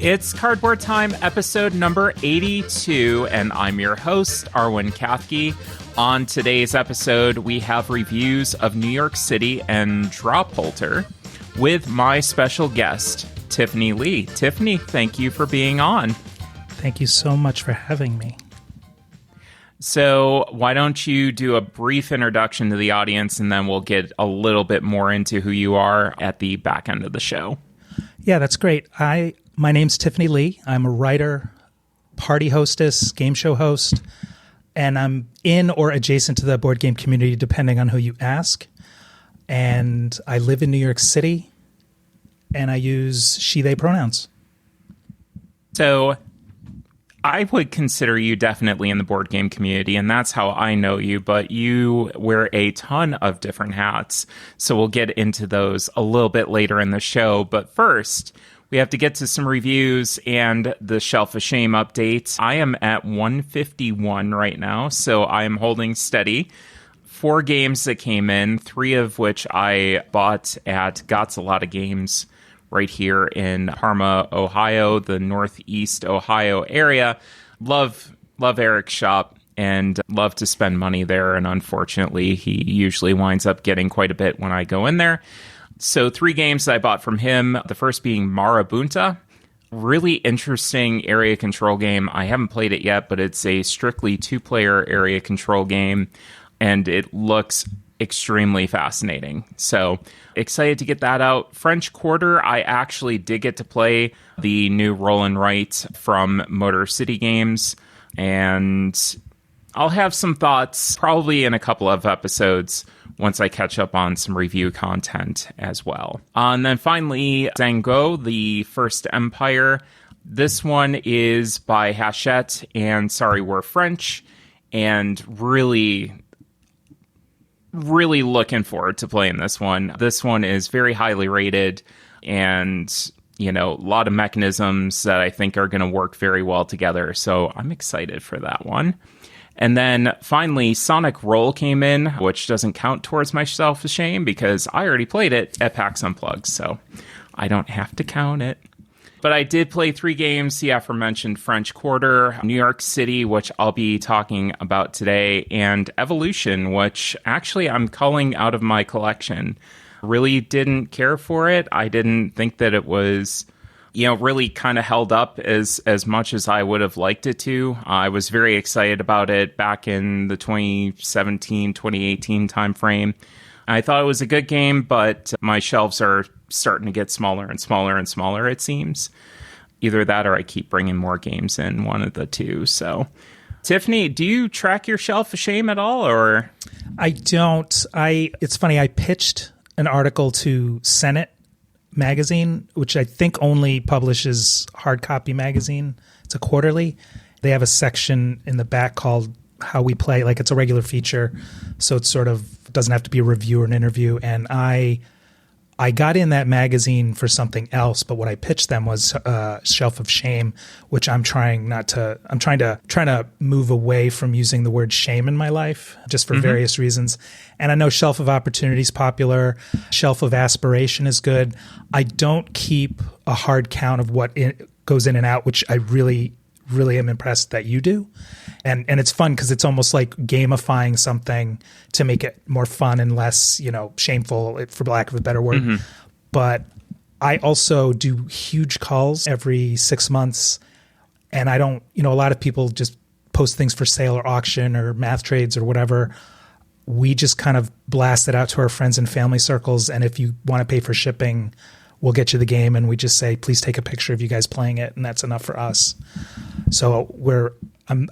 It's Cardboard Time, episode number 82, and I'm your host, Arwen Kathke. On today's episode, we have reviews of New York City and Draw Polter with my special guest, Tiffany Leigh. Tiffany, thank you for being on. Thank you so much for having me. So why don't you do a brief introduction to the audience, and then we'll get a little bit more into who you are at the back end of the show. Yeah, that's great. My name's Tiffany Leigh. I'm a writer, party hostess, game show host, and I'm in or adjacent to the board game community, depending on who you ask. And I live in New York City, and I use she, they pronouns. So I would consider you definitely in the board game community, and that's how I know you, but you wear a ton of different hats. So we'll get into those a little bit later in the show. But first, we have to get to some reviews and the Shelf of Shame updates. I am at 151 right now, so I am holding steady. 4 games that came in, 3 of which I bought at Gott's A Lot of Games right here in Parma, Ohio, the Northeast Ohio area. Love Eric's shop and love to spend money there, and unfortunately, he usually winds up getting quite a bit when I go in there. So 3 games that I bought from him, the first being Marabunta. Really interesting area control game. I haven't played it yet, but it's a strictly 2-player area control game, and it looks extremely fascinating. So excited to get that out. French Quarter, I actually did get to play the new Roll and Write from Motor City Games, and I'll have some thoughts probably in a couple of episodes once I catch up on some review content as well. And then finally, Dango, the First Empire. This one is by Hachette and Sorry We're French, and really looking forward to playing this one. This one is very highly rated, and a lot of mechanisms that I think are going to work very well together. So I'm excited for that one. And then finally, Sonic Roll came in, which doesn't count towards my Shelf of Shame because I already played it at PAX Unplugged, so I don't have to count it. But I did play 3 games, the aforementioned French Quarter, New York City, which I'll be talking about today, and Evolution, which actually I'm culling out of my collection. Really didn't care for it. I didn't think that it was really kind of held up as much as I would have liked it to. I was very excited about it back in the 2017, 2018 timeframe. I thought it was a good game, but my shelves are starting to get smaller and smaller and smaller, it seems. Either that or I keep bringing more games in, one of the two. So, Tiffany, do you track your Shelf of Shame at all, or? I don't. It's funny, I pitched an article to Senate magazine, which I think only publishes hard copy magazine. It's a quarterly. They have a section in the back called How We Play, like it's a regular feature, so it sort of doesn't have to be a review or an interview. And I got in that magazine for something else, but what I pitched them was Shelf of Shame, which I'm trying to move away from using the word shame in my life, just for various reasons. And I know Shelf of Opportunity is popular. Shelf of Aspiration is good. I don't keep a hard count of what goes in and out, which I really am impressed that you do. And it's fun because it's almost like gamifying something to make it more fun and less, shameful, for lack of a better word. Mm-hmm. But I also do huge calls every 6 months. And I don't, a lot of people just post things for sale or auction or math trades or whatever. We just kind of blast it out to our friends and family circles. And if you want to pay for shipping, we'll get you the game. And we just say, please take a picture of you guys playing it. And that's enough for us. So I'm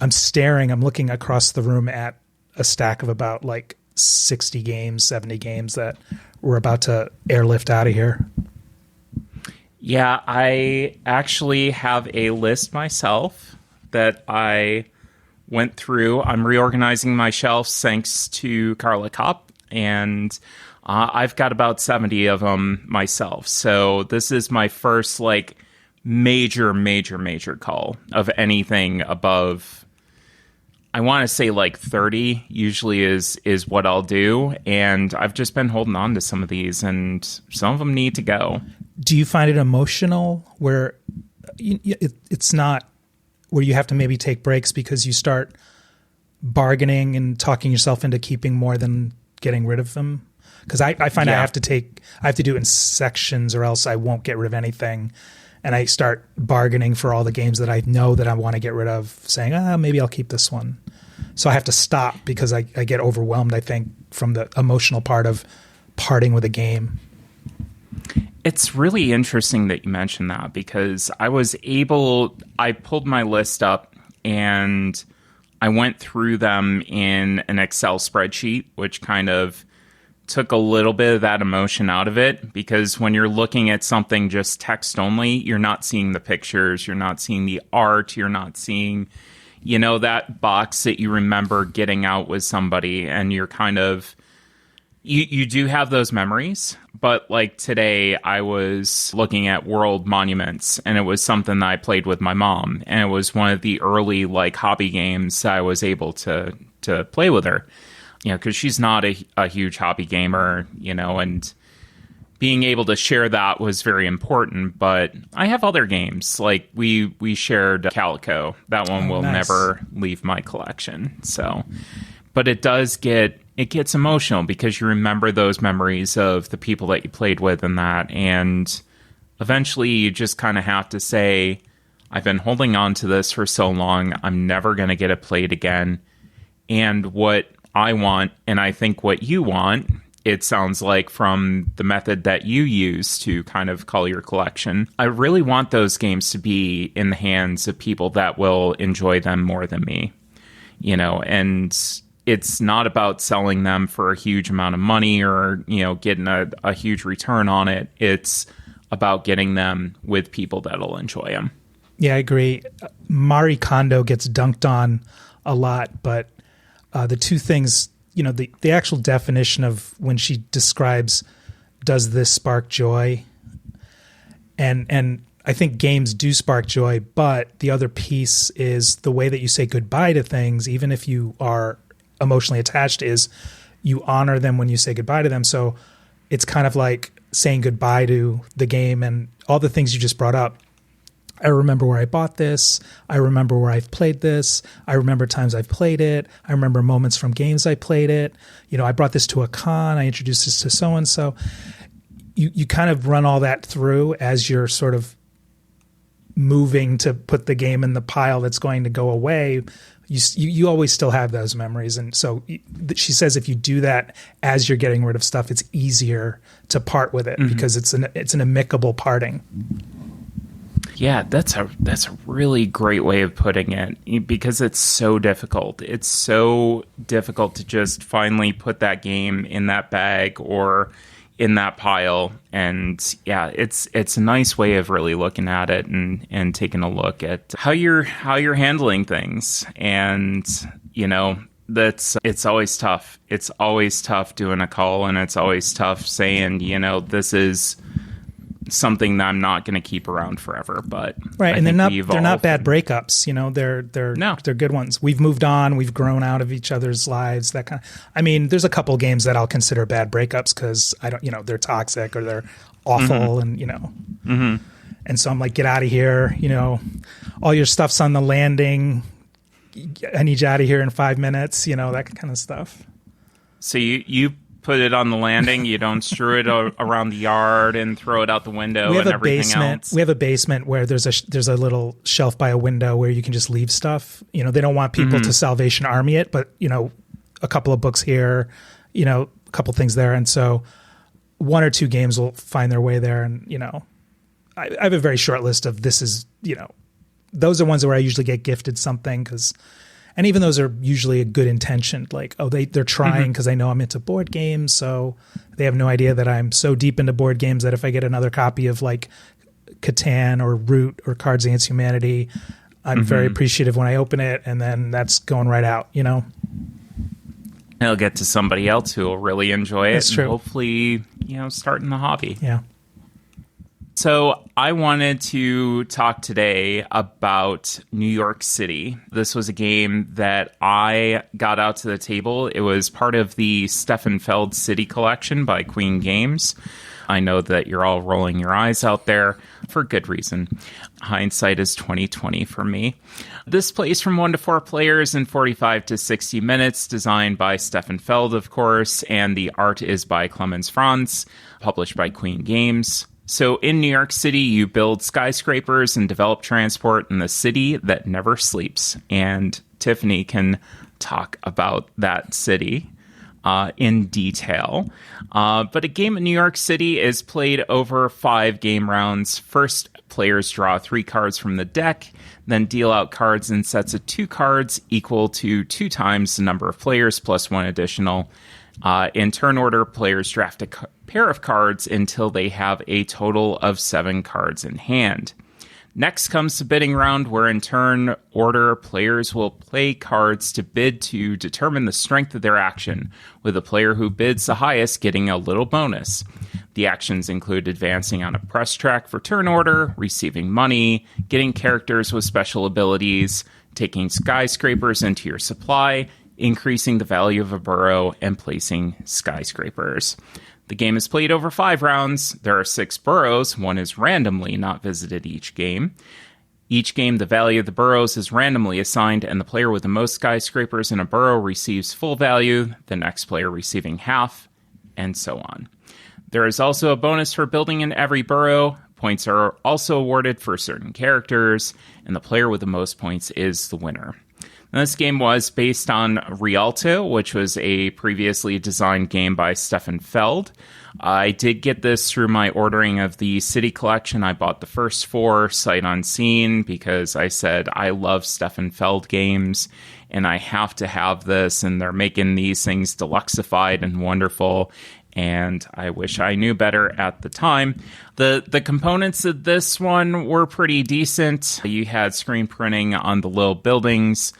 looking across the room at a stack of about like 60 games, 70 games that we're about to airlift out of here. Yeah, I actually have a list myself that I went through. I'm reorganizing my shelves thanks to Carla Kopp, and I've got about 70 of them myself. So this is my first major call of anything above, I want to say 30 usually is what I'll do. And I've just been holding on to some of these, and some of them need to go. Do you find it emotional where it's not where you have to maybe take breaks because you start bargaining and talking yourself into keeping more than getting rid of them. Because I find I have to do it in sections or else I won't get rid of anything. And I start bargaining for all the games that I know that I want to get rid of, saying, maybe I'll keep this one. So I have to stop because I get overwhelmed, I think, from the emotional part of parting with a game. It's really interesting that you mentioned that because I pulled my list up and I went through them in an Excel spreadsheet, which kind of took a little bit of that emotion out of it, because when you're looking at something just text only, you're not seeing the pictures, you're not seeing the art, you're not seeing, that box that you remember getting out with somebody, and you're kind of, you do have those memories. But like today, I was looking at World Monuments, and it was something that I played with my mom, and it was one of the early like hobby games I was able to play with her. Because she's not a huge hobby gamer, and being able to share that was very important. But I have other games, like we shared Calico. That one will never leave my collection. So, but it gets emotional because you remember those memories of the people that you played with and that. And eventually you just kind of have to say, I've been holding on to this for so long. I'm never going to get it played again. And what I want, and I think what you want, it sounds like from the method that you use to kind of cull your collection, I really want those games to be in the hands of people that will enjoy them more than me, and it's not about selling them for a huge amount of money or, getting a huge return on it. It's about getting them with people that'll enjoy them. Yeah, I agree. Marie Kondo gets dunked on a lot, but the two things, the actual definition of when she describes, does this spark joy? And I think games do spark joy, but the other piece is the way that you say goodbye to things, even if you are emotionally attached, is you honor them when you say goodbye to them. So it's kind of like saying goodbye to the game and all the things you just brought up. I remember where I bought this. I remember where I've played this. I remember times I've played it. I remember moments from games I played it. I brought this to a con. I introduced this to so-and-so. You kind of run all that through as you're sort of moving to put the game in the pile that's going to go away. You always still have those memories. And so she says if you do that as you're getting rid of stuff, it's easier to part with it because it's an amicable parting. Yeah, that's a really great way of putting it, because it's so difficult. It's so difficult to just finally put that game in that bag or in that pile. And yeah, it's a nice way of really looking at it and taking a look at how you're handling things. And it's always tough. It's always tough doing a call, and it's always tough saying, this is something that I'm not going to keep around forever. But right, and they're not bad breakups. They're good ones. We've moved on. We've grown out of each other's lives. That kind of. I mean, there's a couple games that I'll consider bad breakups because I don't. They're toxic or they're awful, and and so I'm like, get out of here. All your stuff's on the landing. I need you out of here in 5 minutes. That kind of stuff. So you put it on the landing. You don't strew it around the yard and throw it out the window and everything else. We have a basement where there's a little shelf by a window where you can just leave stuff. They don't want people to Salvation Army it, but a couple of books here, a couple things there, and so one or two games will find their way there. And I have a very short list of this is those are ones where I usually get gifted something and even those are usually a good intention. Like, they're trying because they know I'm into board games. So they have no idea that I'm so deep into board games that if I get another copy of like Catan or Root or Cards Against Humanity, I'm very appreciative when I open it, and then that's going right out, It'll get to somebody else who will really enjoy it. That's true. And hopefully, start in the hobby. Yeah. So I wanted to talk today about New York City. This was a game that I got out to the table. It was part of the Stefan Feld City Collection by Queen Games. I know that you're all rolling your eyes out there for good reason. Hindsight is 20/20 for me. This plays from 1 to 4 players in 45 to 60 minutes, designed by Stefan Feld, of course, and the art is by Clemens Franz, published by Queen Games. So in New York City, you build skyscrapers and develop transport in the city that never sleeps. And Tiffany can talk about that city in detail. But a game in New York City is played over 5 game rounds. First, players draw 3 cards from the deck, then deal out cards in sets of 2 cards equal to 2 times the number of players plus 1 additional. In turn order, players draft a pair of cards until they have a total of 7 cards in hand. Next comes the bidding round, where in turn order, players will play cards to bid to determine the strength of their action, with the player who bids the highest getting a little bonus. The actions include advancing on a press track for turn order, receiving money, getting characters with special abilities, taking skyscrapers into your supply, increasing the value of a borough, and placing skyscrapers. The game is played over 5 rounds. There are 6 boroughs. 1 is randomly not visited each game. Each game, the value of the boroughs is randomly assigned, and the player with the most skyscrapers in a borough receives full value, the next player receiving half, and so on. There is also a bonus for building in every borough. Points are also awarded for certain characters, and the player with the most points is the winner. And this game was based on Rialto, which was a previously designed game by Stefan Feld. I did get this through my ordering of the City Collection. I bought the first 4 sight unseen because I said I love Stefan Feld games and I have to have this, and they're making these things deluxeified and wonderful, and I wish I knew better at the time. The components of this one were pretty decent. You had screen printing on the little buildings.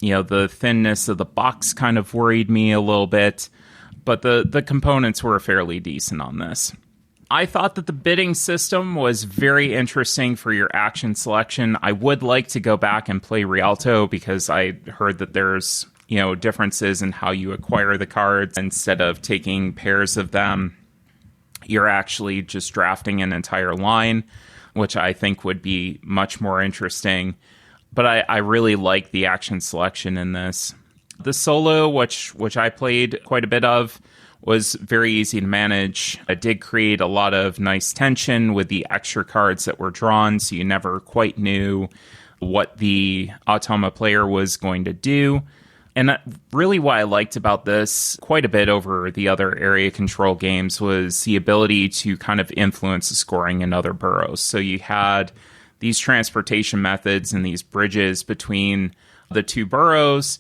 You know, the thinness of the box kind of worried me a little bit, but the components were fairly decent on this. I thought that the bidding system was very interesting for your action selection. I would like to go back and play Rialto because I heard that there's, differences in how you acquire the cards. Instead of taking pairs of them, you're actually just drafting an entire line, which I think would be much more interesting. But I really like the action selection in this. The solo, which I played quite a bit of, was very easy to manage. It did create a lot of nice tension with the extra cards that were drawn, so you never quite knew what the Automa player was going to do. And really what I liked about this quite a bit over the other area control games was the ability to kind of influence the scoring in other boroughs. So you had these transportation methods and these bridges between the 2 boroughs.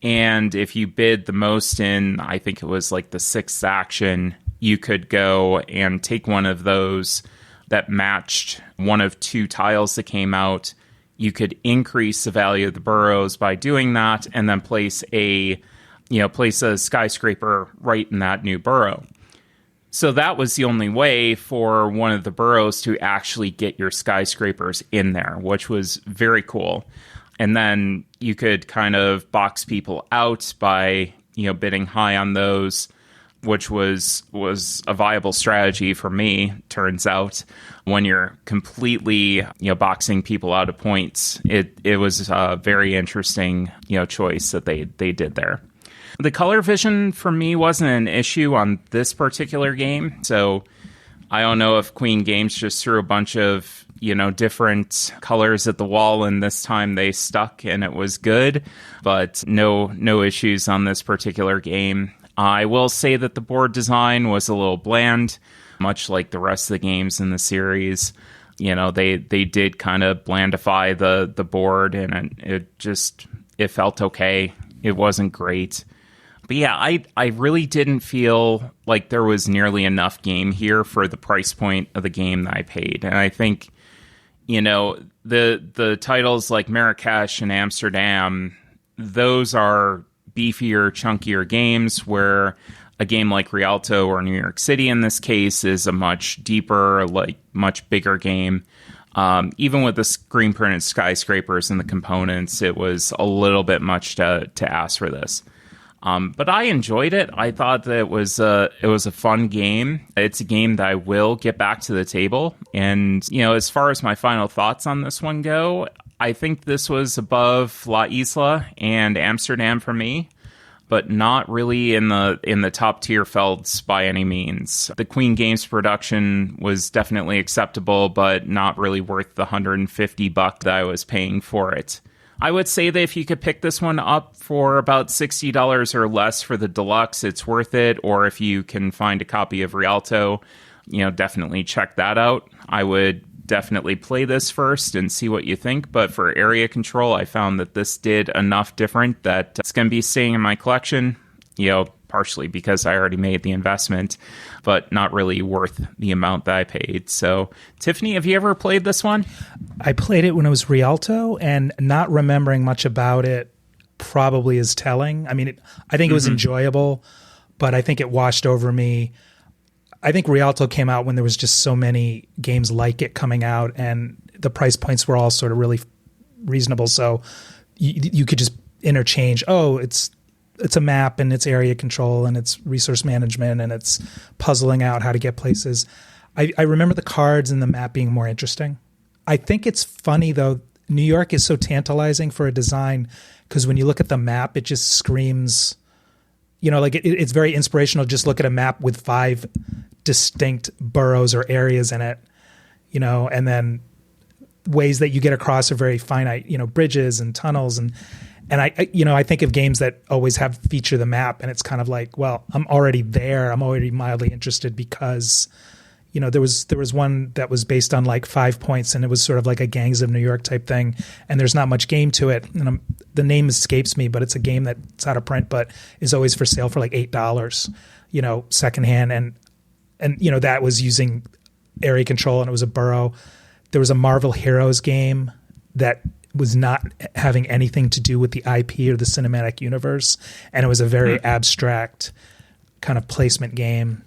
And if you bid the most in, I think it was like the 6th action, you could go and take one of those that matched one of 2 tiles that came out. You could increase the value of the boroughs by doing that, and then place a skyscraper right in that new borough. So that was the only way for one of the boroughs to actually get your skyscrapers in there, which was very cool. And then you could kind of box people out by, bidding high on those, which was a viable strategy for me, turns out. When you're completely, boxing people out of points, it was a very interesting, choice that they did there. The color vision for me wasn't an issue on this particular game. So I don't know if Queen Games just threw a bunch of, different colors at the wall, and this time they stuck and it was good, but no issues on this particular game. I will say that the board design was a little bland, much like the rest of the games in the series. They did kind of blandify the board, and it felt okay. It wasn't great. But yeah, I really didn't feel like there was nearly enough game here for the price point of the game that I paid. And I think, the titles like Marrakesh and Amsterdam, those are beefier, chunkier games where A game like Rialto or New York City in this case is a much deeper, like much bigger game. Even with the screen printed skyscrapers and the components, it was a little bit much to ask for this. But I enjoyed it. I thought that it was a fun game. It's a game that I will get back to the table. And, as far as my final thoughts on this one go, I think this was above La Isla and Amsterdam for me, but not really in the top tier felds by any means. The Queen Games production was definitely acceptable, but not really worth the $150 that I was paying for it. I would say that if you could pick this one up for about $60 or less for the deluxe, it's worth it. Or if you can find a copy of Rialto, definitely check that out. I would definitely play this first and see what you think. But for area control, I found that this did enough different that it's going to be staying in my collection, partially because I already made the investment, but not really worth the amount that I paid. So, Tiffany, have you ever played this one? I played it when it was Rialto, and not remembering much about it probably is telling. I mean, I think it was enjoyable, but I think it washed over me. I think Rialto came out when there was just so many games like it coming out, and the price points were all sort of really reasonable. So you could just interchange, it's a map and it's area control and it's resource management and it's puzzling out how to get places. I remember the cards and the map being more interesting. I think it's funny, though. New York is so tantalizing for a design because when you look at the map, it just screams, it's very inspirational. Just look at a map with 5 distinct boroughs or areas in it, and then ways that you get across are very finite, bridges and tunnels. And I think of games that always feature the map, and it's kind of like, well, I'm already there. I'm already mildly interested because, there was one that was based on like 5 points, and it was sort of like a Gangs of New York type thing, and there's not much game to it. And the name escapes me, but it's a game that's out of print, but is always for sale for like $8, secondhand, and that was using area control, and it was a borough. There was a Marvel Heroes game that was not having anything to do with the IP or the cinematic universe, and it was a very abstract kind of placement game.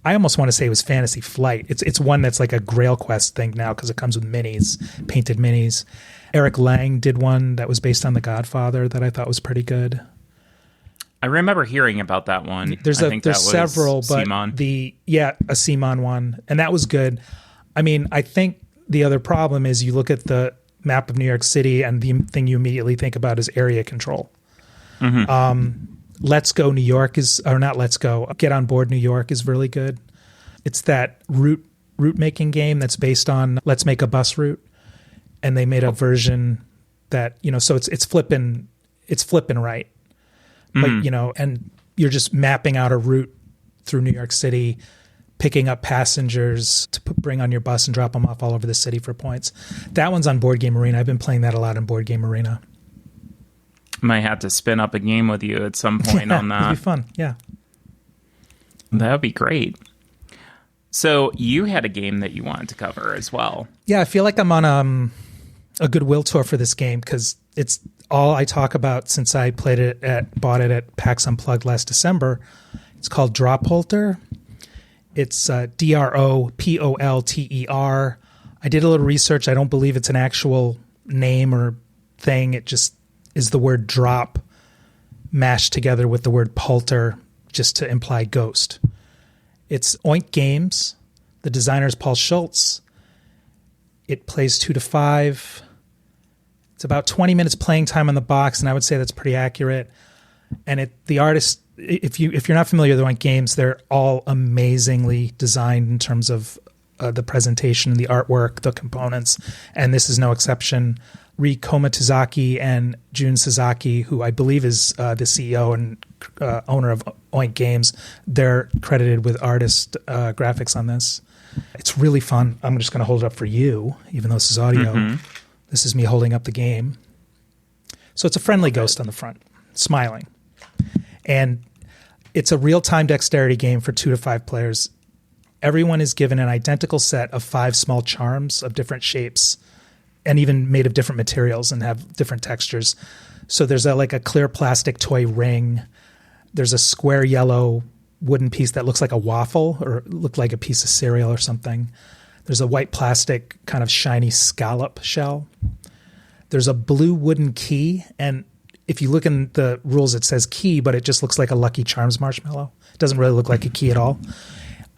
I almost want to say it was Fantasy Flight. It's one that's like a Grail Quest thing now because it comes with minis, painted minis. Eric Lang did one that was based on The Godfather that I thought was pretty good. I remember hearing about that one. There's several, but Simon. A Simon one, and that was good. I mean, I think the other problem is you look at the map of New York City, and the thing you immediately think about is area control. Let's Go New York Get on Board New York is really good. It's that route making game that's based on Let's Make a Bus Route, and they made a version that so it's flipping right, but and you're just mapping out a route through New York City, picking up passengers to bring on your bus and drop them off all over the city for points. That one's on Board Game Arena. I've been playing that a lot on Board Game Arena. Might have to spin up a game with you at some point on that. It'd be fun, yeah. That would be great. So you had a game that you wanted to cover as well. Yeah, I feel like I'm on a goodwill tour for this game because it's all I talk about since I bought it at PAX Unplugged last December. It's called Polter. It's Dropolter. I did a little research. I don't believe it's an actual name or thing. It just is the word drop mashed together with the word Polter just to imply ghost. It's Oink Games. The designer is Paul Schultz. It plays 2 to 5. It's about 20 minutes playing time on the box, and I would say that's pretty accurate. And the artist, if you're not familiar with Oink Games, they're all amazingly designed in terms of the presentation, the artwork, the components, and this is no exception. Ri Komatozaki and Jun Sasaki, who I believe is the CEO and owner of Oink Games, they're credited with artist graphics on this. It's really fun. I'm just going to hold it up for you, even though this is audio. This is me holding up the game. So it's a friendly ghost on the front, smiling. And it's a real-time dexterity game for 2 to 5 players. Everyone is given an identical set of 5 small charms of different shapes and even made of different materials and have different textures. So there's a clear plastic toy ring. There's a square yellow wooden piece that looks like a waffle or looked like a piece of cereal or something. There's a white plastic kind of shiny scallop shell. There's a blue wooden key, and if you look in the rules, it says key, but it just looks like a Lucky Charms marshmallow. It doesn't really look like a key at all.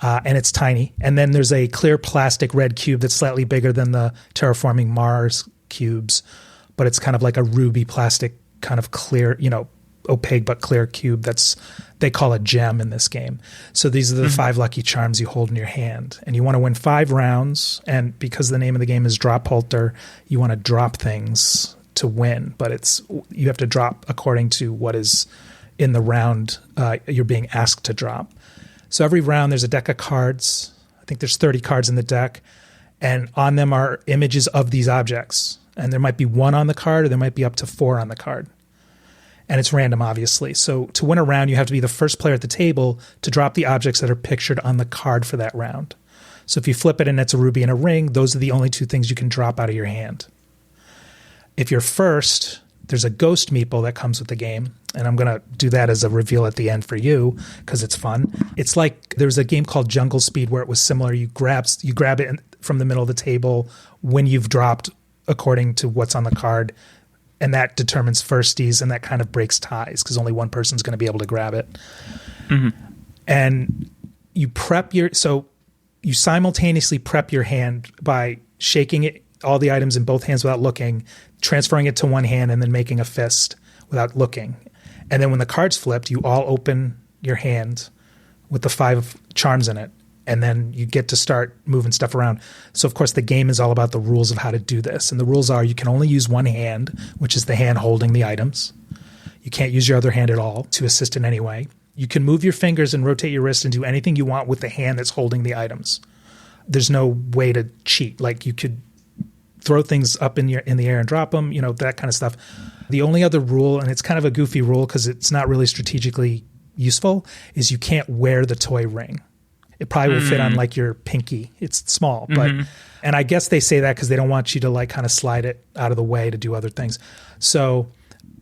And it's tiny. And then there's a clear plastic red cube that's slightly bigger than the Terraforming Mars cubes, but it's kind of like a ruby plastic kind of clear, opaque but clear cube they call a gem in this game. So these are the 5 Lucky Charms you hold in your hand. And you want to win 5 rounds. And because the name of the game is Drop Polter, you want to drop things to win, but you have to drop according to what is in the round you're being asked to drop. So every round there's a deck of cards. I think there's 30 cards in the deck, and on them are images of these objects. And there might be 1 on the card, or there might be up to 4 on the card. And it's random, obviously. So to win a round, you have to be the first player at the table to drop the objects that are pictured on the card for that round. So if you flip it and it's a ruby and a ring, those are the only 2 things you can drop out of your hand. If you're first, there's a ghost meeple that comes with the game, and I'm going to do that as a reveal at the end for you because it's fun. It's like there's a game called Jungle Speed where it was similar. You grab it from the middle of the table when you've dropped according to what's on the card, and that determines firsties, and that kind of breaks ties because only one person's going to be able to grab it. Mm-hmm. And you you simultaneously prep your hand by shaking it, all the items in both hands without looking, transferring it to one hand, and then making a fist without looking. And then when the card's flipped, you all open your hand with the 5 charms in it, and then you get to start moving stuff around. So, of course, the game is all about the rules of how to do this. And the rules are you can only use one hand, which is the hand holding the items. You can't use your other hand at all to assist in any way. You can move your fingers and rotate your wrist and do anything you want with the hand that's holding the items. There's no way to cheat. Like you could throw things up in the air and drop them, that kind of stuff. The only other rule, and it's kind of a goofy rule because it's not really strategically useful, is you can't wear the toy ring. It probably will fit on like your pinky. It's small, but and I guess they say that because they don't want you to like kind of slide it out of the way to do other things. So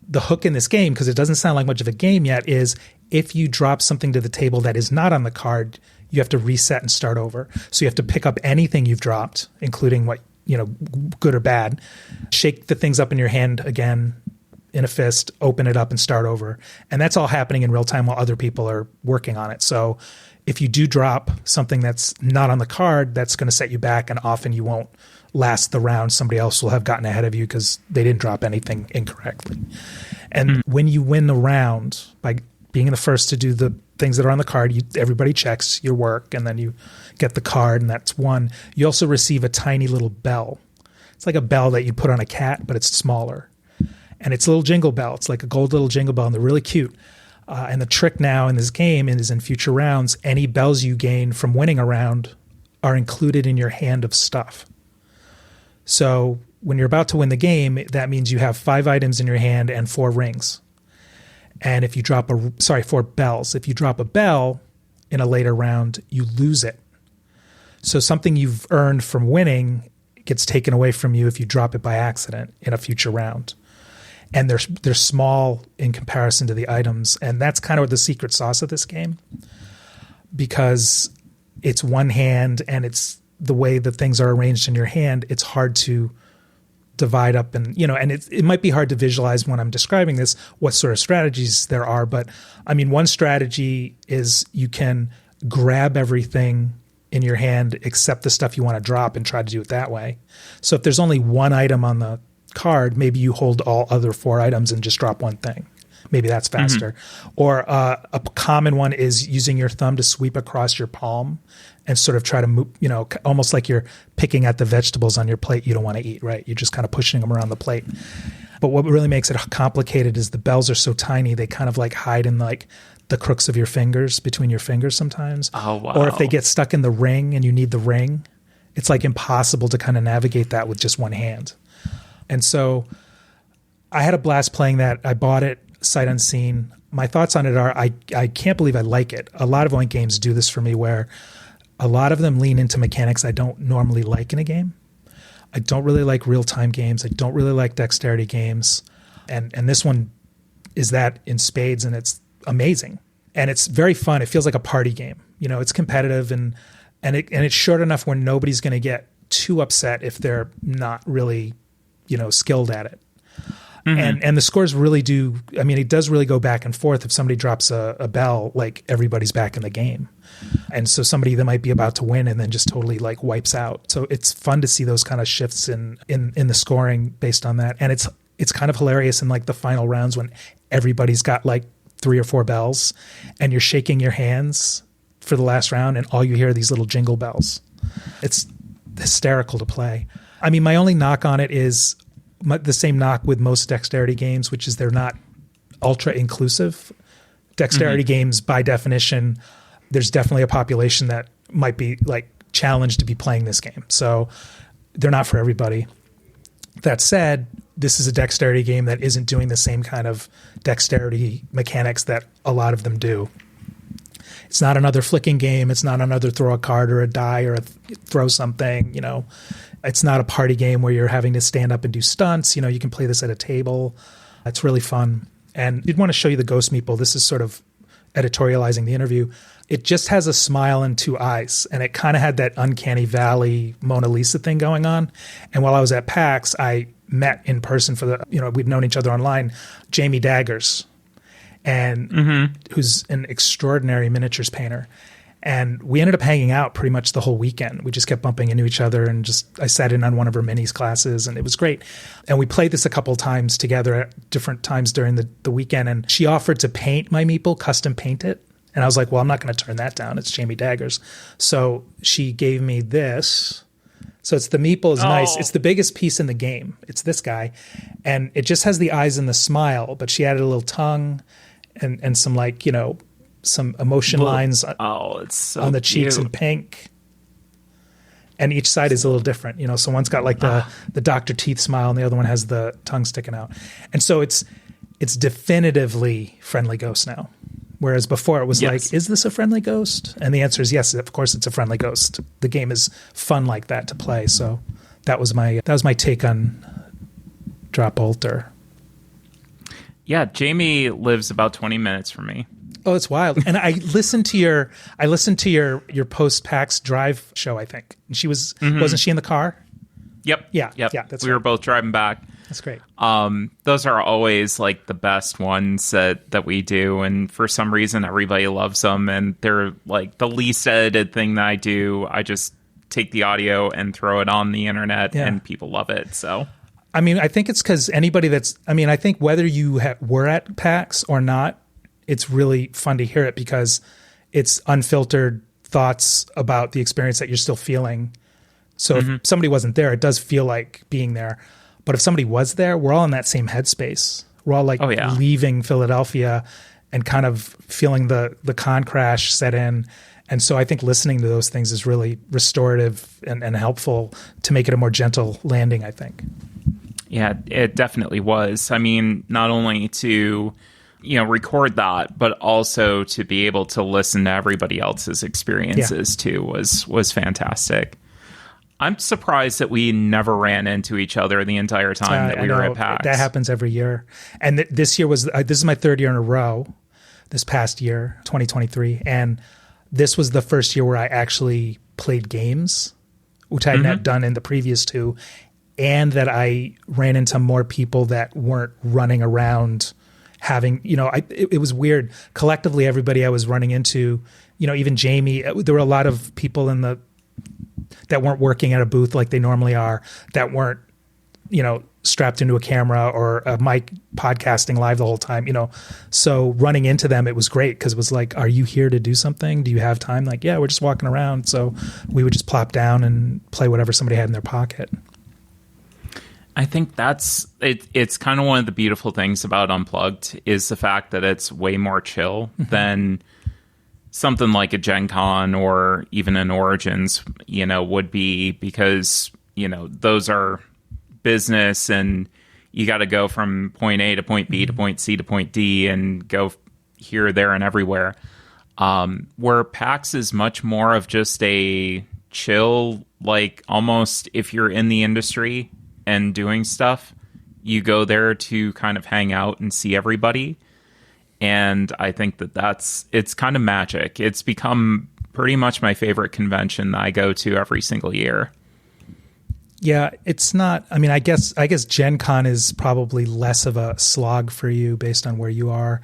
the hook in this game, because it doesn't sound like much of a game yet, is if you drop something to the table that is not on the card, you have to reset and start over. So you have to pick up anything you've dropped, including what good or bad, shake the things up in your hand again in a fist, open it up and start over. And that's all happening in real time while other people are working on it. So if you do drop something that's not on the card, that's going to set you back, and often you won't last the round. Somebody else will have gotten ahead of you because they didn't drop anything incorrectly. And when you win the round by being the first to do the things that are on the card, everybody checks your work, and then you get the card, and that's one. You also receive a tiny little bell. It's like a bell that you put on a cat, but it's smaller. And it's a little jingle bell. It's like a gold little jingle bell, and they're really cute. And the trick now in this game is in future rounds, any bells you gain from winning a round are included in your hand of stuff. So when you're about to win the game, that means you have 5 items in your hand and 4 rings. And if you drop 4 bells. If you drop a bell in a later round, you lose it. So something you've earned from winning gets taken away from you if you drop it by accident in a future round. And they're small in comparison to the items. And that's kind of the secret sauce of this game, because it's one hand and it's the way the things are arranged in your hand. It's hard to divide up and it might be hard to visualize when I'm describing this, what sort of strategies there are. But I mean, one strategy is you can grab everything in your hand except the stuff you want to drop and try to do it that way. So if there's only one item on the card, maybe you hold all other 4 items and just drop one thing. Maybe that's faster. Or a common one is using your thumb to sweep across your palm and sort of try to move, almost like you're picking at the vegetables on your plate you don't want to eat, right? You're just kind of pushing them around the plate. But what really makes it complicated is the bells are so tiny, they kind of like hide in like the crooks of your fingers, between your fingers sometimes. Oh, wow. Or if they get stuck in the ring and you need the ring, it's like impossible to kind of navigate that with just one hand. And so I had a blast playing that. I bought it sight unseen. My thoughts on it are I can't believe I like it. A lot of Oink games do this for me, where a lot of them lean into mechanics I don't normally like in a game. I don't really like real-time games. I don't really like dexterity games. And this one is that in spades, and it's amazing. and it's very fun. It feels like a party game. It's competitive and it's short enough where nobody's going to get too upset if they're not really, skilled at it. And the scores really do. I mean, it does really go back and forth. If somebody drops a bell, like everybody's back in the game. And so somebody that might be about to win and then just totally like wipes out. So it's fun to see those kind of shifts in the scoring based on that. And it's kind of hilarious in like the final rounds when everybody's got like 3 or 4 bells and you're shaking your hands for the last round and all you hear are these little jingle bells. It's hysterical to play. I mean, my only knock on it is the same knock with most dexterity games, which is they're not ultra inclusive. Dexterity games, by definition, there's definitely a population that might be like challenged to be playing this game. So they're not for everybody. That said, this is a dexterity game that isn't doing the same kind of dexterity mechanics that a lot of them do. It's not another flicking game. It's not another throw a card or a die or throw something, It's not a party game where you're having to stand up and do stunts. You can play this at a table. It's really fun. And you'd want to show you the Ghost Meeple. This is sort of editorializing the interview. It just has a smile and 2 eyes. And it kind of had that Uncanny Valley Mona Lisa thing going on. And while I was at PAX, I met in person we'd known each other online, Jamie Daggers, and who's an extraordinary miniatures painter. And we ended up hanging out pretty much the whole weekend. We just kept bumping into each other and I sat in on one of her minis classes and it was great. And we played this a couple of times together at different times during the weekend. And she offered to paint my meeple, custom paint it. And I was like, well, I'm not going to turn that down. It's Jamie Daggers. So she gave me this. So it's the meeple is nice. It's the biggest piece in the game. It's this guy. And it just has the eyes and the smile, but she added a little tongue and some like, some emotion lines it's so on the cheeks cute. in pink. And each side is a little different, so one's got like the Dr. Teeth smile and the other one has the tongue sticking out. And so it's definitively Friendly Ghost now. Whereas before it was like, is this a friendly ghost? And the answer is yes, of course it's a friendly ghost. The game is fun like that to play. So that was my take on Drop Polter. Yeah, Jamie lives about 20 minutes from me. Oh, it's wild. And I listened to your post PAX drive show, I think. And she wasn't she in the car? Yep. Yeah. That's we were both driving back. That's great. Those are always like the best ones that we do, and for some reason everybody loves them. And they're like the least edited thing that I do. I just take the audio and throw it on the internet, and people love it. So, I mean, I think it's because anybody I think whether you were at PAX or not, it's really fun to hear it because it's unfiltered thoughts about the experience that you're still feeling. So if somebody wasn't there, it does feel like being there. But if somebody was there, we're all in that same headspace. We're all like leaving Philadelphia and kind of feeling the con crash set in. And so I think listening to those things is really restorative and helpful to make it a more gentle landing, I think. Yeah, it definitely was. I mean, not only to, record that, but also to be able to listen to everybody else's experiences too was fantastic. I'm surprised that we never ran into each other the entire time that we were at PAX. That happens every year. And this year this is my 3rd year in a row, this past year, 2023. And this was the first year where I actually played games, which I had not done in the previous 2. And that I ran into more people that weren't running around having, it was weird. Collectively, everybody I was running into, even Jamie, there were a lot of people that weren't working at a booth like they normally are, that weren't, strapped into a camera or a mic podcasting live the whole time, So running into them, it was great because it was like, are you here to do something? Do you have time? Like, yeah, we're just walking around. So we would just plop down and play whatever somebody had in their pocket. I think that's it. It's kind of one of the beautiful things about Unplugged is the fact that it's way more chill than something like a Gen Con or even an Origins, would be, because, those are business and you got to go from point A to point B to point C to point D and go here, there, and everywhere. Where PAX is much more of just a chill, like almost if you're in the industry and doing stuff, you go there to kind of hang out and see everybody. And I think it's kind of magic. It's become pretty much my favorite convention that I go to every single year. Yeah, it's not. I mean, I guess Gen Con is probably less of a slog for you based on where you are.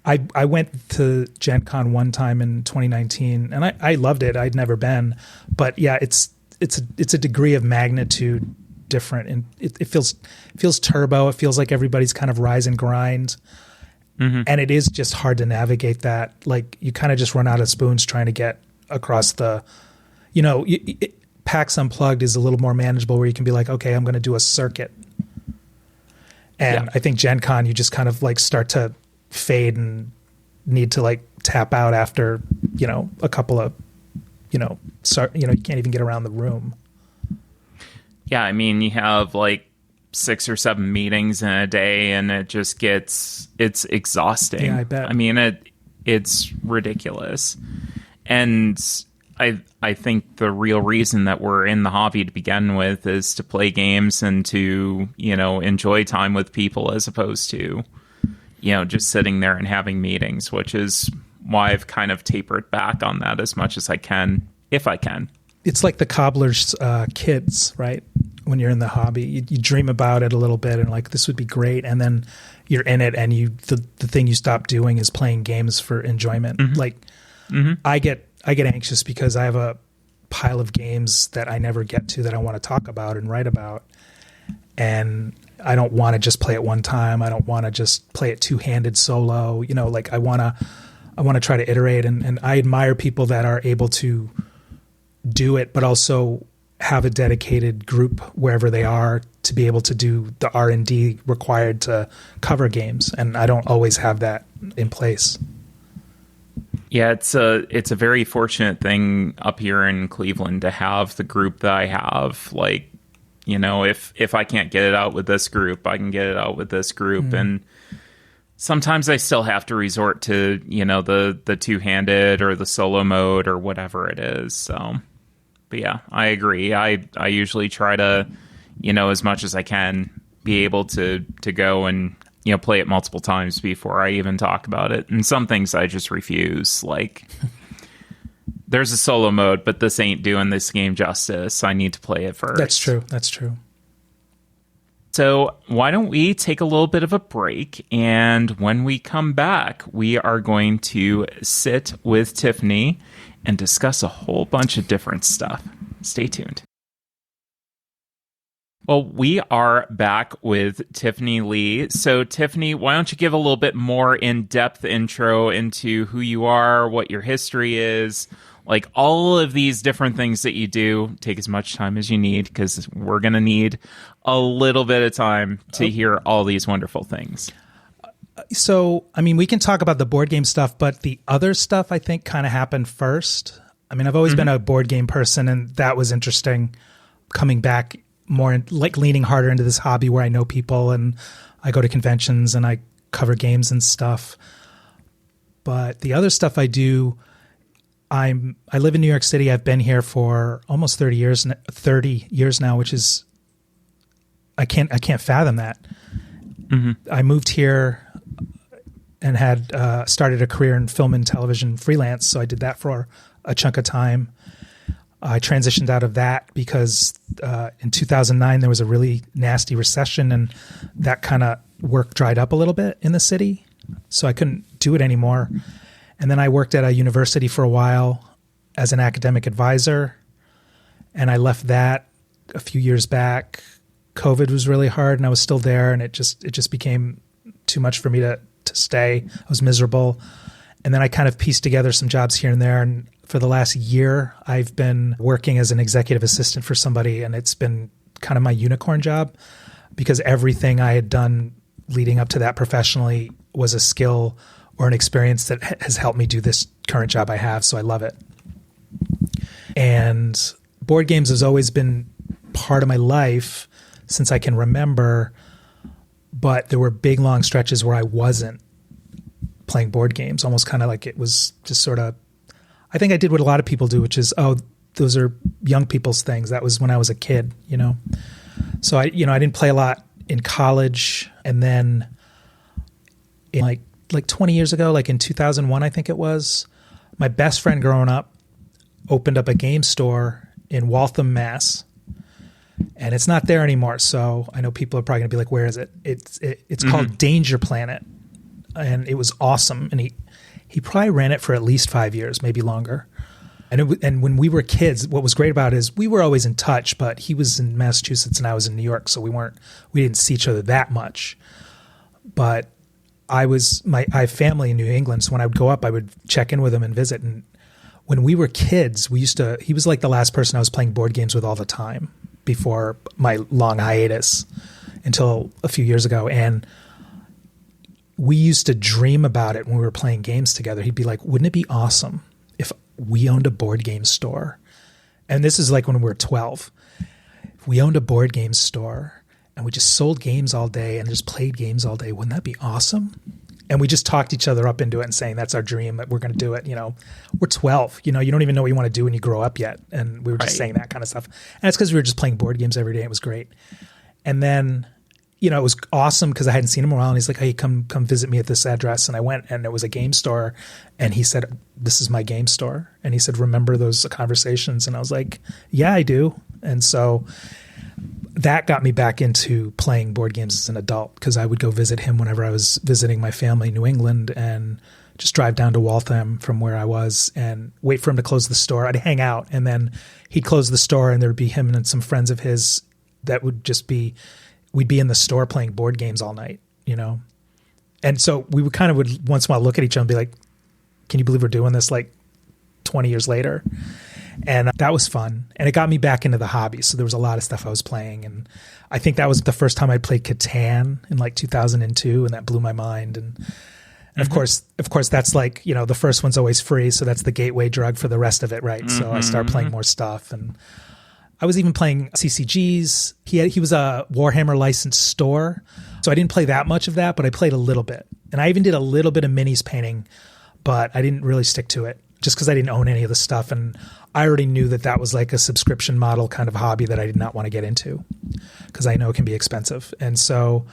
I went to Gen Con one time in 2019, and I loved it. I'd never been, but yeah, it's a degree of magnitude different, and it feels turbo. It feels like everybody's kind of rise and grind, and it is just hard to navigate that. Like you kind of just run out of spoons trying to get across the, PAX Unplugged is a little more manageable where you can be like, okay, I'm going to do a circuit. And I think Gen Con, you just kind of like start to fade and need to like tap out after, a couple of, you can't even get around the room. Yeah. I mean, you have like 6 or 7 meetings in a day and it's exhausting. Yeah, I bet. I mean, it's ridiculous. And I think the real reason that we're in the hobby to begin with is to play games and to, enjoy time with people as opposed to, just sitting there and having meetings, which is why I've kind of tapered back on that as much as I can, if I can. It's like the cobbler's kids, right? When you're in the hobby, you dream about it a little bit and like, this would be great. And then you're in it and the thing you stop doing is playing games for enjoyment. Like I get anxious because I have a pile of games that I never get to that I want to talk about and write about. And I don't want to just play it one time. I don't want to just play it two-handed solo. Like I want to try to iterate and I admire people that are able to do it, but also have a dedicated group wherever they are to be able to do the R&D required to cover games. And I don't always have that in place. Yeah, it's a very fortunate thing up here in Cleveland to have the group that I have. Like, if I can't get it out with this group, I can get it out with this group. And sometimes I still have to resort to, the two-handed or the solo mode or whatever it is. So, but yeah, I agree. I usually try to, as much as I can, be able to go and play it multiple times before I even talk about it. And some things I just refuse. Like, there's a solo mode, but this ain't doing this game justice. I need to play it first. That's true. So why don't we take a little bit of a break? And when we come back, we are going to sit with Tiffany and discuss a whole bunch of different stuff. Stay tuned. Well, we are back with Tiffany Leigh. So, Tiffany, why don't you give a little bit more in-depth intro into who you are, what your history is, like all of these different things that you do. Take as much time as you need because we're going to need a little bit of time to hear all these wonderful things. So, I mean, we can talk about the board game stuff, but the other stuff I think kind of happened first. I mean, I've always been a board game person, and that was interesting coming back more like leaning harder into this hobby where I know people and I go to conventions and I cover games and stuff. But the other stuff I do, I live in New York City. I've been here for almost 30 years now, which is, I can't fathom that. I moved here and had started a career in film and television freelance. So I did that for a chunk of time. I transitioned out of that because in 2009 there was a really nasty recession, and that kind of work dried up a little bit in the city, so I couldn't do it anymore. And then I worked at a university for a while as an academic advisor, and I left that a few years back. COVID was really hard, and I was still there, and it just became too much for me to stay. I was miserable. And then I kind of pieced together some jobs here and there, and for the last year, I've been working as an executive assistant for somebody, and it's been kind of my unicorn job because everything I had done leading up to that professionally was a skill or an experience that has helped me do this current job I have, so I love it. And board games has always been part of my life since I can remember, but there were big, long stretches where I wasn't playing board games, almost kind of like it was just sort of, I think I did what a lot of people do, which is, those are young people's things. That was when I was a kid, So I didn't play a lot in college, and then in like like 20 years ago, like in 2001, I think it was, my best friend growing up opened up a game store in Waltham, Mass. And it's not there anymore. So I know people are probably going to be like, where is it? It's called Danger Planet. And it was awesome. And he probably ran it for at least 5 years, maybe longer. And when we were kids, what was great about it is we were always in touch, but he was in Massachusetts and I was in New York. So we didn't see each other that much. But I have family in New England. So when I would go up, I would check in with him and visit. And when we were kids, he was like the last person I was playing board games with all the time before my long hiatus until a few years ago. And we used to dream about it when we were playing games together. He'd be like, wouldn't it be awesome if we owned a board game store? And this is like when we were 12. If we owned a board game store and we just sold games all day and just played games all day, wouldn't that be awesome? And we just talked each other up into it and saying, that's our dream, that we're going to do it. We're 12, you don't even know what you want to do when you grow up yet. And we were just saying that kind of stuff. And it's because we were just playing board games every day. It was great. And then, it was awesome because I hadn't seen him in a while. And he's like, hey, come visit me at this address. And I went, and it was a game store. And he said, this is my game store. And he said, remember those conversations? And I was like, yeah, I do. And so that got me back into playing board games as an adult because I would go visit him whenever I was visiting my family in New England and just drive down to Waltham from where I was and wait for him to close the store. I'd hang out and then he'd close the store and there'd be him and some friends of his that would just be, we'd be in the store playing board games all night, And so we would once in a while look at each other and be like, can you believe we're doing this like 20 years later? And that was fun. And it got me back into the hobby. So there was a lot of stuff I was playing. And I think that was the first time I played Catan in like 2002. And that blew my mind. And of course, that's like, the first one's always free. So that's the gateway drug for the rest of it, right? So I started playing more stuff. And I was even playing CCGs. He was a Warhammer licensed store. So I didn't play that much of that, but I played a little bit. And I even did a little bit of minis painting, but I didn't really stick to it just because I didn't own any of the stuff. And I already knew that was like a subscription model kind of hobby that I did not want to get into because I know it can be expensive. And so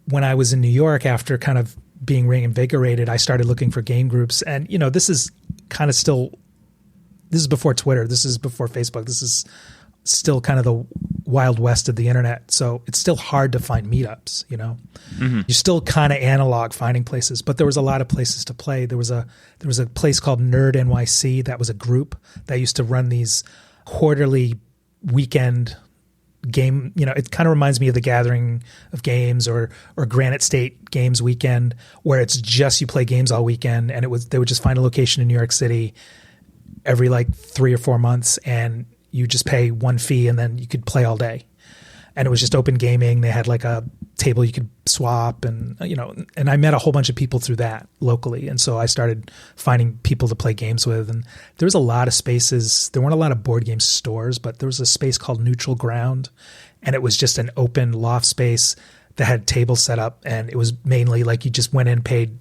when I was in New York after kind of being reinvigorated, I started looking for game groups. And, this is kind of still, this is before Twitter. This is before Facebook. This is still kind of the wild west of the internet. So it's still hard to find meetups, You're still kind of analog finding places, but there was a lot of places to play. There was a place called Nerd NYC that was a group that used to run these quarterly weekend game, it kind of reminds me of the Gathering of Games or Granite State Games Weekend, where it's just you play games all weekend, and they would just find a location in New York City every like 3 or 4 months, and you just pay one fee and then you could play all day. And it was just open gaming. They had like a table you could swap and I met a whole bunch of people through that locally. And so I started finding people to play games with. And there was a lot of spaces. There weren't a lot of board game stores, but there was a space called Neutral Ground. And it was just an open loft space that had tables set up. And it was mainly like you just went in, paid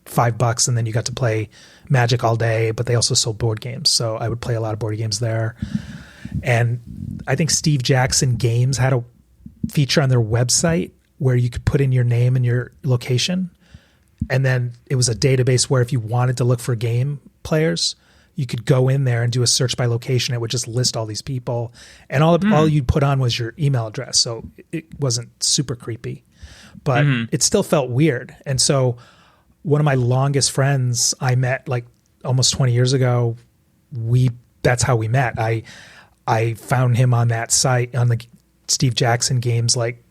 $5 and then you got to play Magic all day, but they also sold board games. So I would play a lot of board games there. And I think Steve Jackson Games had a feature on their website where you could put in your name and your location. And then it was a database where if you wanted to look for game players, you could go in there and do a search by location. It would just list all these people. And all you'd put on was your email address. So it wasn't super creepy, but it still felt weird. And so one of my longest friends I met like almost 20 years ago, that's how we met. I found him on that site, on the Steve Jackson Games, like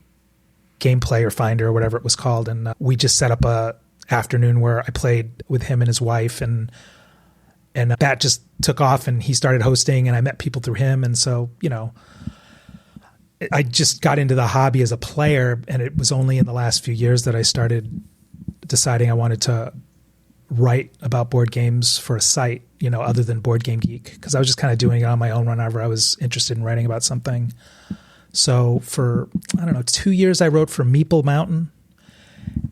Gameplay or Finder or whatever it was called. And we just set up a afternoon where I played with him and his wife, and that just took off, and he started hosting, and I met people through him. And so, I just got into the hobby as a player, and it was only in the last few years that I started deciding I wanted to write about board games for a site, other than Board Game Geek, because I was just kind of doing it on my own whenever I was interested in writing about something. So for, 2 years I wrote for Meeple Mountain,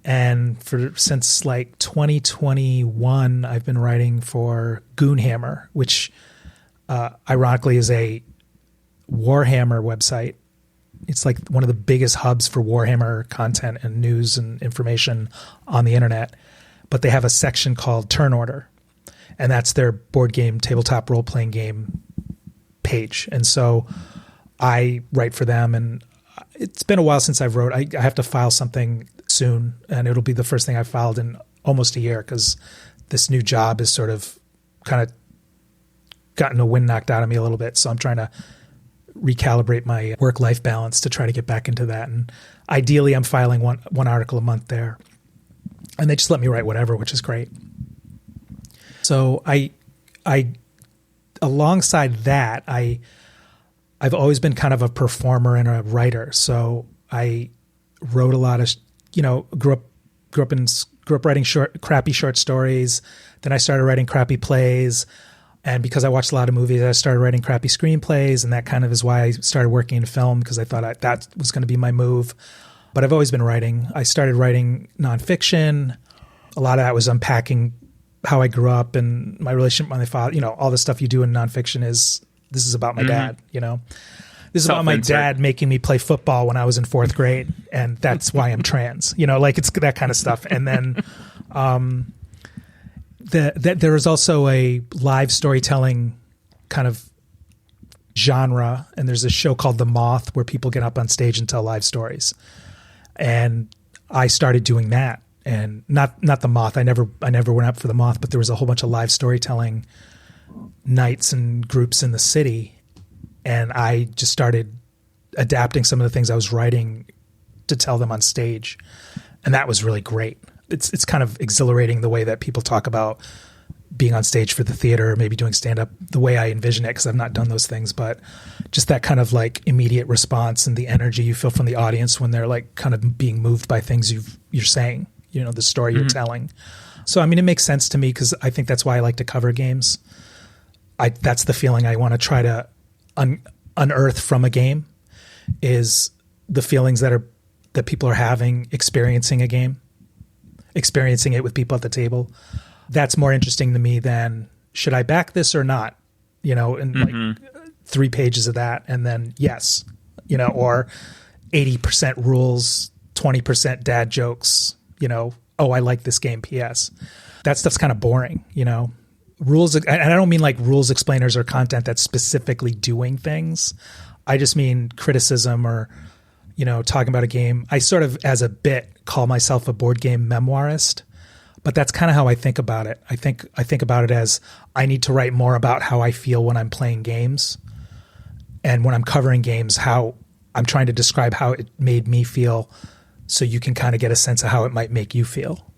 and since like 2021 I've been writing for Goonhammer, which ironically is a Warhammer website. It's like one of the biggest hubs for Warhammer content and news and information on the internet. but they have a section called Turn Order, and that's their board game, tabletop role-playing game page. And so I write for them, and it's been a while since I've wrote. I have to file something soon, and it'll be the first thing I've filed in almost a year, because this new job is sort of kind of gotten the wind knocked out of me a little bit. So I'm trying to recalibrate my work-life balance to try to get back into that. And ideally, I'm filing one article a month there. And they just let me write whatever, which is great. So I alongside that, I've always been kind of a performer and a writer. So I wrote a lot of, grew up writing crappy short stories. Then I started writing crappy plays. And because I watched a lot of movies, I started writing crappy screenplays. And that kind of is why I started working in film, because I thought that was going to be my move. But I've always been writing. I started writing nonfiction. A lot of that was unpacking how I grew up and my relationship with my father. All the stuff you do in nonfiction this is about my dad, This is about my dad making me play football when I was in 4th grade, and that's why I'm trans. It's that kind of stuff. And then there is also a live storytelling kind of genre, and there's a show called The Moth where people get up on stage and tell live stories. And I started doing that, and not The Moth. I never went up for The Moth, but there was a whole bunch of live storytelling nights and groups in the city. And I just started adapting some of the things I was writing to tell them on stage. And that was really great. It's kind of exhilarating the way that people talk about being on stage for the theater, maybe doing stand-up, the way I envision it, because I've not done those things. But just that kind of like immediate response and the energy you feel from the audience when they're like kind of being moved by things you're saying, the story you're telling. So, it makes sense to me, because I think that's why I like to cover games. That's the feeling I want to try to unearth from a game, is the feelings that people are having experiencing a game, experiencing it with people at the table. That's more interesting to me than, should I back this or not? Like 3 pages of that, and then yes, or 80% rules, 20% dad jokes. Oh, I like this game. P.S. That stuff's kind of boring. Rules, and I don't mean like rules explainers or content that's specifically doing things. I just mean criticism or, talking about a game. I sort of, as a bit, call myself a board game memoirist, but that's kind of how I think about it. I think about it as, I need to write more about how I feel when I'm playing games, and when I'm covering games, how I'm trying to describe how it made me feel, so you can kind of get a sense of how it might make you feel.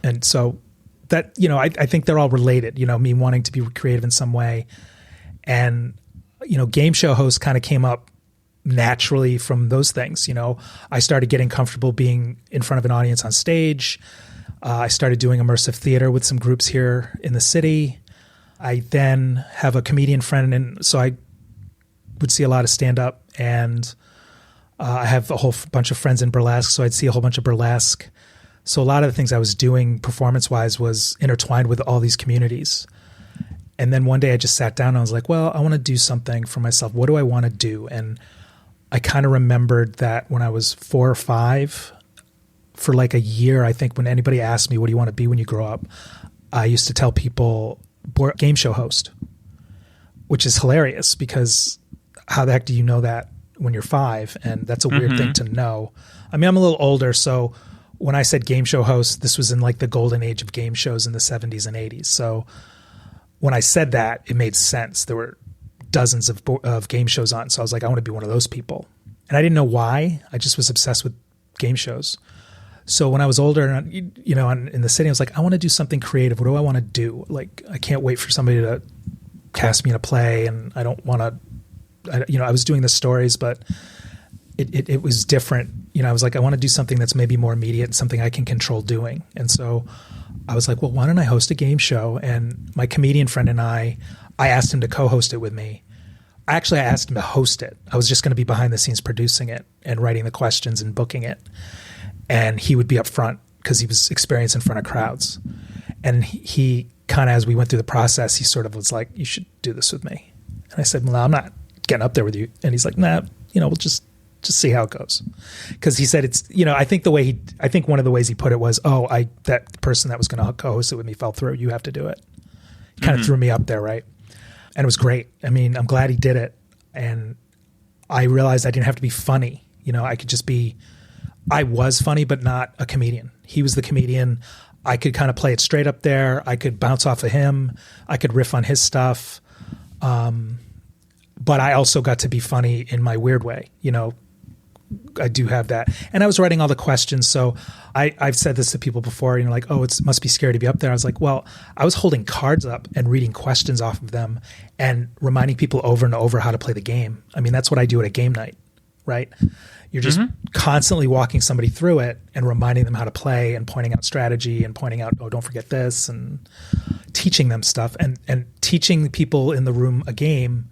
And so that, I think they're all related, me wanting to be creative in some way. And, game show host kind of came up naturally from those things. I started getting comfortable being in front of an audience on stage. I started doing immersive theater with some groups here in the city. I then have a comedian friend, and so I would see a lot of stand-up, and I have a whole bunch of friends in burlesque, so I'd see a whole bunch of burlesque. So a lot of the things I was doing performance-wise was intertwined with all these communities. And then one day I just sat down and I was like, well, I want to do something for myself. What do I want to do? And I kind of remembered that when I was 4 or 5, for like a year, I think, when anybody asked me, what do you want to be when you grow up? I used to tell people game show host, which is hilarious, because how the heck do you know that when you're 5? And that's a weird thing to know. I'm a little older, so when I said game show host, this was in like the golden age of game shows in the 70s and 80s. So when I said that, it made sense. There were dozens of game shows on. So I was like, I want to be one of those people. And I didn't know why. I just was obsessed with game shows. So when I was older, in the city, I was like, I want to do something creative. What do I want to do? Like, I can't wait for somebody to cast me in a play, and I don't want to, I was doing the stories, but it was different. I was like, I want to do something that's maybe more immediate, something I can control doing. And so I was like, well, why don't I host a game show? And my comedian friend and I asked him to co-host it with me. I asked him to host it. I was just going to be behind the scenes producing it and writing the questions and booking it. And he would be up front because he was experienced in front of crowds. And he kind of, as we went through the process, he sort of was like, you should do this with me. And I said, well, I'm not getting up there with you. And he's like, nah, we'll just Just see how it goes. Because he said it's, I think one of the ways he put it was, that person that was going to co-host it with me fell through. You have to do it. He kind of threw me up there, right? And it was great. I mean, I'm glad he did it. And I realized I didn't have to be funny. I could just I was funny, but not a comedian. He was the comedian. I could kind of play it straight up there. I could bounce off of him. I could riff on his stuff. But I also got to be funny in my weird way. I do have that. And I was writing all the questions. So I've said this to people before, like, it must be scary to be up there. I was like, well, I was holding cards up and reading questions off of them and reminding people over and over how to play the game. I mean, that's what I do at a game night, right? You're just constantly walking somebody through it and reminding them how to play and pointing out strategy and pointing out, don't forget this, and teaching them stuff and teaching people in the room a game.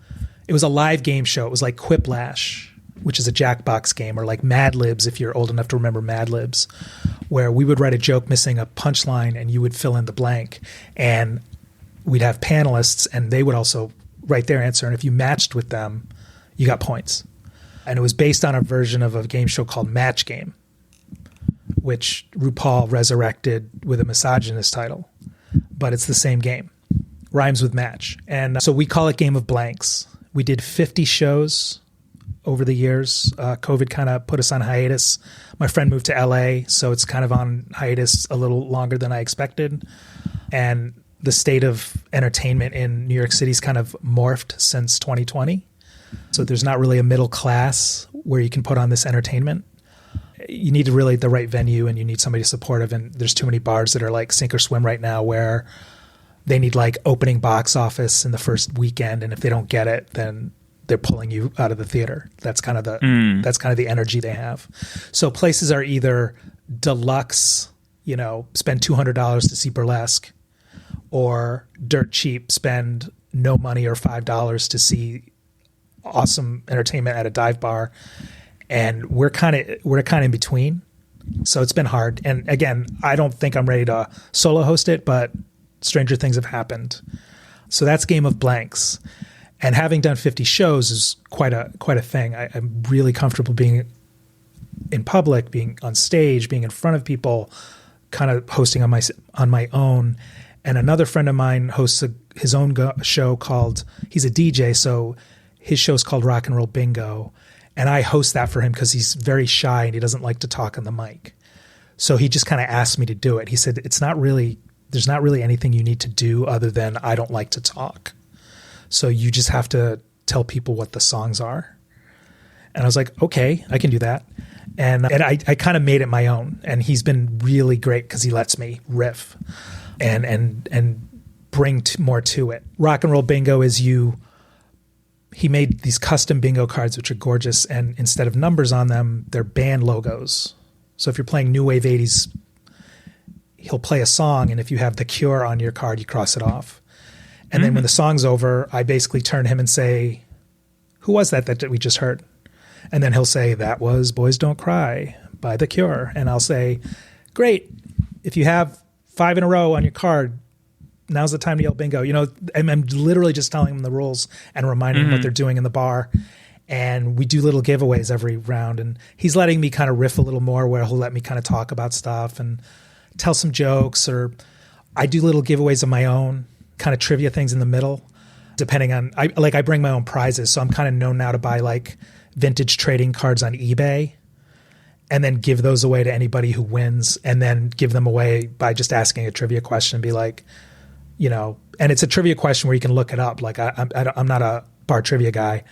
It was a live game show. It was like Quiplash, which is a Jackbox game, or like Mad Libs, if you're old enough to remember Mad Libs, where we would write a joke missing a punchline and you would fill in the blank. And we'd have panelists and they would also write their answer. And if you matched with them, you got points. And it was based on a version of a game show called Match Game, which RuPaul resurrected with a misogynist title. But it's the same game. Rhymes with match. And so we call it Game of Blanks. We did 50 shows over the years. COVID kind of put us on hiatus. My friend moved to LA, so it's kind of on hiatus a little longer than I expected. And the state of entertainment in New York City's kind of morphed since 2020. So there's not really a middle class where you can put on this entertainment. You need really the right venue and you need somebody supportive. And there's too many bars that are like sink or swim right now where they need like opening box office in the first weekend. And if they don't get it, then they're pulling you out of the theater. That's kind of the energy they have. So places are either deluxe, spend $200 to see burlesque, or dirt cheap, spend no money or $5 to see awesome entertainment at a dive bar. And we're kind of in between. So it's been hard. And again, I don't think I'm ready to solo host it, but stranger things have happened. So that's Game of Blanks. And having done 50 shows is quite a thing. I'm really comfortable being in public, being on stage, being in front of people, kind of hosting on my own. And another friend of mine hosts his own show called, he's a DJ, so his show's called Rock and Roll Bingo. And I host that for him because he's very shy and he doesn't like to talk on the mic. So he just kind of asked me to do it. He said, there's not really anything you need to do other than I don't like to talk. So you just have to tell people what the songs are. And I was like, okay, I can do that. And I kind of made it my own. And he's been really great because he lets me riff and bring more to it. Rock and Roll Bingo is he made these custom bingo cards, which are gorgeous. And instead of numbers on them, they're band logos. So if you're playing New Wave 80s, he'll play a song. And if you have The Cure on your card, you cross it off. And then when the song's over, I basically turn to him and say, who was that we just heard? And then he'll say, that was Boys Don't Cry by The Cure. And I'll say, great. If you have 5 in a row on your card, now's the time to yell bingo. I'm literally just telling them the rules and reminding them what they're doing in the bar. And we do little giveaways every round. And he's letting me kind of riff a little more where he'll let me kind of talk about stuff and tell some jokes. Or I do little giveaways of my own, kind of trivia things in the middle, depending on, I bring my own prizes. So I'm kind of known now to buy like vintage trading cards on eBay and then give those away to anybody who wins, and then give them away by just asking a trivia question and be like, and it's a trivia question where you can look it up. Like I'm not a bar trivia guy.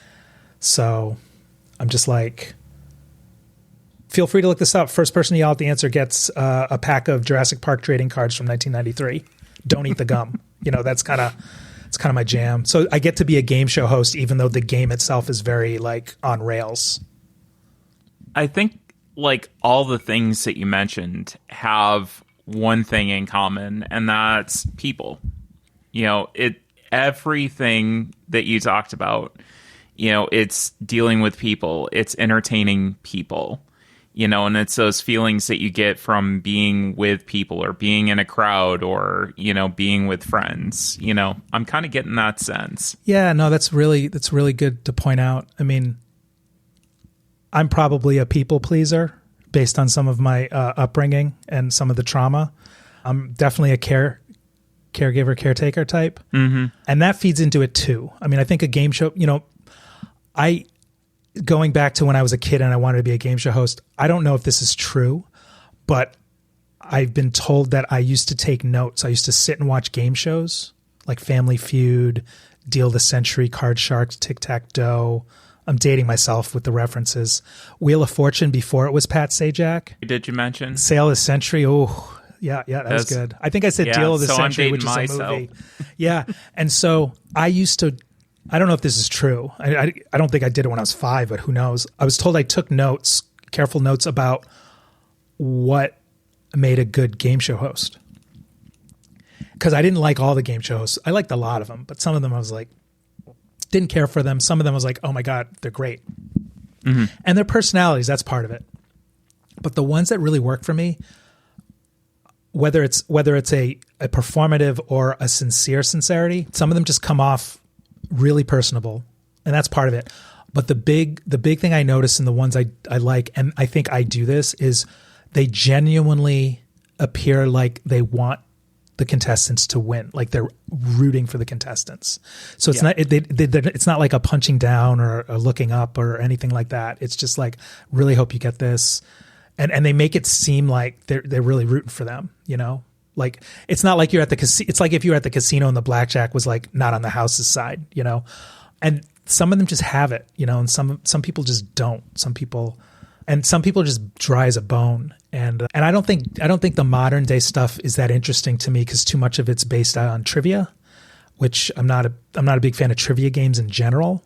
So I'm just like, feel free to look this up. First person to yell out the answer gets a pack of Jurassic Park trading cards from 1993. Don't eat the gum. It's kind of my jam. So I get to be a game show host, even though the game itself is very like on rails. I think like all the things that you mentioned have one thing in common, and that's people. Everything that you talked about, it's dealing with people, it's entertaining people. And it's those feelings that you get from being with people or being in a crowd or, being with friends. I'm kind of getting that sense. Yeah, no, that's really good to point out. I mean, I'm probably a people pleaser based on some of my upbringing and some of the trauma. I'm definitely a caregiver, caretaker type. Mm-hmm. And that feeds into it too. I mean, I think a game show, going back to when I was a kid and I wanted to be a game show host, I don't know if this is true, but I've been told that I used to take notes. I used to sit and watch game shows like Family Feud, Deal the Century, Card Sharks, Tic-Tac-Toe. I'm dating myself with the references. Wheel of Fortune before it was Pat Sajak. Did you mention? Sail of the Century. Oh, yeah, that was good. I think I said Deal of the Century, which is a movie. Yeah. And so I used to, I don't know if this is true. I don't think I did it when I was 5, but who knows? I was told I took notes, careful notes about what made a good game show host. Because I didn't like all the game show hosts. I liked a lot of them, but some of them I was like, didn't care for them. Some of them I was like, oh my God, they're great. Mm-hmm. And their personalities, that's part of it. But the ones that really work for me, whether it's a performative or a sincere sincerity, some of them just come off really personable, and that's part of it. But the big thing I notice in the ones I like, and I think I do this, is they genuinely appear like they want the contestants to win, like they're rooting for the contestants. So it's not it's not like a punching down or a looking up or anything like that. It's just like, really hope you get this, and they make it seem like they're really rooting for them. Like it's not like you're at the casino. It's like if you're at the casino and the blackjack was like not on the house's side. And some of them just have it. And some people just don't. Some people just dry as a bone. And I don't think the modern day stuff is that interesting to me because too much of it's based on trivia, which I'm not a big fan of trivia games in general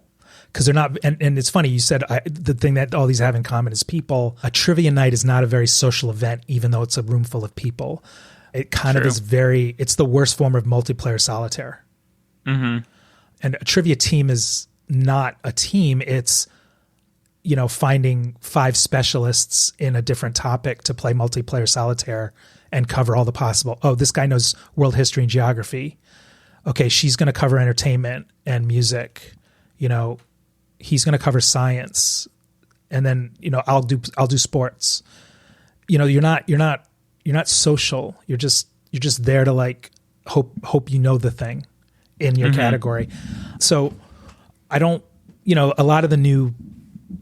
because they're not. And it's funny you said the thing that all these have in common is people. A trivia night is not a very social event, even though it's a room full of people. It kind of is it's the worst form of multiplayer solitaire. Mm-hmm. And a trivia team is not a team. It's finding 5 specialists in a different topic to play multiplayer solitaire and cover all the possible. Oh, this guy knows world history and geography. Okay, she's going to cover entertainment and music. He's going to cover science, and then I'll do sports. You're not social. You're just there to like hope the thing in your category. So I don't. A lot of the new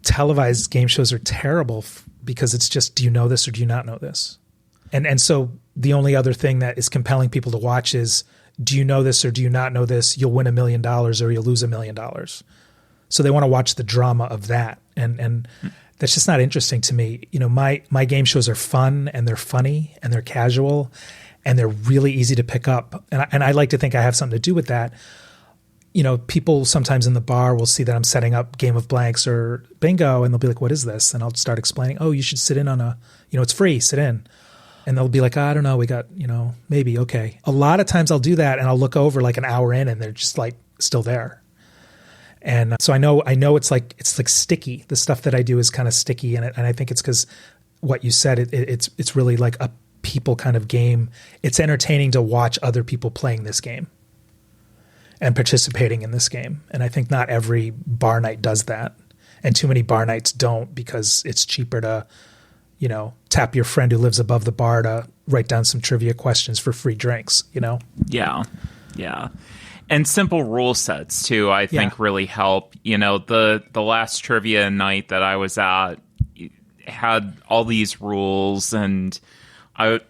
televised game shows are terrible because it's just, do you know this or do you not know this? And so the only other thing that is compelling people to watch is, do you know this or do you not know this? You'll win $1 million or you'll lose $1 million. So they want to watch the drama of that. And that's just not interesting to me. My game shows are fun and they're funny and they're casual and they're really easy to pick up. And I like to think I have something to do with that. People sometimes in the bar will see that I'm setting up Game of Blanks or bingo, and they'll be like, what is this? And I'll start explaining, oh, you should sit in on it's free, sit in. And they'll be like, I don't know, we got, maybe, okay. A lot of times I'll do that and I'll look over like an hour in and they're just like still there. And so I know it's like sticky. The stuff that I do is kind of sticky. And I think it's because what you said, it's really like a people kind of game. It's entertaining to watch other people playing this game and participating in this game. And I think not every bar night does that. And too many bar nights don't because it's cheaper to, tap your friend who lives above the bar to write down some trivia questions for free drinks, Yeah. Yeah. And simple rule sets too, I think really help. The last trivia night that I was at had all these rules and I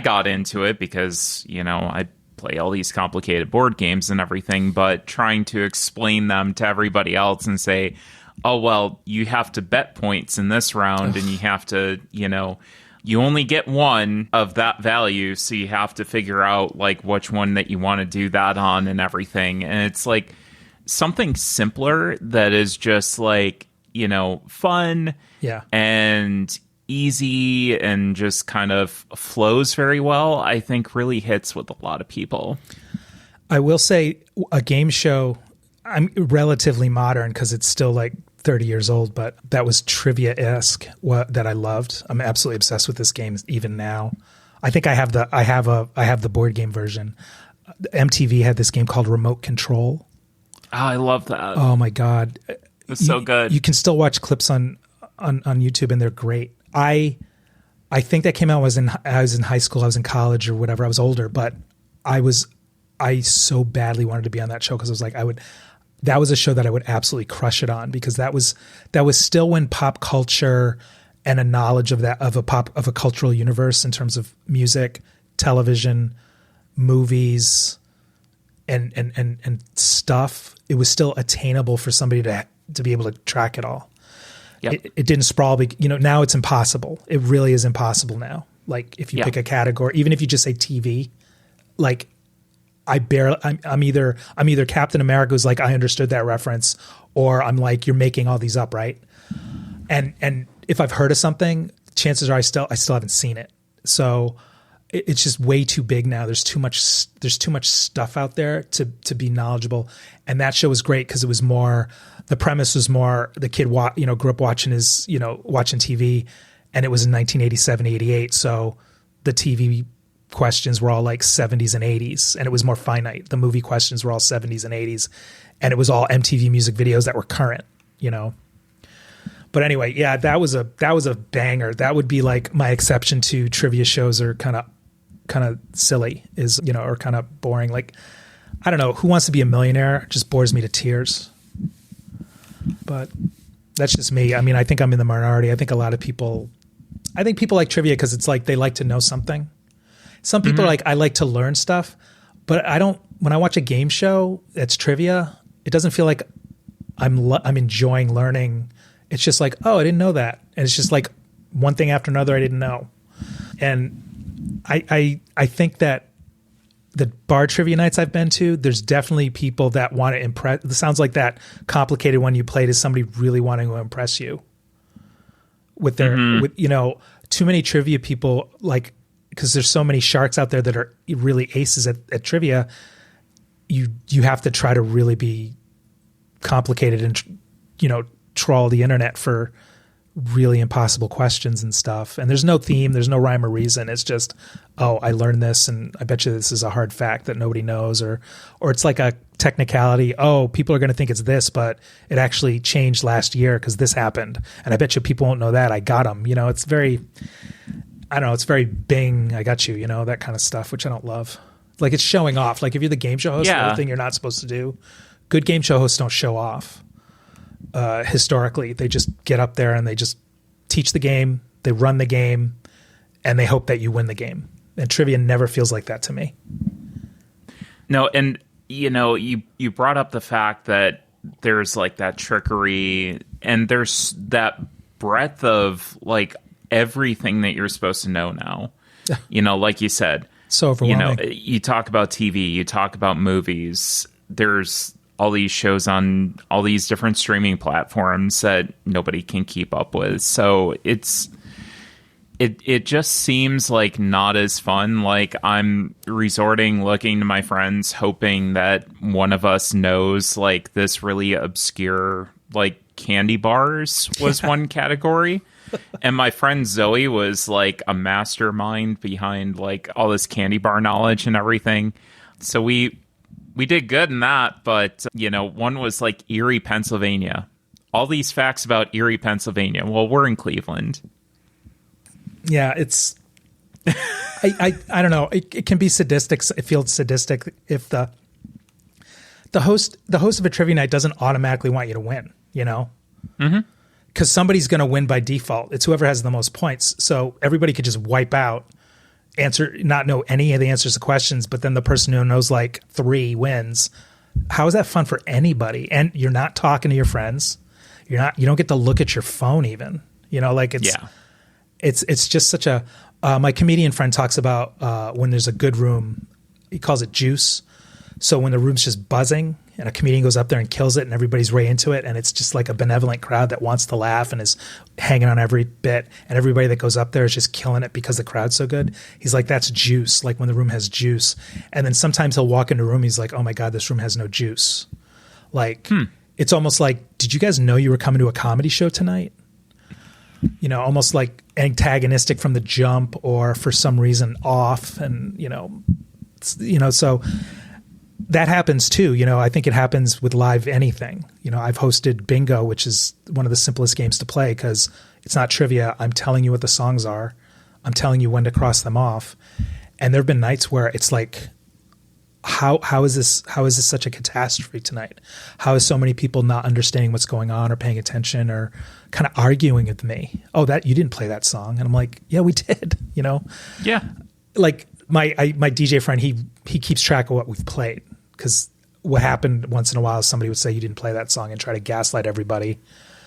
got into it because, I play all these complicated board games and everything, but trying to explain them to everybody else and say, oh, well, you have to bet points in this round and you have to, you only get one of that value. So you have to figure out like which one that you want to do that on and everything. And it's like something simpler that is just like, fun and easy and just kind of flows very well, I think really hits with a lot of people. I will say a game show, I'm relatively modern because it's still like 30 years old, but that was trivia-esque that I loved. I'm absolutely obsessed with this game even now. I think I have the board game version. MTV had this game called Remote Control. Oh, I love that. Oh my God. It's so good. You can still watch clips on on YouTube, and they're great. I think that came out I was in high school, I was in college or whatever. I was older, but I so badly wanted to be on that show because I was like, that was a show that I would absolutely crush it on, because that was still when pop culture and a knowledge of a cultural universe in terms of music, television, movies, and stuff, it was still attainable for somebody to be able to track it all. Yep. It didn't sprawl. Now it's impossible. It really is impossible now. Like if you pick a category, even if you just say TV, like I'm either Captain America, who's like, I understood that reference, or I'm like, you're making all these up, right? And if I've heard of something, chances are I still haven't seen it. So it's just way too big now. There's too much stuff out there to be knowledgeable. And that show was great because it was more, the premise was more, the kid grew up watching watching TV, and it was in 1987, 88. So the TV questions were all like 70s and 80s, and it was more finite. The movie questions were all 70s and 80s, and it was all MTV music videos that were current, But anyway, yeah, that was a banger. That would be like my exception to trivia shows are kind of silly, or kind of boring. Like, I don't know, Who Wants to Be a Millionaire just bores me to tears. But that's just me. I mean, I think I'm in the minority. I think people like trivia because it's like they like to know something. Some people are like, I like to learn stuff, but I don't. When I watch a game show that's trivia, it doesn't feel like I'm enjoying learning. It's just like, oh, I didn't know that, and it's just like one thing after another I didn't know. And I think that the bar trivia nights I've been to, there's definitely people that want to impress. It sounds like that complicated one you played is somebody really wanting to impress you with their, too many trivia people, like, because there's so many sharks out there that are really aces at trivia. You have to try to really be complicated and, trawl the internet for really impossible questions and stuff. And there's no theme, there's no rhyme or reason. It's just, oh, I learned this, and I bet you this is a hard fact that nobody knows, or it's like a technicality. Oh, people are going to think it's this, but it actually changed last year because this happened, and I bet you people won't know that. I got them. It's very, I don't know. It's very Bing. I got you. That kind of stuff, which I don't love. Like, it's showing off. Like if you're the game show host, the thing you're not supposed to do. Good game show hosts don't show off. Historically, they just get up there and they just teach the game, they run the game, and they hope that you win the game. And trivia never feels like that to me. No, and you brought up the fact that there's like that trickery, and there's that breadth of like everything that you're supposed to know now. Like you said, so overwhelming. You talk about TV, you talk about movies. There's all these shows on all these different streaming platforms that nobody can keep up with. So it just seems like not as fun. Like I'm looking to my friends, hoping that one of us knows like this really obscure, like candy bars was one category. And my friend Zoe was like a mastermind behind like all this candy bar knowledge and everything. So we did good in that, but, one was like Erie, Pennsylvania. All these facts about Erie, Pennsylvania. Well, we're in Cleveland. Yeah, it's... I don't know. It can be sadistic. It feels sadistic if the host of a trivia night doesn't automatically want you to win, Because somebody's going to win by default. It's whoever has the most points. So everybody could just wipe out, not know any of the answers to questions, but then the person who knows like 3 wins. How is that fun for anybody? And you're not talking to your friends. You don't get to look at your phone even. It's just such a. My comedian friend talks about when there's a good room. He calls it juice. So when the room's just buzzing and a comedian goes up there and kills it and everybody's way into it, and it's just like a benevolent crowd that wants to laugh and is hanging on every bit, and everybody that goes up there is just killing it because the crowd's so good. He's like, that's juice, like when the room has juice. And then sometimes he'll walk into a room, he's like, oh my God, this room has no juice. Like, It's almost like, did you guys know you were coming to a comedy show tonight? Almost like antagonistic from the jump, or for some reason off. And, so that happens too. I think it happens with live anything. I've hosted bingo, which is one of the simplest games to play because It's not trivia. I'm telling you what the songs are. I'm telling you when to cross them off. And there have been nights where it's like, how is this such a catastrophe tonight? How is so many people not understanding what's going on or paying attention or kind of arguing with me? Oh, that you didn't play that song. And I'm like, yeah, we did, you know? Yeah. Like my DJ friend, he keeps track of what we've played, because what happened once in a while is somebody would say you didn't play that song and try to gaslight everybody.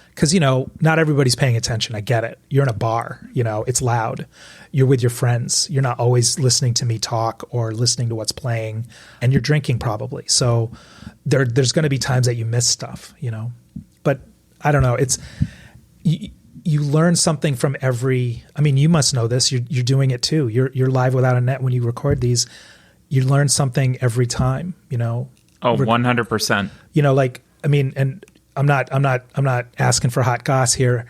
Because, you know, not everybody's paying attention. I get it. You're in a bar, you know, it's loud. You're with your friends. You're not always listening to me talk or listening to what's playing, and you're drinking probably. So there's going to be times that you miss stuff, you know. But I don't know. It's you learn something from every. I mean, you must know this. You're doing it too. You're live without a net when you record these. You learn something every time, you know. Oh, 100%. You know, like, I mean, and I'm not asking for hot goss here.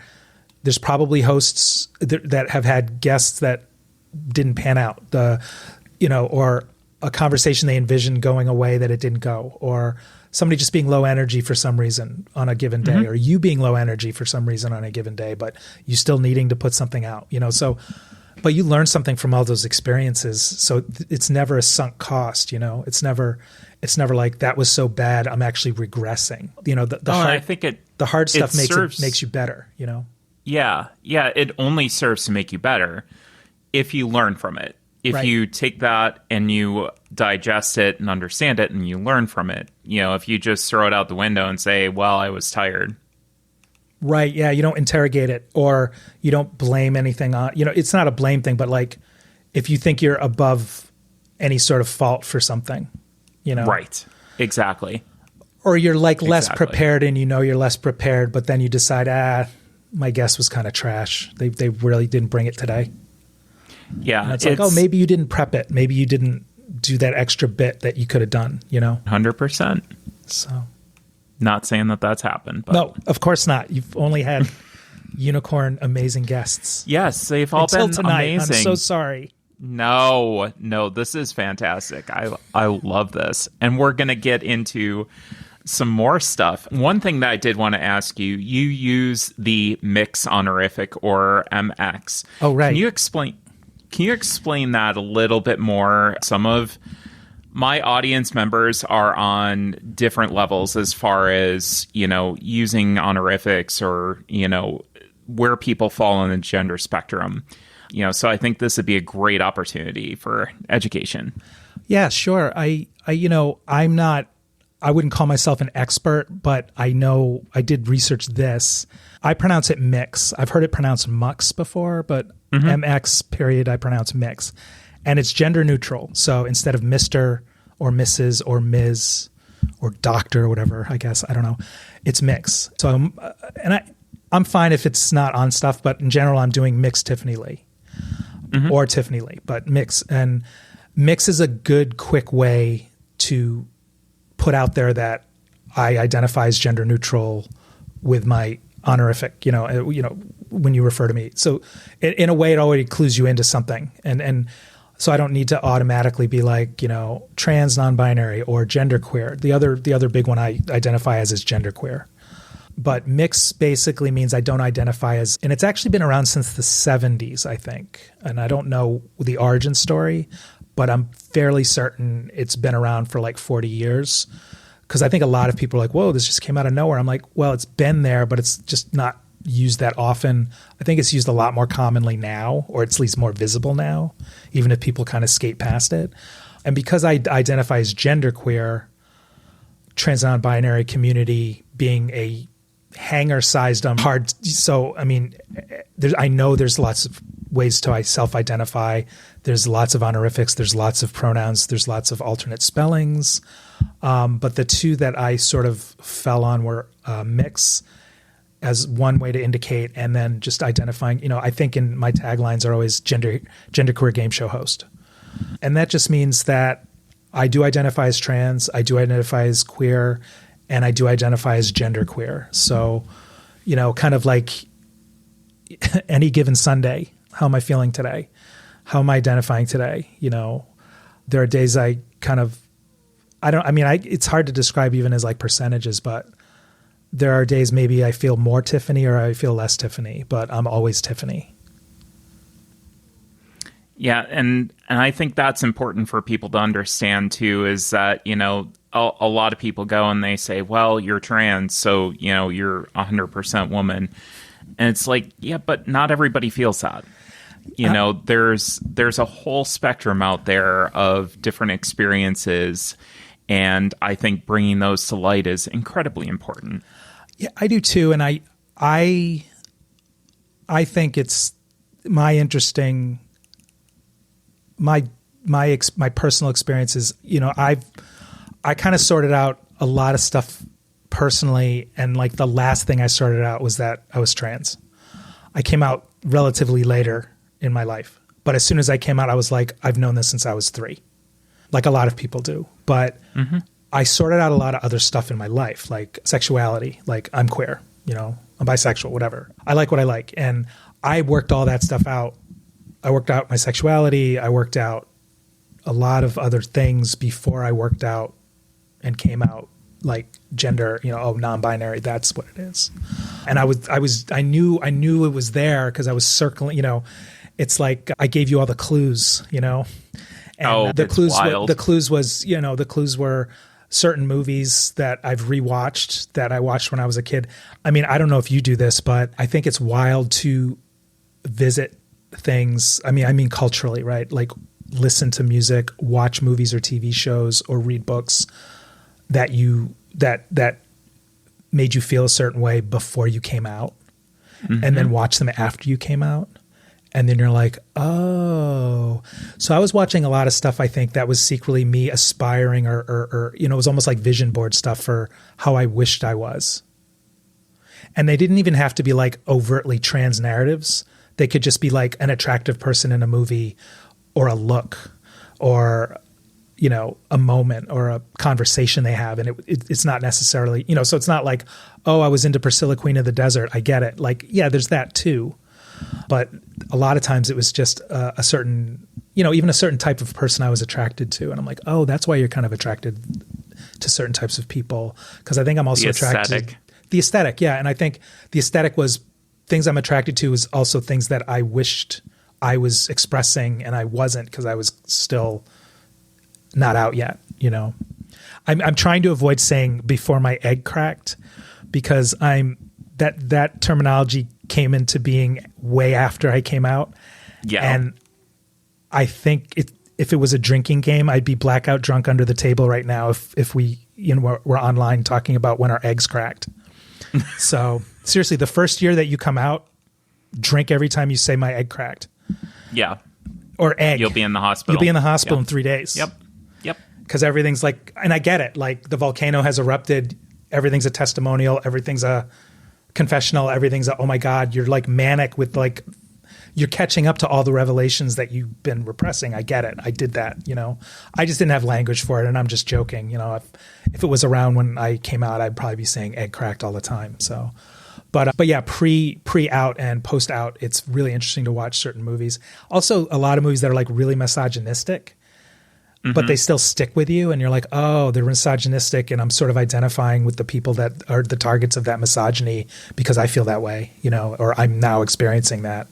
There's probably hosts that have had guests that didn't pan out, or a conversation they envisioned going away that it didn't go, or somebody just being low energy for some reason on a given day, or you being low energy for some reason on a given day, but you still needing to put something out, you know. So, but you learn something from all those experiences. So it's never a sunk cost, you know. It's never like that was so bad I'm actually regressing. You know, I think the hard stuff makes you better, you know. Yeah. It only serves to make you better if you learn from it. If Right. you take that and you digest it and understand it and you learn from it. You know, if you just throw it out the window and say, well, I was tired. Right. Yeah. You don't interrogate it, or you don't blame anything on, you know, it's not a blame thing, but like if you think you're above any sort of fault for something, you know. Right. Exactly. Or you're like less prepared, and you know you're less prepared, but then you decide, my guess was kind of trash. They really didn't bring it today. Yeah. And it's like, oh, maybe you didn't prep it. Maybe you didn't do that extra bit that you could have done, you know? 100%. So. Not saying that that's happened. But. No, of course not. You've only had unicorn amazing guests. Yes, they've all Until been tonight. amazing. I'm so sorry. No, this is fantastic. I love this. And we're going to get into some more stuff. One thing that I did want to ask you use the Mix honorific, or MX. Oh, right. Can you explain that a little bit more? Some of my audience members are on different levels as far as, you know, using honorifics, or, you know, where people fall on the gender spectrum. You know, so I think this would be a great opportunity for education. Yeah, sure. I wouldn't call myself an expert, but I know I did research this. I pronounce it mix. I've heard it pronounced mux before, but MX period, I pronounce mix. And it's gender neutral. So instead of Mr. or Mrs. or Ms. or Doctor or whatever, I guess, I don't know, it's mix. So I'm fine if it's not on stuff, but in general, I'm doing mix Tiffany Leigh or Tiffany Leigh, but mix. And mix is a good, quick way to put out there that I identify as gender neutral with my honorific, you know, when you refer to me. So in a way, it already clues you into something. And so I don't need to automatically be like, you know, trans, non-binary, or genderqueer. The other big one I identify as is genderqueer. But mix basically means I don't identify as, and it's actually been around since the 70s, I think. And I don't know the origin story, but I'm fairly certain it's been around for like 40 years. Because I think a lot of people are like, whoa, this just came out of nowhere. I'm like, well, it's been there, but it's just not used that often. I think it's used a lot more commonly now, or it's at least more visible now, even if people kind of skate past it. And because I identify as genderqueer, trans non-binary community being a hanger-sized hard. So, I mean, I know there's lots of ways to self-identify. There's lots of honorifics. There's lots of pronouns. There's lots of alternate spellings. But the two that I sort of fell on were mix as one way to indicate, and then just identifying, you know, I think in my taglines are always genderqueer game show host. And that just means that I do identify as trans, I do identify as queer, and I do identify as genderqueer. So, you know, kind of like any given Sunday, how am I feeling today? How am I identifying today? You know, there are days it's hard to describe even as like percentages, but there are days maybe I feel more Tiffany or I feel less Tiffany, but I'm always Tiffany. Yeah, and I think that's important for people to understand too, is that, a lot of people go and they say, well, you're trans, so, you're 100% woman. And it's like, yeah, but not everybody feels that. There's a whole spectrum out there of different experiences, and I think bringing those to light is incredibly important. Yeah, I do too, and I think it's my personal experiences. I kind of sorted out a lot of stuff personally, and like the last thing I sorted out was that I was trans. I came out relatively later in my life, but as soon as I came out, I was like, I've known this since I was 3, like a lot of people do. But I sorted out a lot of other stuff in my life, like sexuality, like I'm queer, I'm bisexual, whatever. I like what I like, and I worked all that stuff out. I worked out my sexuality. I worked out a lot of other things before I worked out and came out, like gender, non-binary. That's what it is. And I knew it was there because I was circling. It's like I gave you all the clues. And the clues were certain movies that I've rewatched that I watched when I was a kid. I mean, I don't know if you do this, but I think it's wild to visit things. I mean culturally, right? Like listen to music, watch movies or TV shows, or read books that made you feel a certain way before you came out, and then watch them after you came out. And then you're like, oh. So I was watching a lot of stuff, I think, that was secretly me aspiring or it was almost like vision board stuff for how I wished I was. And they didn't even have to be like overtly trans narratives. They could just be like an attractive person in a movie, or a look, or, a moment or a conversation they have. And it's not necessarily, so it's not like, oh, I was into Priscilla, Queen of the Desert. I get it. Like, yeah, there's that too. But a lot of times it was just a certain, even a certain type of person I was attracted to. And I'm like, oh, that's why you're kind of attracted to certain types of people. Because I think I'm also attracted. The aesthetic, yeah. And I think the aesthetic was things I'm attracted to is also things that I wished I was expressing and I wasn't, because I was still not out yet, I'm trying to avoid saying before my egg cracked, because that terminology came into being way after I came out. Yeah. And I think if it was a drinking game, I'd be blackout drunk under the table right now if we we're online talking about when our eggs cracked. So seriously, the first year that you come out, drink every time you say my egg cracked. Yeah. Or egg. You'll be in the hospital. You'll be in the hospital in 3 days. Yep. Because everything's like, and I get it, like the volcano has erupted. Everything's a testimonial. Everything's a confessional. Everything's a, oh my God, you're like manic with like, you're catching up to all the revelations that you've been repressing. I get it. I did that, I just didn't have language for it. And I'm just joking. If it was around when I came out, I'd probably be saying egg cracked all the time. So, but yeah, pre out and post out, it's really interesting to watch certain movies. Also, a lot of movies that are like really misogynistic, but they still stick with you. And you're like, oh, they're misogynistic. And I'm sort of identifying with the people that are the targets of that misogyny because I feel that way, or I'm now experiencing that.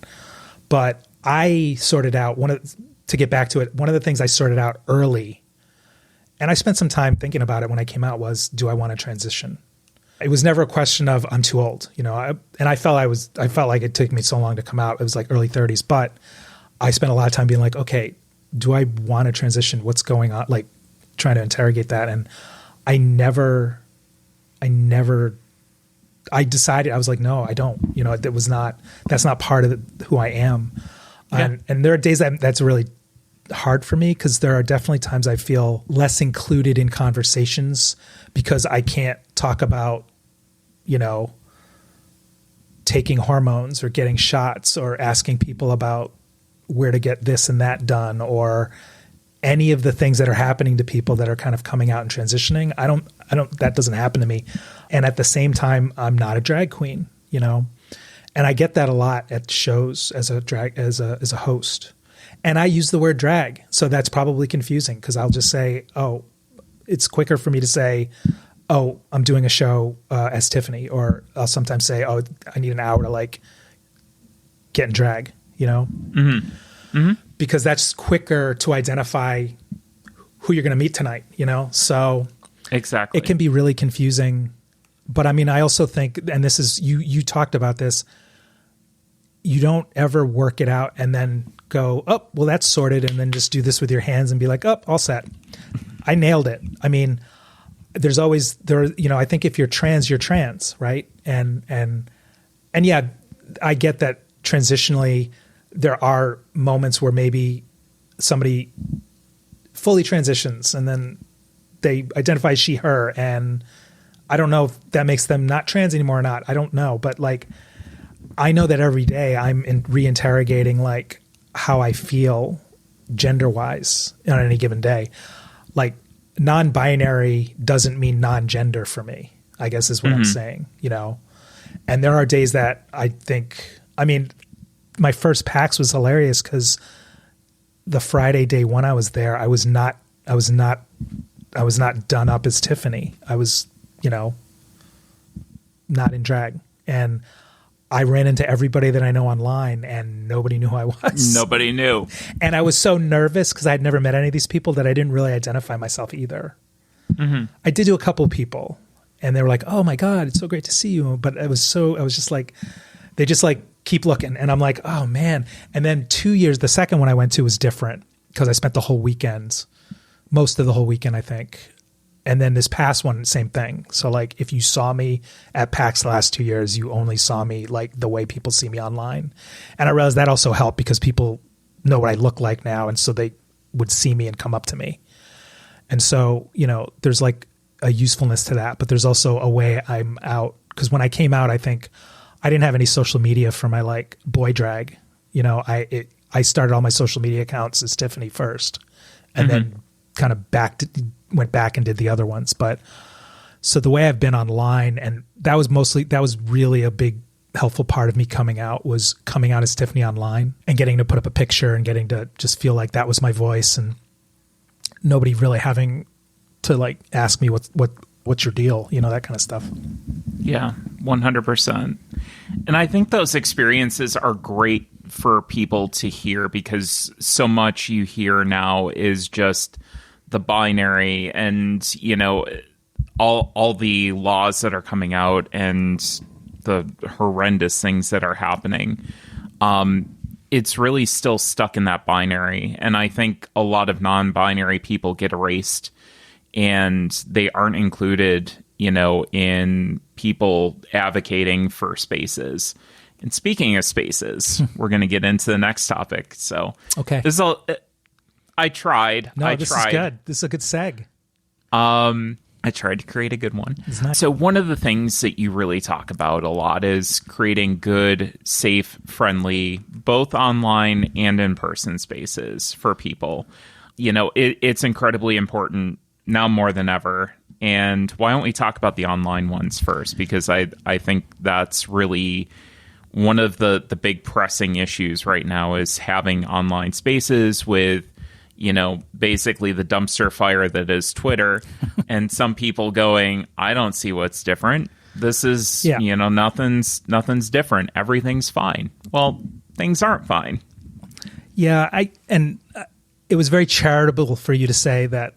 But I sorted out to get back to it, one of the things I sorted out early, and I spent some time thinking about it when I came out, was, do I want to transition? It was never a question of I'm too old, and I felt like it took me so long to come out. It was like early 30s, but I spent a lot of time being like, okay, do I want to transition? What's going on? Like trying to interrogate that. And I decided, I was like, no, I don't, that's not part of who I am. Yeah. And there are days that's really hard for me, because there are definitely times I feel less included in conversations because I can't talk about, taking hormones or getting shots or asking people about where to get this and that done, or any of the things that are happening to people that are kind of coming out and transitioning. I don't, that doesn't happen to me. And at the same time, I'm not a drag queen, and I get that a lot at shows as a host. And I use the word drag. So that's probably confusing, because I'll just say, oh, it's quicker for me to say, oh, I'm doing a show as Tiffany, or I'll sometimes say, oh, I need an hour to like get in drag, you know? Because that's quicker to identify who you're going to meet tonight, you know? So Exactly. it can be really confusing. But I mean, I also think, and this is, you talked about this, you don't ever work it out and then go, oh, well, that's sorted, and then just do this with your hands and be like, oh, all set. I nailed it. I mean, there's always, you know, I think if you're trans, right? And yeah, I get that transitionally there are moments where maybe somebody fully transitions and then they identify she, her, and I don't know if that makes them not trans anymore or not. I don't know. But like, I know that every day I'm reinterrogating like how I feel gender wise on any given day. Like non-binary doesn't mean non-gender for me, I guess is what I'm saying, you know? And there are days that I think, I mean, my first PAX was hilarious because the Friday day one I was there, I was not done up as Tiffany. I was, you know, not in drag. And I ran into everybody that I know online and nobody knew who I was. Nobody knew. And I was so nervous because I'd never met any of these people that I didn't really identify myself either. I did do a couple of people and they were like, oh my God, it's so great to see you. But I was just like, they just like keep looking. And I'm like, oh man. And then 2 years, the second one I went to was different because I spent the whole weekend, most of the whole weekend, I think. And then this past one, same thing. So like if you saw me at PAX the last 2 years, you only saw me like the way people see me online. And I realized that also helped because people know what I look like now. And so they would see me and come up to me. And so, you know, there's like a usefulness to that, but there's also a way I'm out. Because when I came out, I think I didn't have any social media for my like boy drag. You know, I started all my social media accounts as Tiffany first and then kind of went back and did the other ones. But so the way I've been online, and that was really a big helpful part of me coming out, was coming out as Tiffany online and getting to put up a picture and getting to just feel like that was my voice and nobody really having to like ask me what's your deal, you know, that kind of stuff. Yeah, 100%. And I think those experiences are great for people to hear because so much you hear now is just the binary and, you know, all the laws that are coming out and the horrendous things that are happening. It's really still stuck in that binary. And I think a lot of non-binary people get erased and they aren't included, you know, in people advocating for spaces. And speaking of spaces, we're going to get into the next topic. So, okay, this is all. I tried. This is good. This is a good seg. I tried to create a good one. So one of the things that you really talk about a lot is creating good, safe, friendly, both online and in-person spaces for people. You know, it's incredibly important now more than ever. And why don't we talk about the online ones first? Because I think that's really one of the big pressing issues right now is having online spaces with, you know, basically the dumpster fire that is Twitter and some people going, I don't see what's different. This is, you know, nothing's different. Everything's fine. Well, things aren't fine. Yeah. It was very charitable for you to say that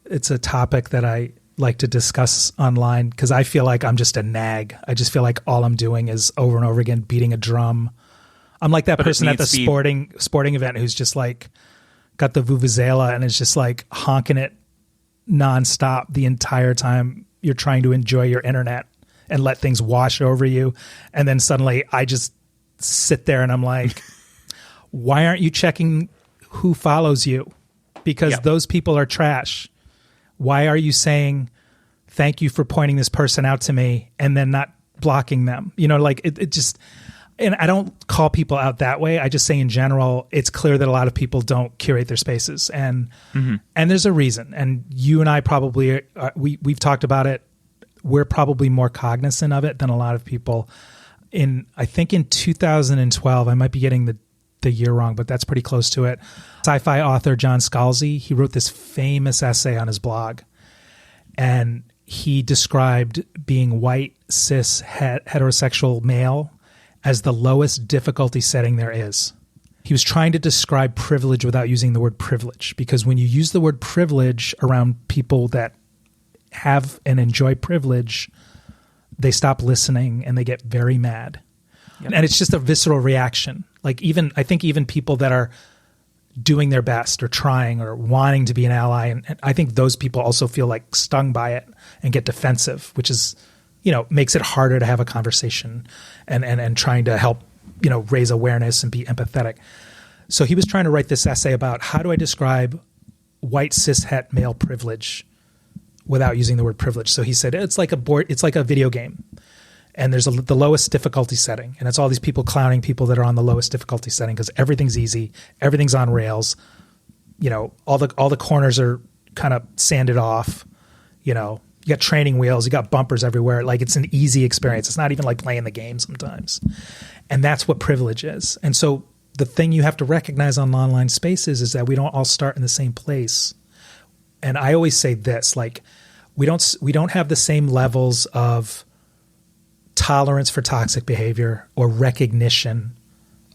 it's a topic that I like to discuss online because I feel like I'm just a nag. I just feel like all I'm doing is over and over again beating a drum. I'm like that person at the sporting event who's just like got the vuvuzela and is just like honking it nonstop the entire time you're trying to enjoy your internet and let things wash over you. And then suddenly I just sit there and I'm like, why aren't you checking who follows you? Because those people are trash. Why are you saying, thank you for pointing this person out to me and then not blocking them? You know, like it just, and I don't call people out that way. I just say in general, it's clear that a lot of people don't curate their spaces and there's a reason. And you and I probably, we've talked about it. We're probably more cognizant of it than a lot of people. I think in 2012, I might be getting the year wrong, but that's pretty close to it. Sci-fi author John Scalzi, he wrote this famous essay on his blog. And he described being white, cis, heterosexual male as the lowest difficulty setting there is. He was trying to describe privilege without using the word privilege, because when you use the word privilege around people that have and enjoy privilege, they stop listening and they get very mad. Yep. And it's just a visceral reaction. Like I think even people that are doing their best or trying or wanting to be an ally, and I think those people also feel like stung by it and get defensive, which is, makes it harder to have a conversation and trying to help, raise awareness and be empathetic. So he was trying to write this essay about how do I describe white cis het male privilege without using the word privilege. So he said it's like a video game, and there's the lowest difficulty setting, and it's all these people clowning people that are on the lowest difficulty setting because everything's easy, everything's on rails, all the corners are kind of sanded off, you got training wheels, you got bumpers everywhere. Like, it's an easy experience. It's not even like playing the game sometimes. And that's what privilege is. And so the thing you have to recognize on online spaces is that we don't all start in the same place. And I always say this, like, we don't have the same levels of tolerance for toxic behavior or recognition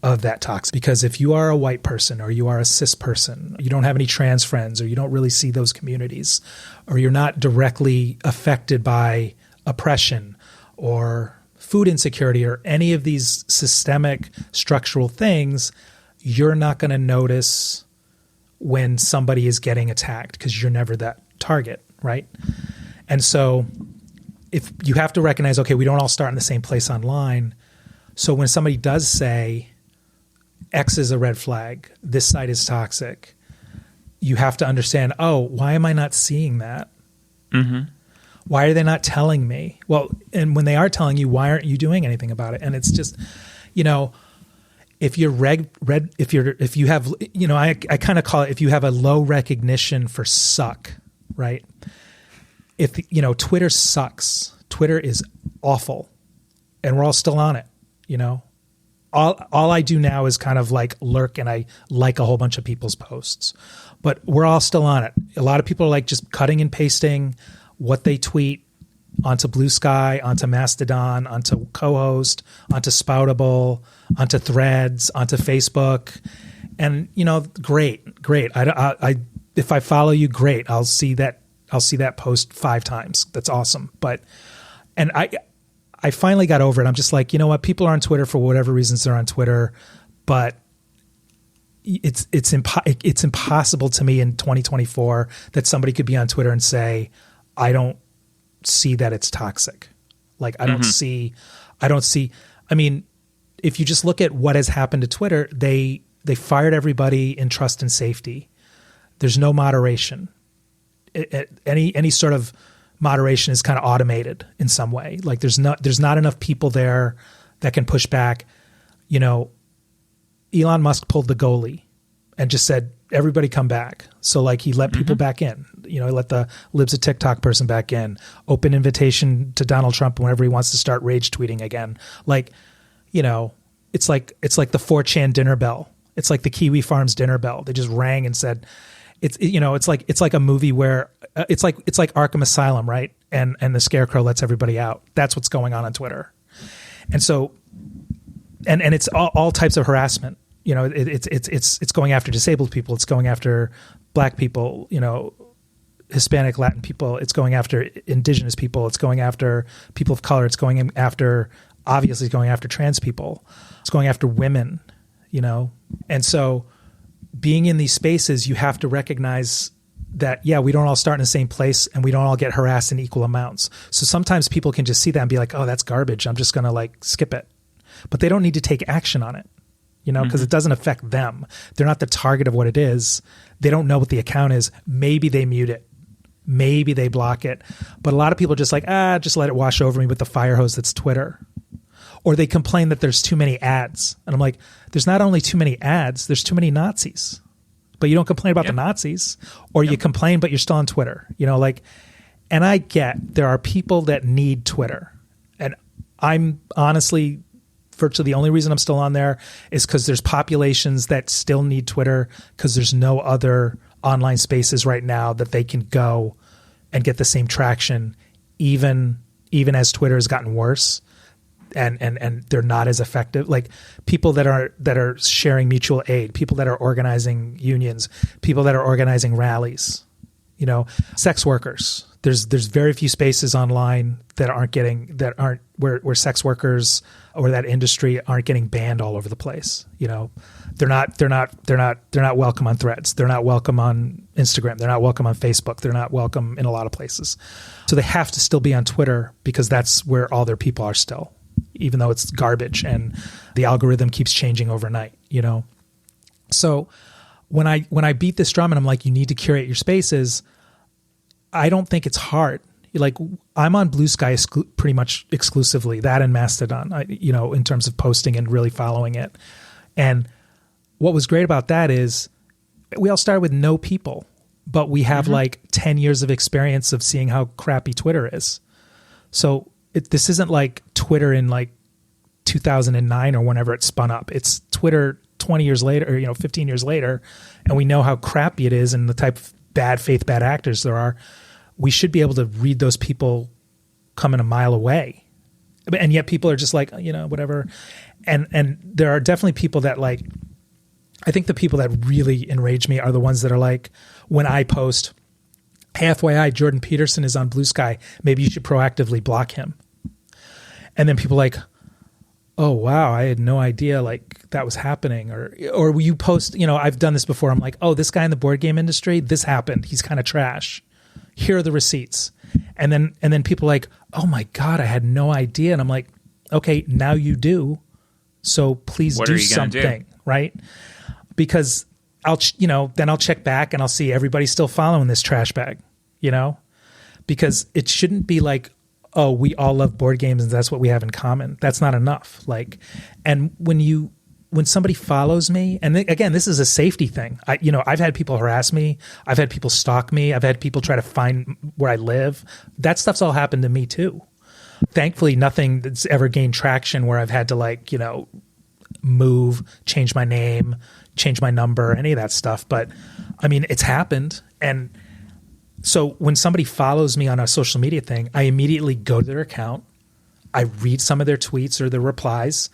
of that toxic. Because if you are a white person or you are a cis person, you don't have any trans friends, or you don't really see those communities, or you're not directly affected by oppression or food insecurity or any of these systemic structural things, you're not going to notice when somebody is getting attacked because you're never that target, right? And so if you have to recognize, okay, we don't all start in the same place online. So when somebody does say X is a red flag, this site is toxic, you have to understand, oh, why am I not seeing that? Mm-hmm. Why are they not telling me? Well, and when they are telling you, why aren't you doing anything about it? And it's just, if you're if you have, I kind of call it, if you have a low recognition for suck, right? If, Twitter sucks, Twitter is awful, and we're all still on it, all I do now is kind of like lurk, and I like a whole bunch of people's posts, but we're all still on it. A lot of people are like just cutting and pasting what they tweet onto Blue Sky, onto Mastodon, onto Co-host, onto Spoutable, onto Threads, onto Facebook. And, great. I if I follow you, great. I'll see that post 5 times. That's awesome. And I finally got over it. I'm just like, you know what? People are on Twitter for whatever reasons they're on Twitter, but it's impossible to me in 2024 that somebody could be on Twitter and say, I don't see that it's toxic. Like, I don't see, I mean, if you just look at what has happened to Twitter, they fired everybody in trust and safety. There's no moderation. Any sort of moderation is kind of automated in some way. Like, there's not enough people there that can push back. Elon Musk pulled the goalie and just said, everybody come back. So like, he let people back in, he let the libs of TikTok person back in, open invitation to Donald Trump whenever he wants to start rage tweeting again. Like, it's like the 4chan dinner bell. It's like the Kiwi Farms dinner bell. They just rang and said, it's like a movie where it's like Arkham Asylum, right? And the Scarecrow lets everybody out. That's what's going on Twitter. And so, and it's all types of harassment. It's going after disabled people. It's going after Black people, Hispanic, Latin people. It's going after indigenous people. It's going after people of color. It's going after trans people. It's going after women, And so being in these spaces, you have to recognize that, yeah, we don't all start in the same place, and we don't all get harassed in equal amounts. So sometimes people can just see that and be like, oh, that's garbage, I'm just going to skip it. But they don't need to take action on it. Because it doesn't affect them. They're not the target of what it is. They don't know what the account is. Maybe they mute it. Maybe they block it. But a lot of people are just like, just let it wash over me with the fire hose that's Twitter. Or they complain that there's too many ads. And I'm like, there's not only too many ads, there's too many Nazis. But you don't complain about the Nazis. Or you complain, but you're still on Twitter. And I get there are people that need Twitter. And I'm honestly, virtually the only reason I'm still on there is because there's populations that still need Twitter because there's no other online spaces right now that they can go and get the same traction even as Twitter has gotten worse and they're not as effective. Like people that are sharing mutual aid, people that are organizing unions, people that are organizing rallies, sex workers. There's very few spaces online that aren't where sex workers or that industry aren't getting banned all over the place. They're not welcome on Threads. They're not welcome on Instagram. They're not welcome on Facebook. They're not welcome in a lot of places. So they have to still be on Twitter because that's where all their people are still, even though it's garbage and the algorithm keeps changing overnight, So when I beat this drum and I'm like, you need to curate your spaces, I don't think it's hard. Like I'm on Blue Sky pretty much exclusively, that and Mastodon, in terms of posting and really following it. And what was great about that is we all started with no people, but we have like 10 years of experience of seeing how crappy Twitter is. So this isn't like Twitter in like 2009 or whenever it spun up. It's Twitter 20 years later, or 15 years later, and we know how crappy it is and the type of bad faith, bad actors there are. We should be able to read those people coming a mile away. And yet people are just like, whatever. And there are definitely people that like, I think the people that really enrage me are the ones that are like, when I post, hey, FYI, Jordan Peterson is on Blue Sky, maybe you should proactively block him. And then people like, oh, wow, I had no idea like that was happening. Or you post, I've done this before. I'm like, oh, this guy in the board game industry, this happened. He's kind of trash. Here are the receipts. And then people are like, oh my God, I had no idea. And I'm like, okay, now you do. So please do something, right? Because then I'll check back and I'll see everybody's still following this trash bag, because it shouldn't be like, oh, we all love board games and that's what we have in common. That's not enough. Like, and when somebody follows me, and again, this is a safety thing. I've had people harass me. I've had people stalk me. I've had people try to find where I live. That stuff's all happened to me too. Thankfully, nothing that's ever gained traction where I've had to move, change my name, change my number, any of that stuff. But I mean, it's happened. And so when somebody follows me on a social media thing, I immediately go to their account. I read some of their tweets or their replies.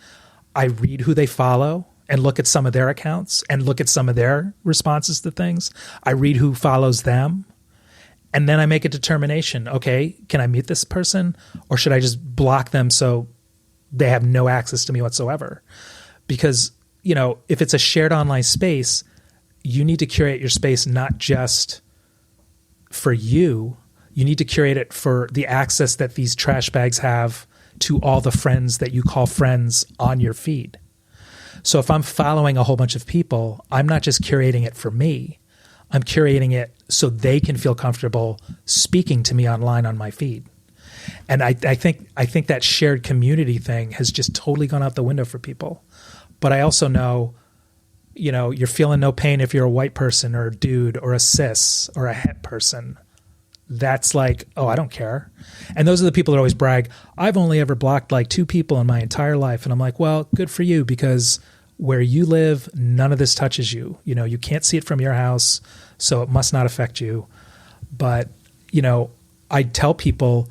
I read who they follow and look at some of their accounts and look at some of their responses to things. I read who follows them. And then I make a determination. Okay, can I meet this person or should I just block them so they have no access to me whatsoever? Because, if it's a shared online space, you need to curate your space not just for you. You need to curate it for the access that these trash bags have to all the friends that you call friends on your feed. So if I'm following a whole bunch of people, I'm not just curating it for me. I'm curating it so they can feel comfortable speaking to me online on my feed. And I think that shared community thing has just totally gone out the window for people. But I also know, you're feeling no pain if you're a white person or a dude or a cis or a het person. That's like, oh, I don't care. And those are the people that always brag, I've only ever blocked like 2 people in my entire life. And I'm like, well, good for you, because where you live, none of this touches you. You can't see it from your house, so it must not affect you. But, I tell people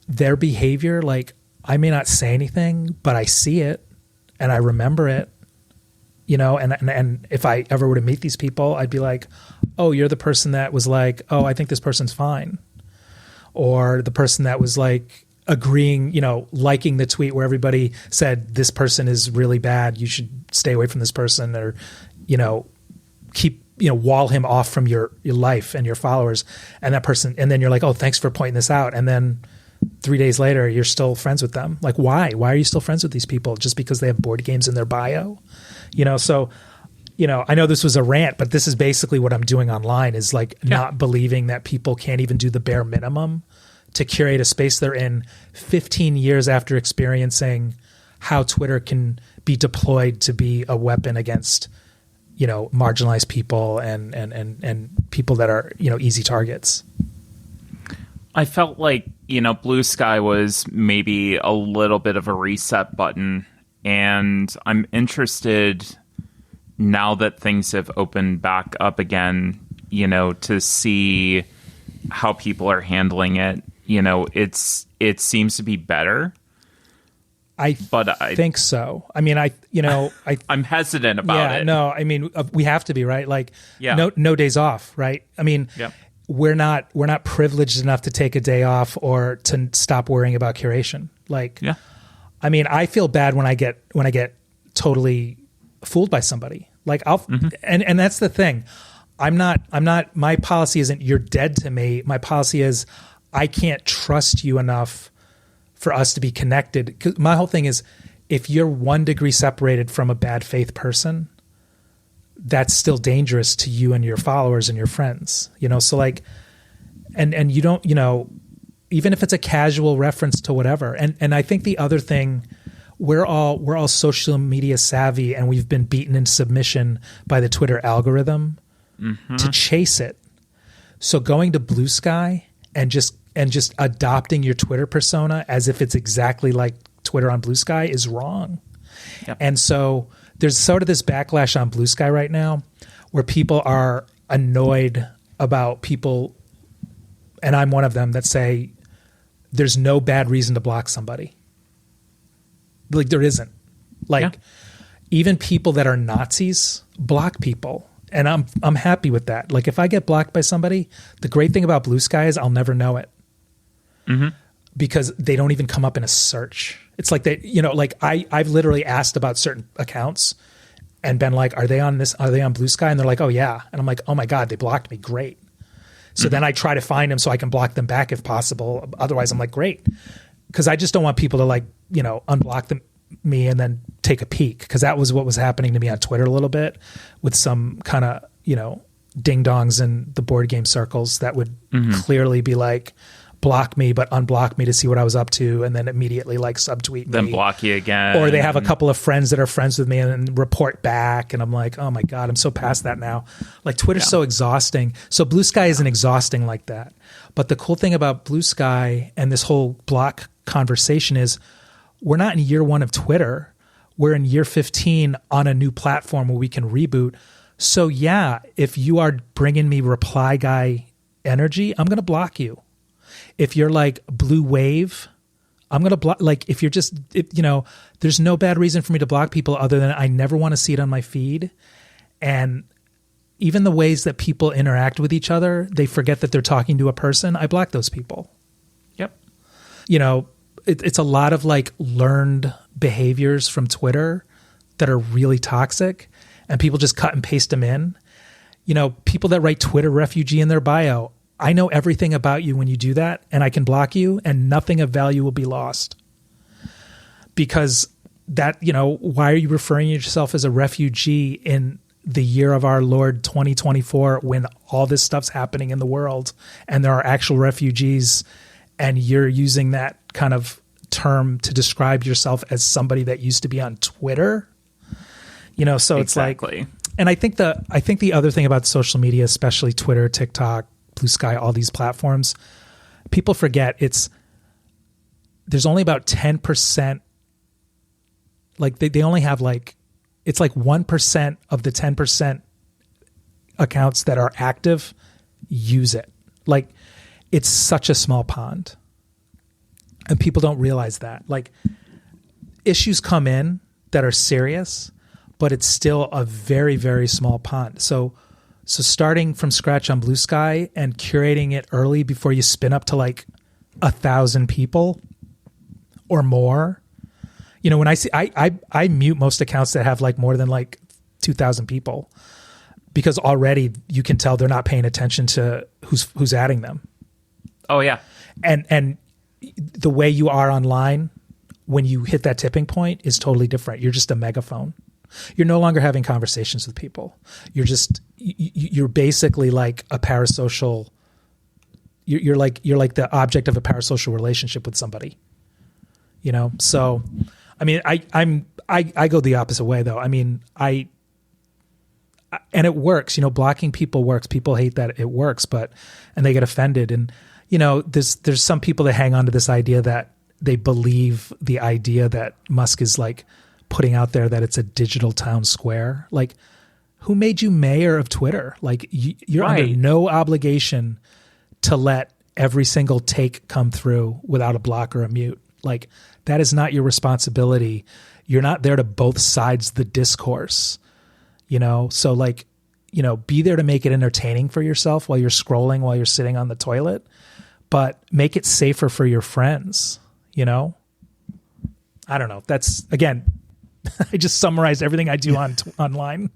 their behavior, like I may not say anything, but I see it and I remember it. And if I ever were to meet these people, I'd be like, oh, you're the person that was like, oh, I think this person's fine. Or the person that was like agreeing, liking the tweet where everybody said, this person is really bad, you should stay away from this person, or, keep, wall him off from your life and your followers. And that person, and then you're like, oh, thanks for pointing this out. And then 3 days later, you're still friends with them. Like, why? Why are you still friends with these people? Just because they have board games in their bio? So, I know this was a rant, but this is basically what I'm doing online is like not believing that people can't even do the bare minimum to curate a space they're in 15 years after experiencing how Twitter can be deployed to be a weapon against, marginalized people and people that are, easy targets. I felt like, Blue Sky was maybe a little bit of a reset button. And I'm interested, now that things have opened back up again, to see how people are handling it. it seems to be better. I think so. I mean, I'm hesitant about it. No, I mean, we have to be, right? Like, no days off, right? I mean, we're not privileged enough to take a day off or to stop worrying about curation. Like, I mean, I feel bad when I get totally fooled by somebody. Like, and that's the thing. I'm not. My policy isn't you're dead to me. My policy is I can't trust you enough for us to be connected. 'Cause my whole thing is, if you're 1 degree separated from a bad faith person, that's still dangerous to you and your followers and your friends, So like, and you don't, even if it's a casual reference to whatever. And I think the other thing, we're all social media savvy, and we've been beaten into submission by the Twitter algorithm to chase it. So going to Blue Sky and just adopting your Twitter persona as if it's exactly like Twitter on Blue Sky is wrong. Yep. And so there's sort of this backlash on Blue Sky right now where people are annoyed about people, and I'm one of them, that say there's no bad reason to block somebody. Like, there isn't. Like, even people that are Nazis block people. And I'm happy with that. Like, if I get blocked by somebody, the great thing about Blue Sky is I'll never know it. Because they don't even come up in a search. It's like like I've literally asked about certain accounts and been like, are they on Blue Sky? And they're like, oh yeah. And I'm like, oh my God, they blocked me. Great. So then I try to find them so I can block them back if possible. Otherwise I'm like, great. Cause I just don't want people to unblock me and then take a peek. Cause that was what was happening to me on Twitter a little bit with some kind of, ding dongs in the board game circles that would clearly be like, block me, but unblock me to see what I was up to, and then immediately subtweet me. Then block you again. Or they have a couple of friends that are friends with me and report back, and I'm like, oh my God, I'm so past that now. Like, Twitter's so exhausting. So Blue Sky isn't exhausting like that. But the cool thing about Blue Sky and this whole block conversation is we're not in year 1 of Twitter. We're in year 15 on a new platform where we can reboot. So yeah, if you are bringing me reply guy energy, I'm going to block you. If you're like blue wave, I'm going to block. Like, if you're just, there's no bad reason for me to block people other than I never want to see it on my feed. And even the ways that people interact with each other, they forget that they're talking to a person. I block those people. Yep. It's a lot of learned behaviors from Twitter that are really toxic, and people just cut and paste them in. People that write Twitter refugee in their bio, I know everything about you when you do that, and I can block you, and nothing of value will be lost. Because that, why are you referring to yourself as a refugee in the year of our Lord 2024 when all this stuff's happening in the world and there are actual refugees, and you're using that kind of term to describe yourself as somebody that used to be on Twitter? So it's exactly. And I think the other thing about social media, especially Twitter, TikTok, Blue Sky, all these platforms, people forget there's only about 10%. They only have it's 1% of the 10% accounts that are active use it. It's such a small pond, and people don't realize that. Issues come in that are serious, but it's still a very, very small pond. So starting from scratch on Blue Sky and curating it early before you spin up to 1,000 people or more. When I see, I mute most accounts that have more than 2,000 people, because already you can tell they're not paying attention to who's adding them. Oh yeah. And the way you are online when you hit that tipping point is totally different. You're just a megaphone. You're no longer having conversations with people. You're basically like a parasocial. You're like the object of a parasocial relationship with somebody. So, I mean, I go the opposite way though. I mean, and it works. Blocking people works. People hate that it works, and they get offended. And there's some people that hang on to this idea that they believe the idea that Musk is putting out there that it's a digital town square. Who made you mayor of Twitter? You're right. under no obligation to let every single take come through without a block or a mute. Like, that is not your responsibility. You're not there to both sides the discourse, So like, be there to make it entertaining for yourself while you're scrolling, while you're sitting on the toilet, but make it safer for your friends, I don't know. That's, again, I just summarized everything I do online.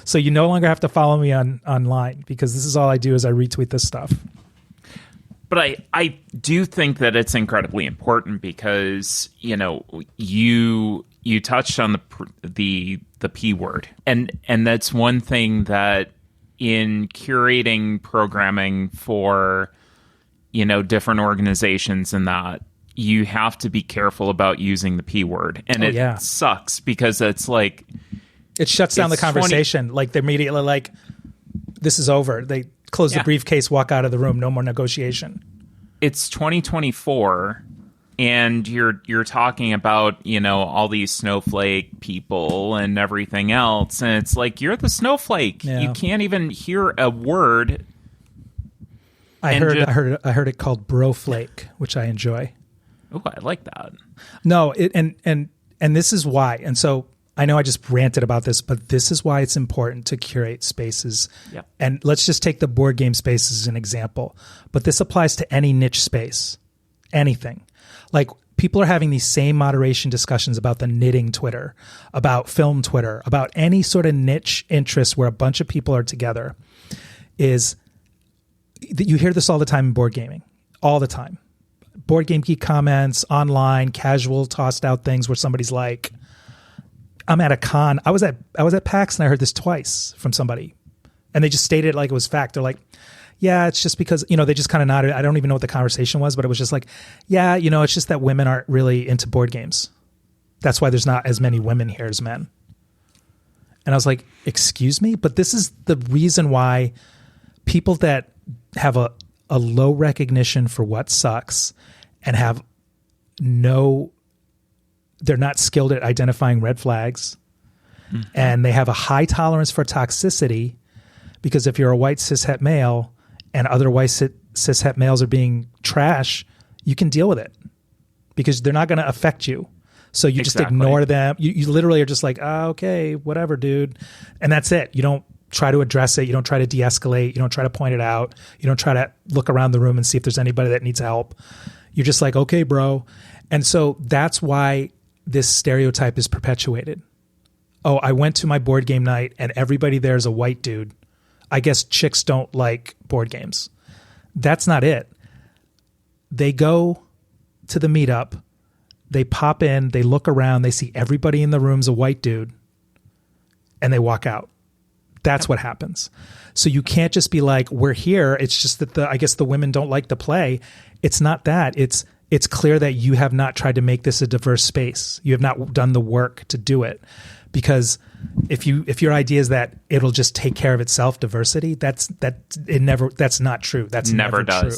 So you no longer have to follow me online, because this is all I do is I retweet this stuff. But I do think that it's incredibly important because, you touched on the P word. And that's one thing that in curating programming for, different organizations and that, you have to be careful about using the P word. And it sucks because it's like... It shuts down the conversation. Like, they're immediately like, this is over. They close the briefcase, walk out of the room, no more negotiation. It's 2024, and you're talking about, all these snowflake people and everything else, and it's like, you're the snowflake. Yeah. You can't even hear a word. I heard it called broflake, which I enjoy. Oh, I like that. No, and this is why. And so I know I just ranted about this, but this is why it's important to curate spaces. Yep. And let's just take the board game space as an example. But this applies to any niche space, anything. Like, people are having these same moderation discussions about the knitting Twitter, about film Twitter, about any sort of niche interest where a bunch of people are together. You hear this all the time in board gaming, all the time. Board Game Geek comments, online, casual, tossed out things where somebody's like, I'm at a con. I was at PAX and I heard this twice from somebody, and they just stated it like it was fact. They're like, yeah, it's just because, they just kind of nodded. I don't even know what the conversation was, but it was just like, yeah, it's just that women aren't really into board games. That's why there's not as many women here as men. And I was like, excuse me? But this is the reason why people that have a low recognition for what sucks and have they're not skilled at identifying red flags, and they have a high tolerance for toxicity, because if you're a white cishet male and other white cishet males are being trash, you can deal with it because they're not going to affect you. So you just ignore them. You literally are just like, okay, whatever, dude. And that's it. You don't try to address it. You don't try to de-escalate. You don't try to point it out. You don't try to look around the room and see if there's anybody that needs help. You're just like, okay, bro. And so that's why this stereotype is perpetuated. Oh, I went to my board game night and everybody there is a white dude. I guess chicks don't like board games. That's not it. They go to the meetup, they pop in, they look around, they see everybody in the room's a white dude, and they walk out. That's what happens. So you can't just be like, we're here. It's just that I guess the women don't like to play. It's not that. It's clear that you have not tried to make this a diverse space. You have not done the work to do it. Because if your idea is that it'll just take care of itself, diversity, that's not true. That's never true.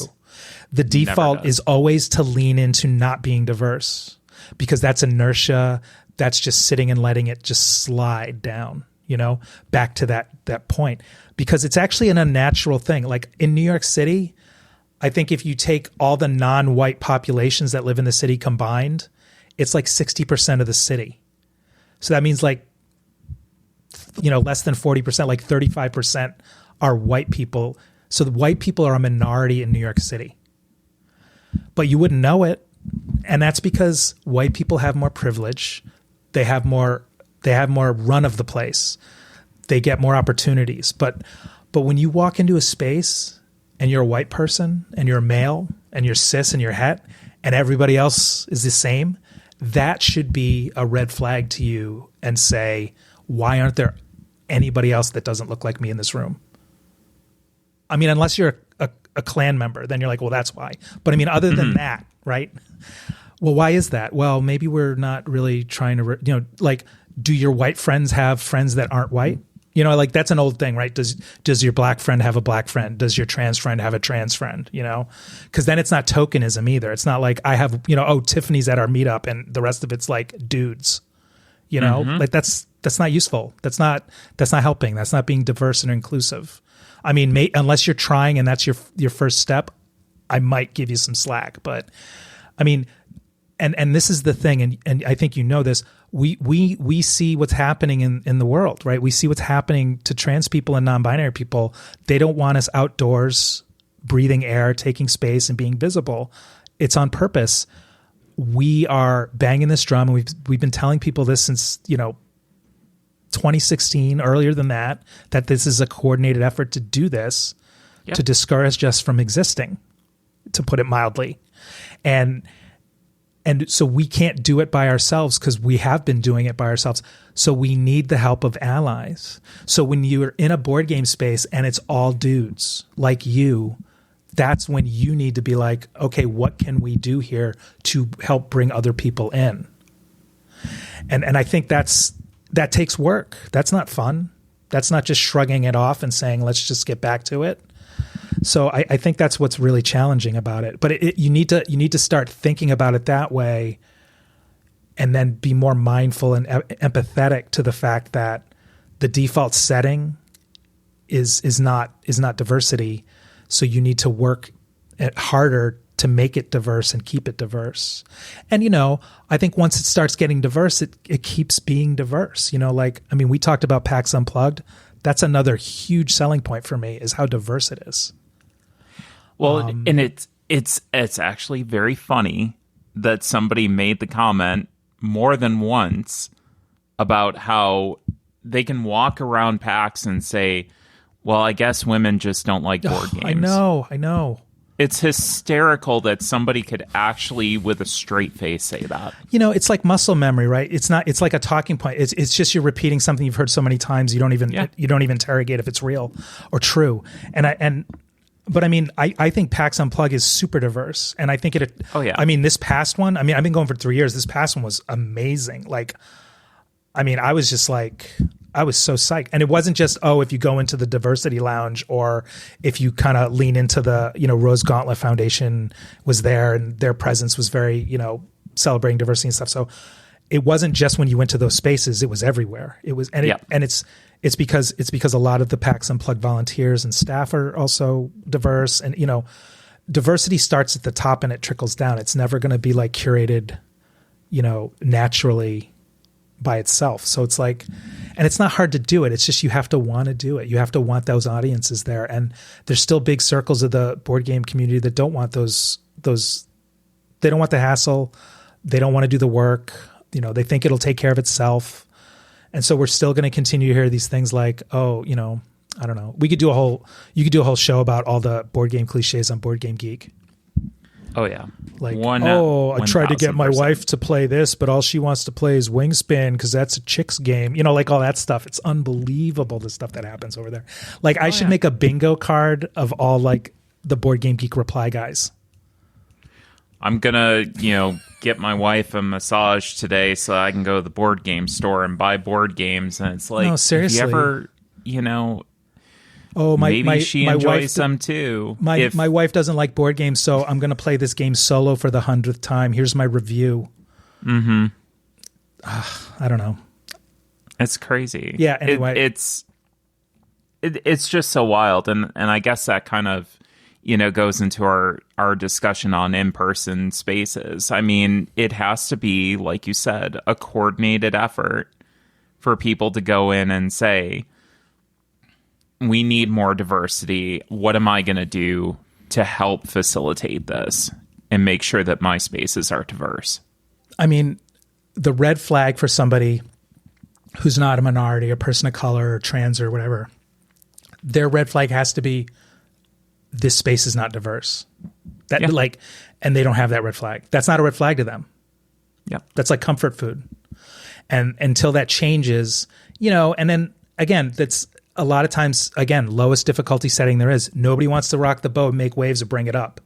The default is always to lean into not being diverse, because that's inertia. That's just sitting and letting it just slide down, back to that point, because it's actually an unnatural thing. Like in New York City, I think if you take all the non-white populations that live in the city combined, it's like 60% of the city. So that means like, less than 40%, like 35% are white people. So the white people are a minority in New York City. But you wouldn't know it. And that's because white people have more privilege. They have more run of the place. They get more opportunities. But when you walk into a space and you're a white person and you're a male and you're cis and you're het and everybody else is the same, that should be a red flag to you and say, why aren't there anybody else that doesn't look like me in this room? I mean, unless you're a Klan member, then you're like, well, that's why. But I mean, other than that, right? Well, why is that? Well, maybe we're not really trying to, like, do your white friends have friends that aren't white? Like that's an old thing, right? Does your black friend have a black friend? Does your trans friend have a trans friend? Because then it's not tokenism either. It's not like I have, Tiffany's at our meetup and the rest of it's like dudes, like that's not useful. That's not helping. That's not being diverse and inclusive. I mean, unless you're trying and that's your first step, I might give you some slack. But I mean, and this is the thing, and I think you know this. We see what's happening in the world, right? We see what's happening to trans people and non-binary people. They don't want us outdoors, breathing air, taking space, and being visible. It's on purpose. We are banging this drum, and we've been telling people this since 2016, earlier than that this is a coordinated effort to do this, to discourage us from existing, to put it mildly. And so we can't do it by ourselves because we have been doing it by ourselves. So we need the help of allies. So when you're in a board game space and it's all dudes like you, that's when you need to be like, okay, what can we do here to help bring other people in? And I think that takes work. That's not fun. That's not just shrugging it off and saying, let's just get back to it. So I think that's what's really challenging about it. But you need to start thinking about it that way, and then be more mindful and empathetic to the fact that the default setting is not diversity. So you need to work harder to make it diverse and keep it diverse. And I think once it starts getting diverse, it keeps being diverse. We talked about PAX Unplugged. That's another huge selling point for me, is how diverse it is. Well, and it's actually very funny that somebody made the comment more than once about how they can walk around PAX and say, well, I guess women just don't like board games. I know. It's hysterical that somebody could actually, with a straight face, say that. It's like muscle memory, right? It's like a talking point. It's just you're repeating something you've heard so many times. You don't even interrogate if it's real or true. But I think PAX Unplug is super diverse, and I think it. Oh yeah. This past one. I've been going for 3 years. This past one was amazing. I was just like, I was so psyched, and it wasn't just if you go into the diversity lounge or if you kind of lean into the Rose Gauntlet Foundation was there and their presence was very celebrating diversity and stuff. So it wasn't just when you went to those spaces; it was everywhere. It was It's because a lot of the PAX Unplugged volunteers and staff are also diverse, and diversity starts at the top and it trickles down. It's never going to be like curated, naturally by itself. So it's like, and it's not hard to do it. It's just you have to want to do it. You have to want those audiences there, and there's still big circles of the board game community that don't want those. They don't want the hassle. They don't want to do the work. They think it'll take care of itself. And so we're still going to continue to hear these things like, I don't know. You could do a whole show about all the board game cliches on Board Game Geek. Oh yeah. Like, I tried to get my wife to play this, but all she wants to play is Wingspan because that's a chick's game. Like all that stuff. It's unbelievable, the stuff that happens over there. Like I should make a bingo card of all like the Board Game Geek reply guys. I'm gonna, get my wife a massage today so I can go to the board game store and buy board games. And it's like, no, seriously. If you ever, maybe she enjoys them too. My wife doesn't like board games, so I'm gonna play this game solo for the 100th time. Here's my review. Mm-hmm. I don't know. It's crazy. Yeah. Anyway, it's just so wild, and I guess that kind of goes into our discussion on in-person spaces. It has to be, like you said, a coordinated effort for people to go in and say, we need more diversity. What am I going to do to help facilitate this and make sure that my spaces are diverse? The red flag for somebody who's not a minority, a person of color, or trans or whatever, their red flag has to be, this space is not diverse. And they don't have that red flag. That's not a red flag to them. Yeah. That's like comfort food. And until that changes, and then again, that's a lot of times, again, lowest difficulty setting there is. Nobody wants to rock the boat and make waves or bring it up,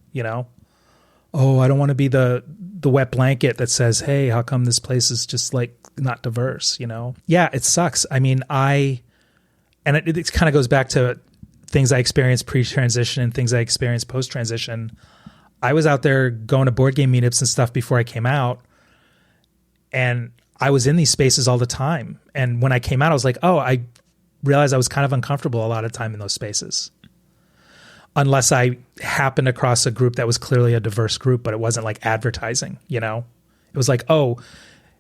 Oh, I don't want to be the wet blanket that says, hey, how come this place is just like not diverse, Yeah, it sucks. It kind of goes back to things I experienced pre-transition and things I experienced post-transition. I was out there going to board game meetups and stuff before I came out, and I was in these spaces all the time. And when I came out, I was like, I realized I was kind of uncomfortable a lot of time in those spaces. unless I happened across a group that was clearly a diverse group, but it wasn't like advertising, you know? It was like, oh,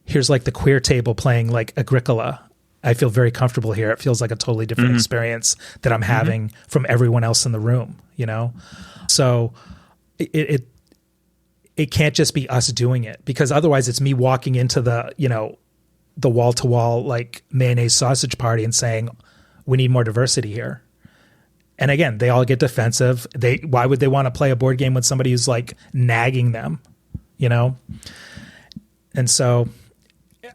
here's like the queer table playing like Agricola. I feel very comfortable here. It feels like a totally different experience that I'm having from everyone else in the room, you know? So it can't just be us doing it, because otherwise it's me walking into the, you know, the wall to wall like mayonnaise sausage party and saying, we need more diversity here. And again, they all get defensive. Why would they want to play a board game with somebody who's like nagging them, you know? And so,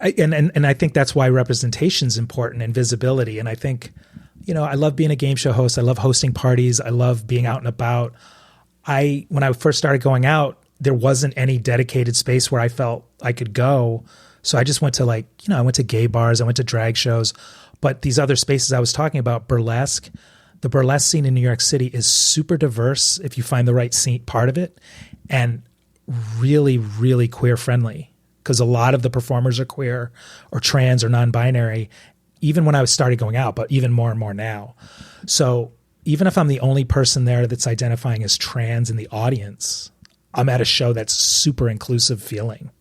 and I think that's why representation is important and visibility. And I think, you know, I love being a game show host. I love hosting parties. I love being out and about. When I first started going out, there wasn't any dedicated space where I felt I could go. So I just went to like, you know, I went to gay bars, I went to drag shows, but these other spaces I was talking about, burlesque, the burlesque scene in New York City is super diverse if you find the right part of it, and really, really queer friendly, because a lot of the performers are queer or trans or non-binary, even when I started going out, but even more and more now. So even if I'm the only person there that's identifying as trans in the audience, I'm at a show that's super inclusive feeling,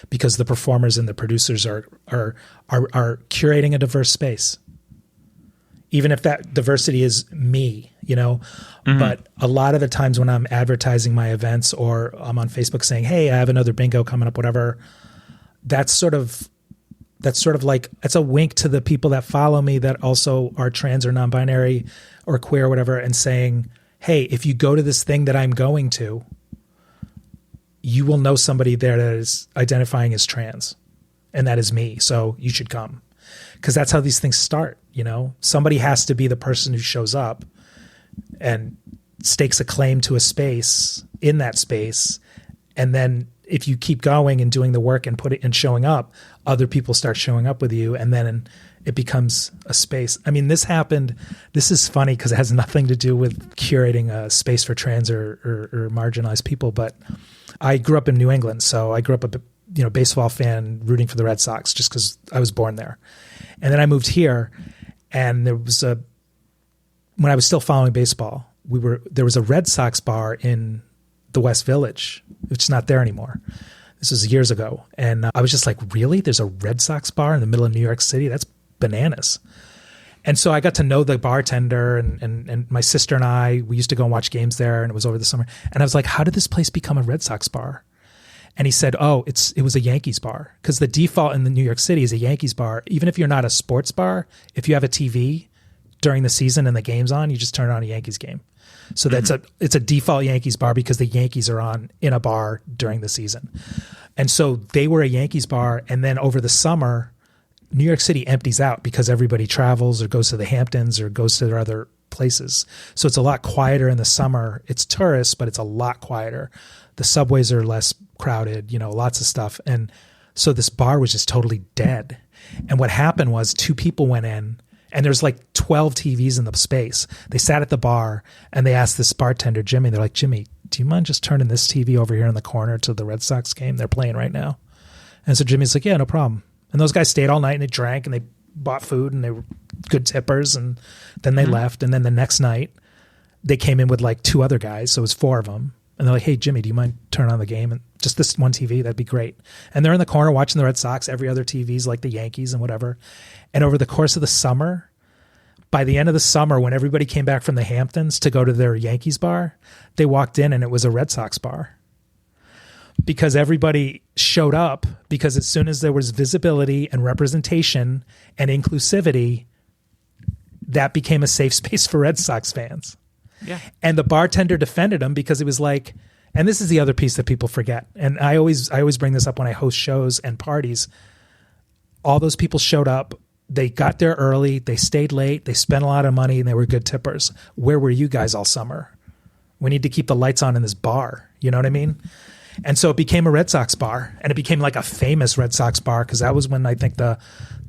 because the performers and the producers are curating a diverse space. Even if that diversity is me, you know, but a lot of the times when I'm advertising my events or I'm on Facebook saying, hey, I have another bingo coming up, whatever, that's sort of like, it's a wink to the people that follow me that also are trans or non-binary or queer or whatever, and saying, hey, if you go to this thing that I'm going to, you will know somebody there that is identifying as trans, and that is me. So you should come, because that's how these things start. You know, somebody has to be the person who shows up and stakes a claim to a space in that space. And then if you keep going and doing the work and showing up, other people start showing up with you. And then it becomes a space. I mean, this is funny because it has nothing to do with curating a space for trans or marginalized people. But I grew up in New England. So I grew up a baseball fan rooting for the Red Sox just because I was born there. And then I moved here, and when I was still following baseball, there was a Red Sox bar in the West Village, which is not there anymore. This was years ago. And I was just like, really? There's a Red Sox bar in the middle of New York City? That's bananas. And so I got to know the bartender, and my sister and we used to go and watch games there, and it was over the summer. And I was like, how did this place become a Red Sox bar? And he said, oh, it was a Yankees bar, because the default in the New York City is a Yankees bar. Even if you're not a sports bar, if you have a TV during the season and the game's on, you just turn on a Yankees game. So it's a default Yankees bar because the Yankees are on in a bar during the season. And so they were a Yankees bar. And then over the summer, New York City empties out because everybody travels or goes to the Hamptons or goes to their other places. So it's a lot quieter in the summer. It's tourists, but it's a lot quieter. The subways are less crowded, you know, lots of stuff. And so this bar was just totally dead. And what happened was 2 people went in, and there's like 12 TVs in the space. They sat at the bar and they asked this bartender, Jimmy, they're like, Jimmy, do you mind just turning this TV over here in the corner to the Red Sox game they're playing right now? And so Jimmy's like, yeah, no problem. And those guys stayed all night and they drank and they bought food and they were good tippers. And then they left. And then the next night they came in with like 2 other guys. So it was 4 of them. And they're like, hey, Jimmy, do you mind turning on the game? And just this one TV, that'd be great. And they're in the corner watching the Red Sox. Every other TV's like the Yankees and whatever. And over the course of the summer, by the end of the summer, when everybody came back from the Hamptons to go to their Yankees bar, they walked in and it was a Red Sox bar. Because everybody showed up, because as soon as there was visibility and representation and inclusivity, that became a safe space for Red Sox fans. Yeah. And the bartender defended him because it was like, and this is the other piece that people forget. And I always bring this up when I host shows and parties. All those people showed up. They got there early. They stayed late. They spent a lot of money, and they were good tippers. Where were you guys all summer? We need to keep the lights on in this bar. You know what I mean? And so it became a Red Sox bar, and it became like a famous Red Sox bar, because that was when I think the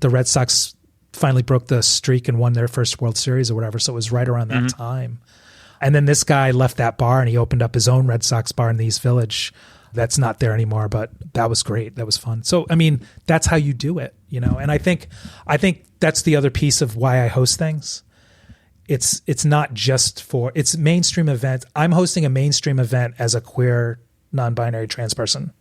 Red Sox finally broke the streak and won their first World Series or whatever. So it was right around that time. And then this guy left that bar and he opened up his own Red Sox bar in the East Village. That's not there anymore, but that was great. That was fun. So, I mean, that's how you do it, you know? And I think that's the other piece of why I host things it's not just for, it's mainstream event. I'm hosting a mainstream event as a queer, non-binary trans person.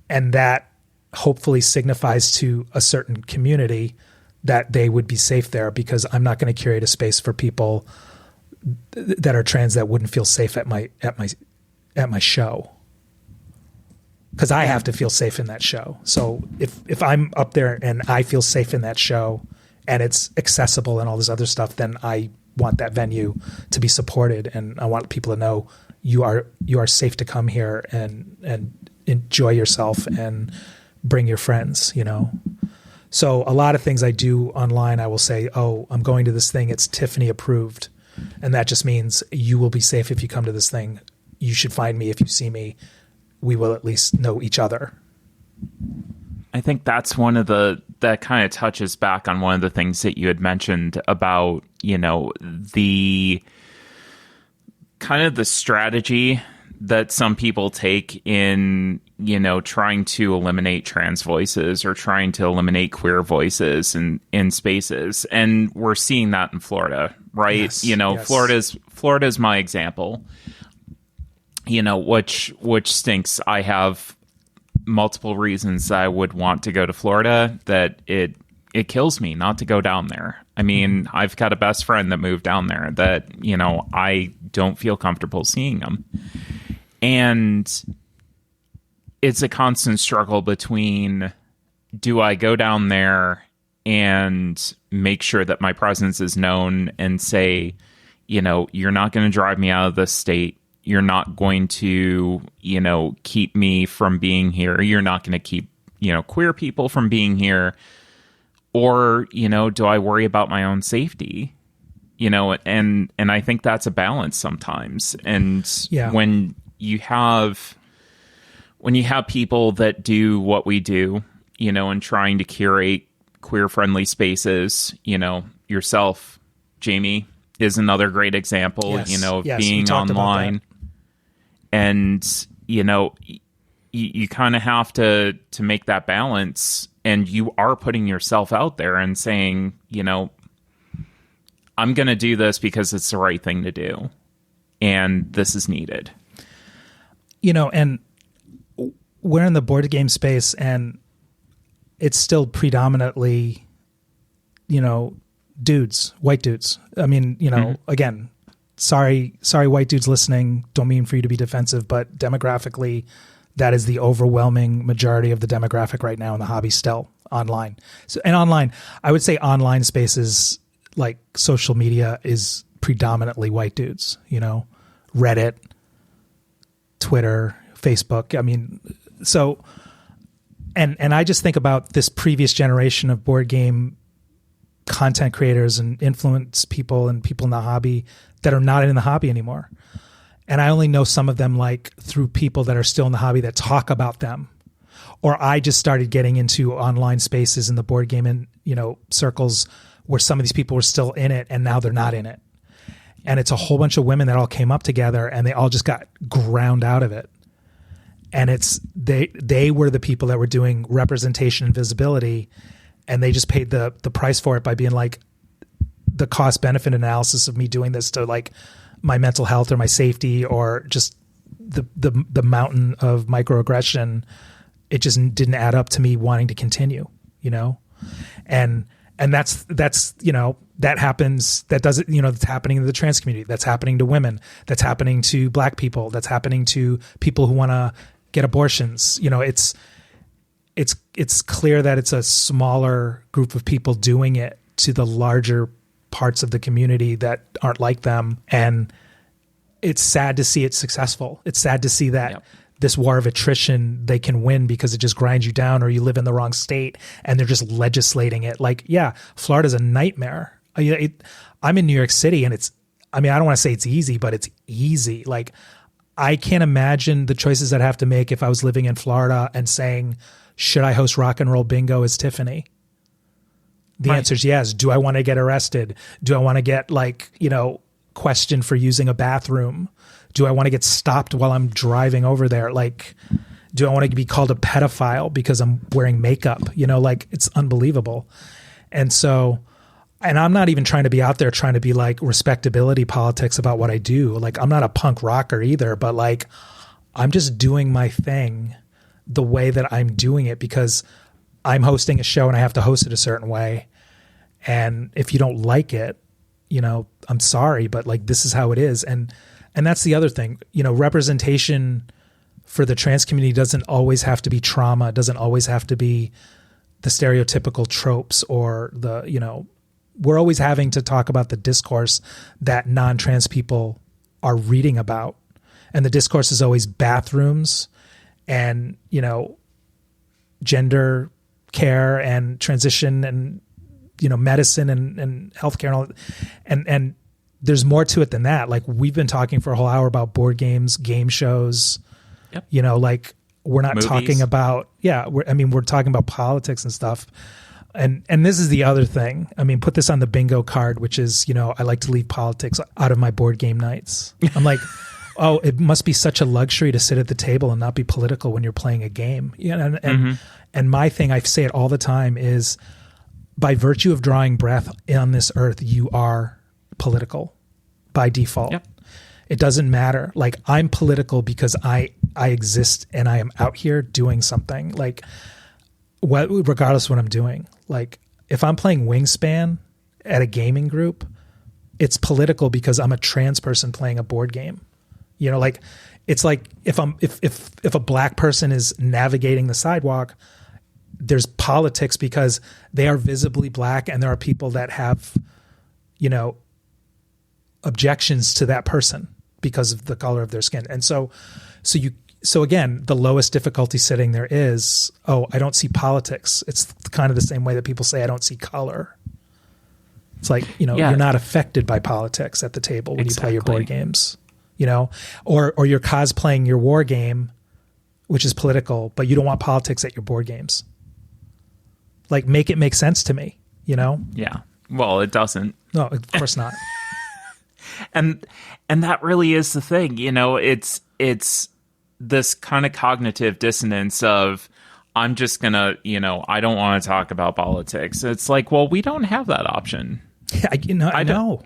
And that hopefully signifies to a certain community that they would be safe there, because I'm not going to curate a space for people that are trans that wouldn't feel safe at my show. Because I have to feel safe in that show. So if I'm up there and I feel safe in that show and it's accessible and all this other stuff, then I want that venue to be supported, and I want people to know you are safe to come here and enjoy yourself and bring your friends, you know. So a lot of things I do online, I will say, oh, I'm going to this thing, it's Tiffany approved. And that just means you will be safe if you come to this thing. You should find me if you see me. We will at least know each other. I think that's one of that kind of touches back on one of the things that you had mentioned about, you know, the kind of the strategy that some people take in, you know, trying to eliminate trans voices or trying to eliminate queer voices in spaces. And we're seeing that in Florida, right? Yes, you know, yes. Florida's my example, you know, which stinks. I have multiple reasons I would want to go to Florida, that it kills me not to go down there. I mean, I've got a best friend that moved down there that, you know, I don't feel comfortable seeing him. And it's a constant struggle between, do I go down there and make sure that my presence is known and say, you know, you're not going to drive me out of the state. You're not going to, you know, keep me from being here. You're not going to keep, you know, queer people from being here. Or, you know, do I worry about my own safety? You know, and I think that's a balance sometimes. And when you have people that do what we do, you know, and trying to curate queer friendly spaces, you know, yourself, Jamie, is another great example, you know, of being online. And, you know, you kind of have to make that balance, and you are putting yourself out there and saying, you know, I'm going to do this because it's the right thing to do, and this is needed. You know, and we're in the board game space, and it's still predominantly, you know, dudes, white dudes. I mean, you know, again, sorry, white dudes listening, don't mean for you to be defensive, but demographically, that is the overwhelming majority of the demographic right now in the hobby still online. So, and online, I would say online spaces like social media is predominantly white dudes, you know, Reddit, Twitter, Facebook. I mean, so, and I just think about this previous generation of board game content creators and influence people and people in the hobby that are not in the hobby anymore. And I only know some of them like through people that are still in the hobby that talk about them. Or I just started getting into online spaces in the board game and, you know, circles where some of these people were still in it and now they're not in it. And it's a whole bunch of women that all came up together and they all just got ground out of it. And it's they were the people that were doing representation and visibility, and they just paid the price for it by being like, the cost benefit analysis of me doing this to like my mental health or my safety or just the mountain of microaggression, it just didn't add up to me wanting to continue, you know? And that's, you know, that happens, that doesn't, you know, that's happening in the trans community, that's happening to women, that's happening to Black people, that's happening to people who want to get abortions. You know, it's clear that it's a smaller group of people doing it to the larger parts of the community that aren't like them. And it's sad to see it successful. It's sad to see that this war of attrition, they can win because it just grinds you down, or you live in the wrong state and they're just legislating it. Like, yeah, Florida's a nightmare. I'm in New York City and I don't want to say it's easy, but it's easy. Like, I can't imagine the choices I'd have to make if I was living in Florida and saying, should I host rock and roll bingo as Tiffany? The answer is yes. Do I want to get arrested? Do I want to get questioned for using a bathroom? Do I want to get stopped while I'm driving over there? Like, do I want to be called a pedophile because I'm wearing makeup? It's unbelievable. And so and I'm not even trying to be out there trying to be like respectability politics about what I do. Like, I'm not a punk rocker either, but like, I'm just doing my thing the way that I'm doing it because I'm hosting a show and I have to host it a certain way. And if you don't like it, you know, I'm sorry, but like, this is how it is. And that's the other thing, you know, representation for the trans community doesn't always have to be trauma. It doesn't always have to be the stereotypical tropes or the, you know, we're always having to talk about the discourse that non-trans people are reading about. And the discourse is always bathrooms and, you know, gender care and transition and, you know, medicine and healthcare and all that. And there's more to it than that. Like, we've been talking for a whole hour about board games, game shows, Yep. you know, like, we're not Movies. talking about, we're talking about politics and stuff. And this is the other thing. I mean, put this on the bingo card, which is, you know, I like to leave politics out of my board game nights. I'm like, oh, it must be such a luxury to sit at the table and not be political when you're playing a game. You know, and my thing, I say it all the time, is by virtue of drawing breath on this earth, you are political by default. Yep. It doesn't matter. Like, I'm political because I exist and I am out here doing something. Like, regardless of what I'm doing. Like, if I'm playing Wingspan at a gaming group, it's political because I'm a trans person playing a board game. You know, like, it's like if a black person is navigating the sidewalk, there's politics because they are visibly black and there are people that have, you know, objections to that person because of the color of their skin. And so again, the lowest difficulty setting there is, oh, I don't see politics. It's kind of the same way that people say, I don't see color. It's like, you know, you're not affected by politics at the table when you play your board games, you know, or you're cosplaying your war game, which is political, but you don't want politics at your board games. Like, make it make sense to me, you know? Yeah. Well, it doesn't. No, of course not. And that really is the thing, you know, it's this kind of cognitive dissonance of, I'm just gonna, you know, I don't want to talk about politics. It's like, well, we don't have that option. Yeah, I know.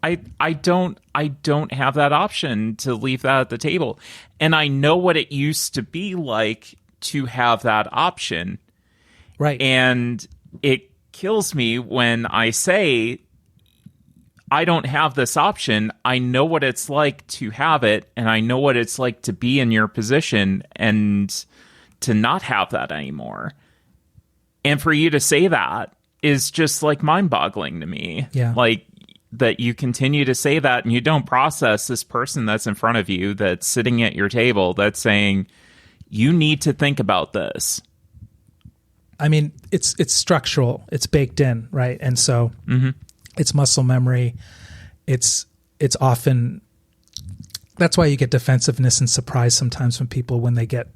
I don't have that option to leave that at the table. And I know what it used to be like to have that option. Right. And it kills me when I say, I don't have this option. I know what it's like to have it, and I know what it's like to be in your position and to not have that anymore. And for you to say that is just like mind-boggling to me. Yeah. Like, that you continue to say that and you don't process this person that's in front of you, that's sitting at your table, that's saying, you need to think about this. I mean, it's structural. It's baked in, right? And so it's muscle memory. It's often, that's why you get defensiveness and surprise sometimes when they get,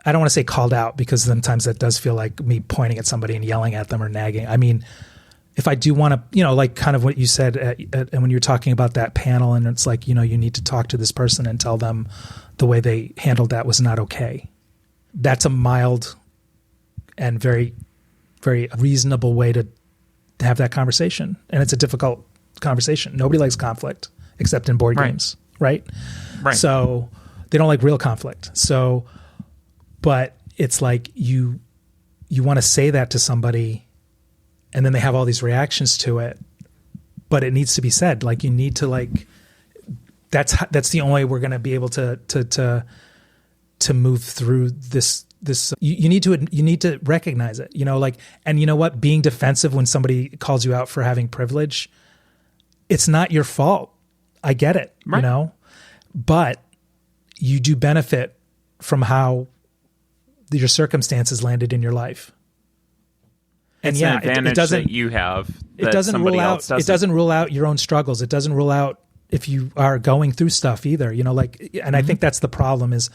I don't want to say called out, because sometimes that does feel like me pointing at somebody and yelling at them or nagging. I mean, if I do want to, you know, like kind of what you said and when you're talking about that panel, and it's like, you know, you need to talk to this person and tell them the way they handled that was not okay. That's a mild and very, very reasonable way to have that conversation. And it's a difficult conversation. Nobody likes conflict except in board games, right? Right. So they don't like real conflict. So, but it's like you want to say that to somebody and then they have all these reactions to it, but it needs to be said. Like, you need to, like, that's the only way we're going to be able to move through this. You need to recognize it, you know, like, and you know what, being defensive when somebody calls you out for having privilege, it's not your fault. I get it, you know, but you do benefit from how your circumstances landed in your life. And it's an advantage that you have. It doesn't rule out. It doesn't rule out your own struggles. It doesn't rule out if you are going through stuff either. You know, like, and I think that's the problem is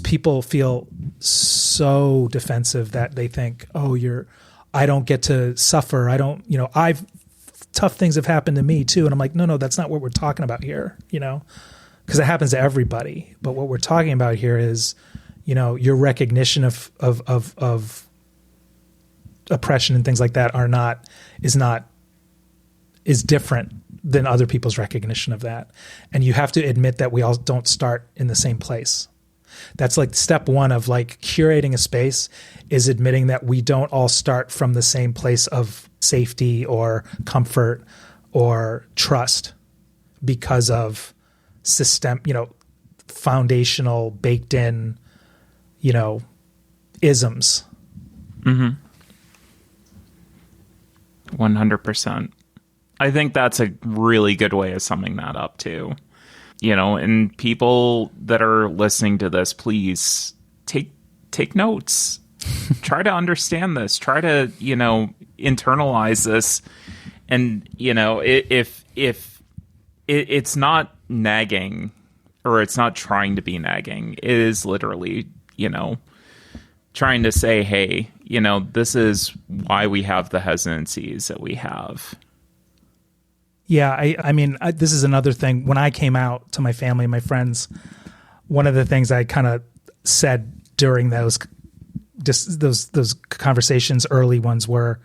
people feel so defensive that they think, oh, I don't get to suffer. I don't, you know, tough things have happened to me too. And I'm like, no, that's not what we're talking about here. You know, because it happens to everybody. But what we're talking about here is, you know, your recognition of oppression and things like that is different than other people's recognition of that. And you have to admit that we all don't start in the same place. That's like step one of like curating a space, is admitting that we don't all start from the same place of safety or comfort or trust because of foundational baked in, isms. 100%. I think that's a really good way of summing that up too. And people that are listening to this, please take notes. Try to understand this. Try to, internalize this. And, if it's not nagging, or it's not trying to be nagging, it is literally, trying to say, hey, this is why we have the hesitancies that we have. Yeah, I mean, this is another thing. When I came out to my family and my friends, one of the things I kind of said during those conversations, early ones, were,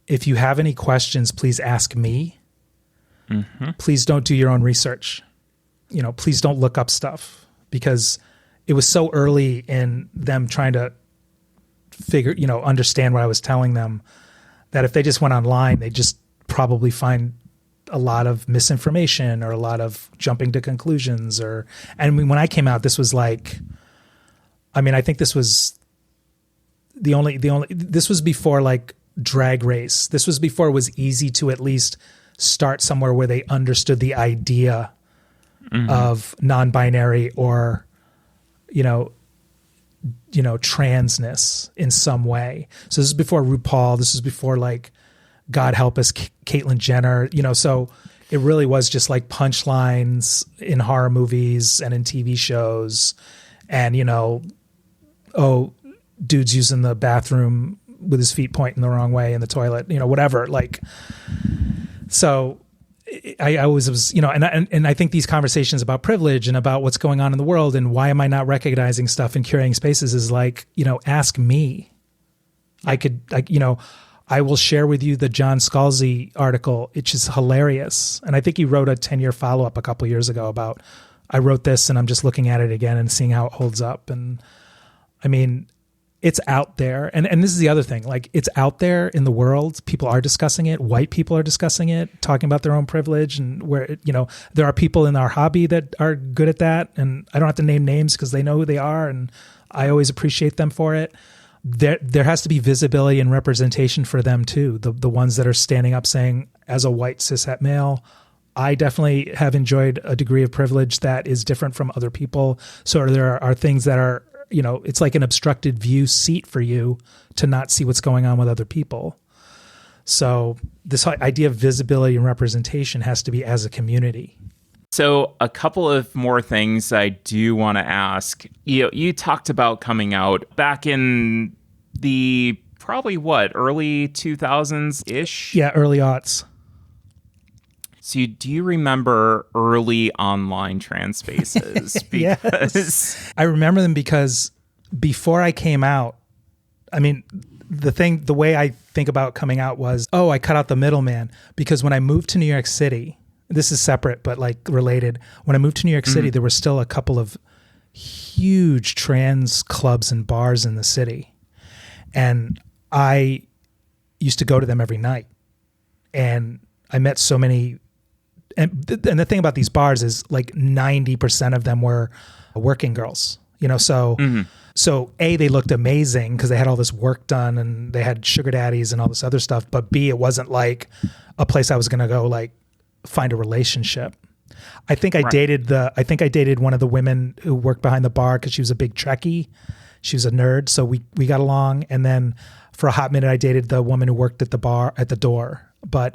if you have any questions, please ask me. Mm-hmm. Please don't do your own research. Please don't look up stuff, because it was so early in them trying to understand what I was telling them, that if they just went online, they just probably find a lot of misinformation or a lot of jumping to conclusions. When I came out, this was like, I think this was this was before like Drag Race. This was before it was easy to at least start somewhere where they understood the idea of non-binary or, transness in some way. So this is before RuPaul. This is before like, God help us, Caitlyn Jenner, so it really was just like punchlines in horror movies and in TV shows, and, dude's using the bathroom with his feet pointing the wrong way in the toilet, whatever. Like, so I always was, and I think these conversations about privilege and about what's going on in the world and why am I not recognizing stuff and curating spaces is like, ask me. I will share with you the John Scalzi article, which is hilarious. And I think he wrote a 10-year follow-up a couple years ago about, I wrote this and I'm just looking at it again and seeing how it holds up. And I mean, it's out there. And this is the other thing, like, it's out there in the world. People are discussing it. White people are discussing it, talking about their own privilege, and where, there are people in our hobby that are good at that. And I don't have to name names because they know who they are. And I always appreciate them for it. There has to be visibility and representation for them too. The ones that are standing up saying, as a white cishet male, I definitely have enjoyed a degree of privilege that is different from other people. So there are things that are, it's like an obstructed view seat for you to not see what's going on with other people. So this idea of visibility and representation has to be as a community. So a couple of more things I do want to ask. You talked about coming out back in the probably early 2000s-ish? Yeah, early aughts. So do you remember early online trans spaces? Because yes. I remember them because before I came out, the way I think about coming out was, I cut out the middleman, because when I moved to New York City, this is separate, but like related. When I moved to New York City, there were still a couple of huge trans clubs and bars in the city. And I used to go to them every night. And I met so many. And the thing about these bars is like 90% of them were working girls, So A, they looked amazing because they had all this work done and they had sugar daddies and all this other stuff. But B, it wasn't like a place I was going to go like find a relationship. I think I dated one of the women who worked behind the bar because she was a big Trekkie. She was a nerd, so we got along. And then for a hot minute, I dated the woman who worked at the bar at the door. But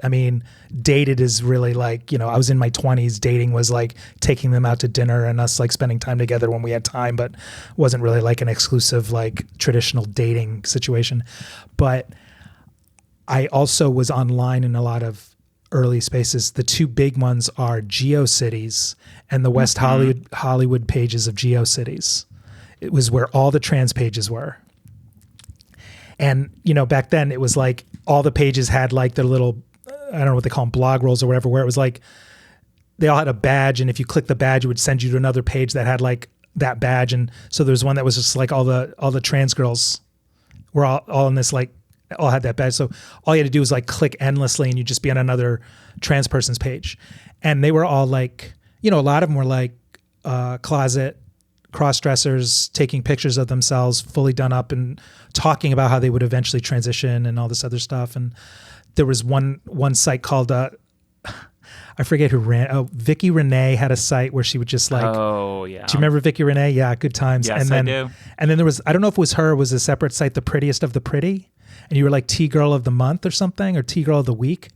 dated is really like, I was in my 20s. Dating was like taking them out to dinner and us like spending time together when we had time, but wasn't really like an exclusive, like traditional dating situation. But I also was online in a lot of early spaces. The two big ones are GeoCities and the West Hollywood pages of GeoCities. It was where all the trans pages were. And, back then it was like all the pages had like their little, I don't know what they call them, blog rolls or whatever, where it was like they all had a badge. And if you click the badge, it would send you to another page that had like that badge. And so there's one that was just like all the trans girls were all in this, like all had that badge. So all you had to do was like click endlessly and you'd just be on another trans person's page. And they were all like, a lot of them were like closet cross-dressers taking pictures of themselves fully done up and talking about how they would eventually transition and all this other stuff. And there was one site called I forget who ran. Oh, Vicky Renee had a site where she would just like. Oh yeah. Do you remember Vicky Renee? Yeah, good times. Yes, and then, I do. And then there was, I don't know if it was her, it was a separate site, The Prettiest of the Pretty, and you were like T Girl of the Month or something, or T Girl of the Week.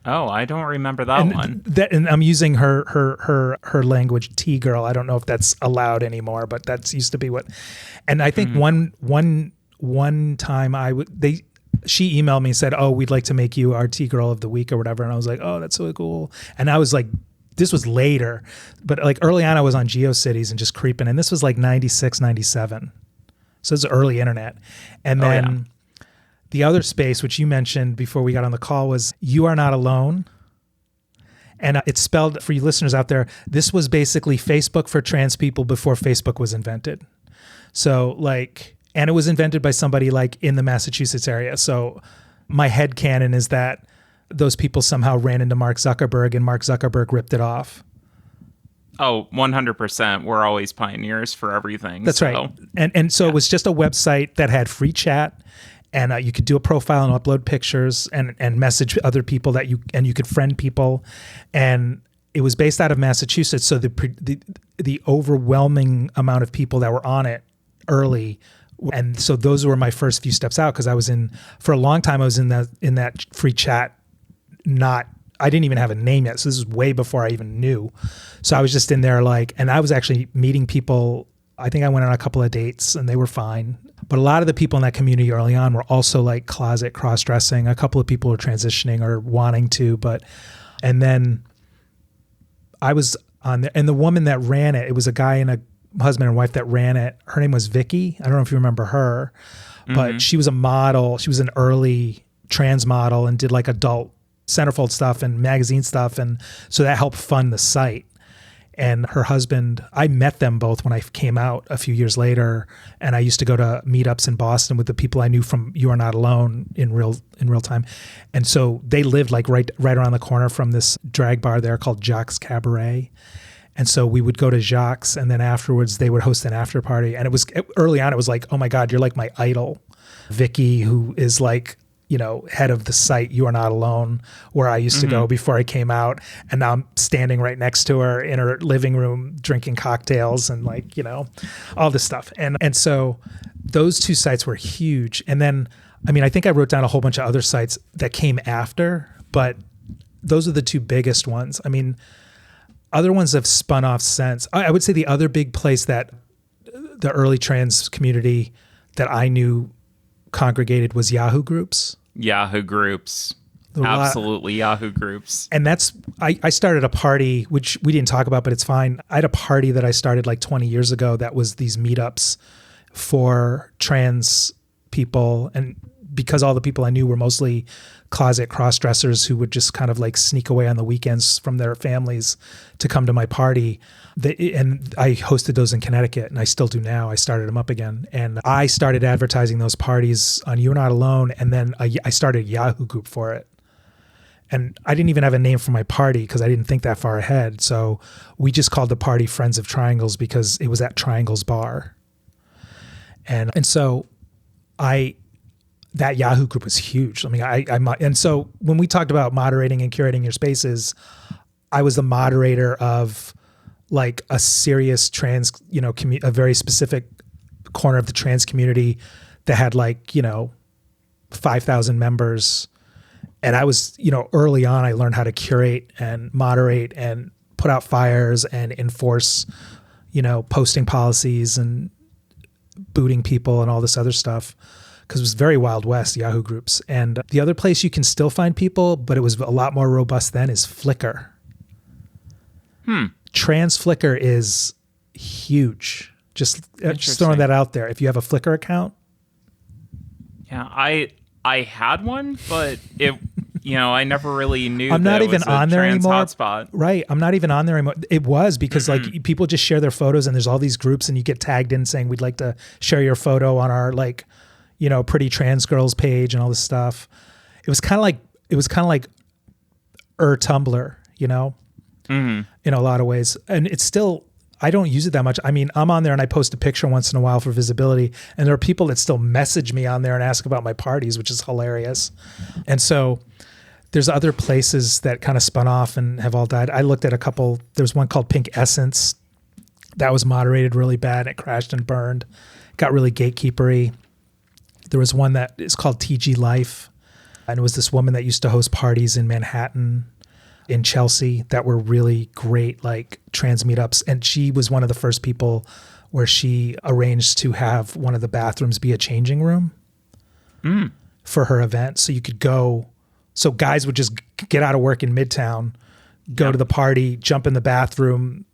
Oh, I don't remember that one. And I'm using her language, T Girl. I don't know if that's allowed anymore, but that's used to be what. And I think one time she emailed me and said, "Oh, we'd like to make you our T Girl of the Week or whatever." And I was like, "Oh, that's so cool." And I was like, this was later, but like early on I was on GeoCities and just creeping. And this was like 96, 97. So it's early internet. And then the other space, which you mentioned before we got on the call, was You Are Not Alone. And it's spelled, for you listeners out there, this was basically Facebook for trans people before Facebook was invented. So like, and it was invented by somebody like in the Massachusetts area. So my headcanon is that those people somehow ran into Mark Zuckerberg and Mark Zuckerberg ripped it off. Oh, 100%. We're always pioneers for everything. That's right. And so it was just a website that had free chat, and you could do a profile and upload pictures and message other people you could friend people. And it was based out of Massachusetts. So the overwhelming amount of people that were on it early. And so those were my first few steps out, because for a long time, I was in that free chat. I didn't even have a name yet. So this is way before I even knew. So I was just in there and I was actually meeting people. I think I went on a couple of dates and they were fine. But a lot of the people in that community early on were also like closet cross-dressing. A couple of people were transitioning or wanting to, and then I was on there, and the woman that ran it was a guy and a husband and wife that ran it. Her name was Vicky. I don't know if you remember her, but she was a model. She was an early trans model and did like adult centerfold stuff and magazine stuff. And so that helped fund the site. And her husband, I met them both when I came out a few years later. And I used to go to meetups in Boston with the people I knew from You Are Not Alone in real time. And so they lived like right around the corner from this drag bar there called Jacques Cabaret. And so we would go to Jacques, and then afterwards they would host an after party. And it was early on, it was like, oh my God, you're like my idol. Vicky, who is like, head of the site You Are Not Alone, where I used to go before I came out. And now I'm standing right next to her in her living room, drinking cocktails and like, all this stuff. And so those two sites were huge. And then, I think I wrote down a whole bunch of other sites that came after, but those are the two biggest ones. Other ones have spun off since. I would say the other big place that the early trans community that I knew congregated was Yahoo groups. Yahoo groups. Absolutely, Yahoo groups. And I started a party, which we didn't talk about, but it's fine. I had a party that I started like 20 years ago that was these meetups for trans people. And because all the people I knew were mostly closet cross-dressers who would just kind of like sneak away on the weekends from their families to come to my party. And I hosted those in Connecticut, and I still do now. I started them up again. And I started advertising those parties on You Are Not Alone, and then I started a Yahoo group for it. And I didn't even have a name for my party because I didn't think that far ahead. So we just called the party Friends of Triangles because it was at Triangles Bar. And so that Yahoo group was huge. And so when we talked about moderating and curating your spaces, I was the moderator of like a serious trans, a very specific corner of the trans community that had like, 5,000 members. And I was, early on, I learned how to curate and moderate and put out fires and enforce, posting policies and booting people and all this other stuff. Because it was very Wild West, Yahoo groups. And the other place you can still find people, but it was a lot more robust then, is Flickr. Trans Flickr is huge. Just throwing that out there. If you have a Flickr account. Yeah, I had one, but I never really knew I'm that not it even was a on there trans anymore. hotspot. Right. I'm not even on there anymore. It was because like people just share their photos and there's all these groups and you get tagged in saying we'd like to share your photo on our like, pretty trans girls page and all this stuff. It was kind of like Tumblr, in a lot of ways. And it's still, I don't use it that much. I mean, I'm on there and I post a picture once in a while for visibility. And there are people that still message me on there and ask about my parties, which is hilarious. And so there's other places that kind of spun off and have all died. I looked at a couple. There's one called Pink Essence that was moderated really bad. It crashed and burned. Got really gatekeepery. There was one that is called TG Life. And it was this woman that used to host parties in Manhattan, in Chelsea, that were really great, like trans meetups. And she was one of the first people where she arranged to have one of the bathrooms be a changing room for her event. So you could go, so guys would just get out of work in Midtown, go to the party, jump in the bathroom,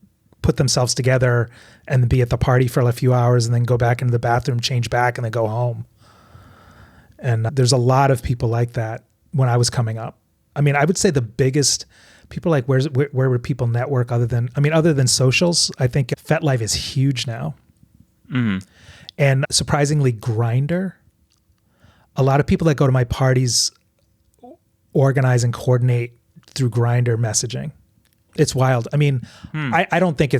put themselves together, and be at the party for a few hours and then go back into the bathroom, change back, and then go home. And there's a lot of people like that when I was coming up. I mean, I would say the biggest people like where would people network other than socials? I think FetLife is huge now. And surprisingly, Grindr. A lot of people that go to my parties organize and coordinate through Grindr messaging. It's wild. I mean, I don't think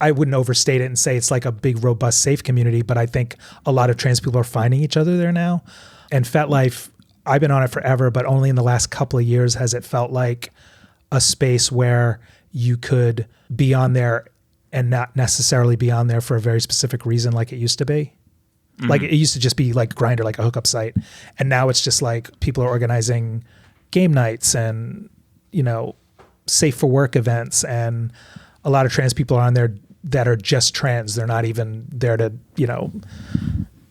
I wouldn't overstate it and say it's like a big, robust, safe community, but I think a lot of trans people are finding each other there now. And FetLife, I've been on it forever, but only in the last couple of years has it felt like a space where you could be on there and not necessarily be on there for a very specific reason like it used to be. Like it used to just be like Grindr, like a hookup site. And now it's just like people are organizing game nights and, safe for work events. And a lot of trans people are on there that are just trans. They're not even there to,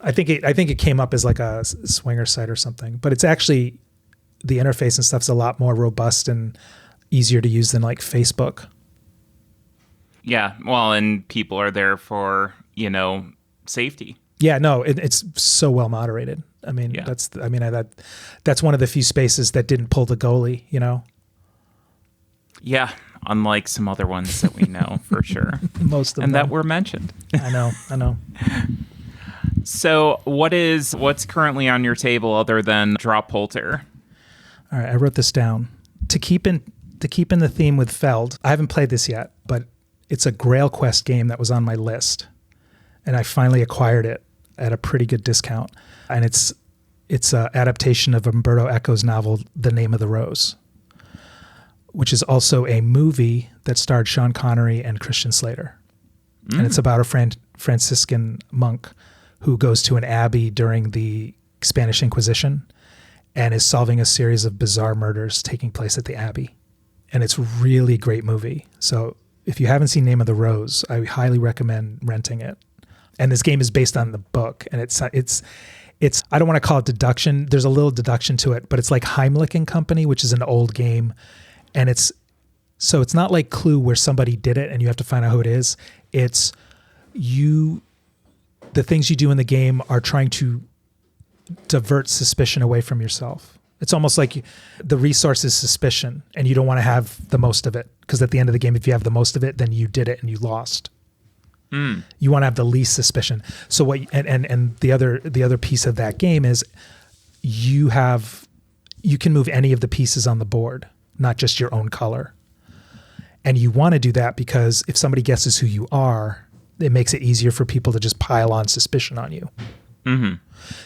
I think it came up as like a swinger site or something, but it's actually, the interface and stuff's a lot more robust and easier to use than like Facebook. Yeah. Well, and people are there for, safety. Yeah, no, it's so well moderated. I mean, that's one of the few spaces that didn't pull the goalie, Yeah, unlike some other ones that we know for sure. Most of them. And that were mentioned. I know. So what's currently on your table other than Drop Polter? All right, I wrote this down. To keep in the theme with Feld, I haven't played this yet, but it's a Grail Quest game that was on my list. And I finally acquired it at a pretty good discount. And it's an adaptation of Umberto Eco's novel, The Name of the Rose, which is also a movie that starred Sean Connery and Christian Slater. And it's about a Franciscan monk who goes to an abbey during the Spanish Inquisition and is solving a series of bizarre murders taking place at the abbey. And it's a really great movie. So if you haven't seen Name of the Rose, I highly recommend renting it. And this game is based on the book, and it's I don't want to call it deduction. There's a little deduction to it, but it's like Heimlich and Company, which is an old game. And it's not like Clue where somebody did it and you have to find out who it is. It's the things you do in the game are trying to divert suspicion away from yourself. It's almost like the resource is suspicion and you don't want to have the most of it, because at the end of the game, if you have the most of it, then you did it and you lost. You want to have the least suspicion. So what, and the other piece of that game is you can move any of the pieces on the board, not just your own color. And you want to do that because if somebody guesses who you are, it makes it easier for people to just pile on suspicion on you.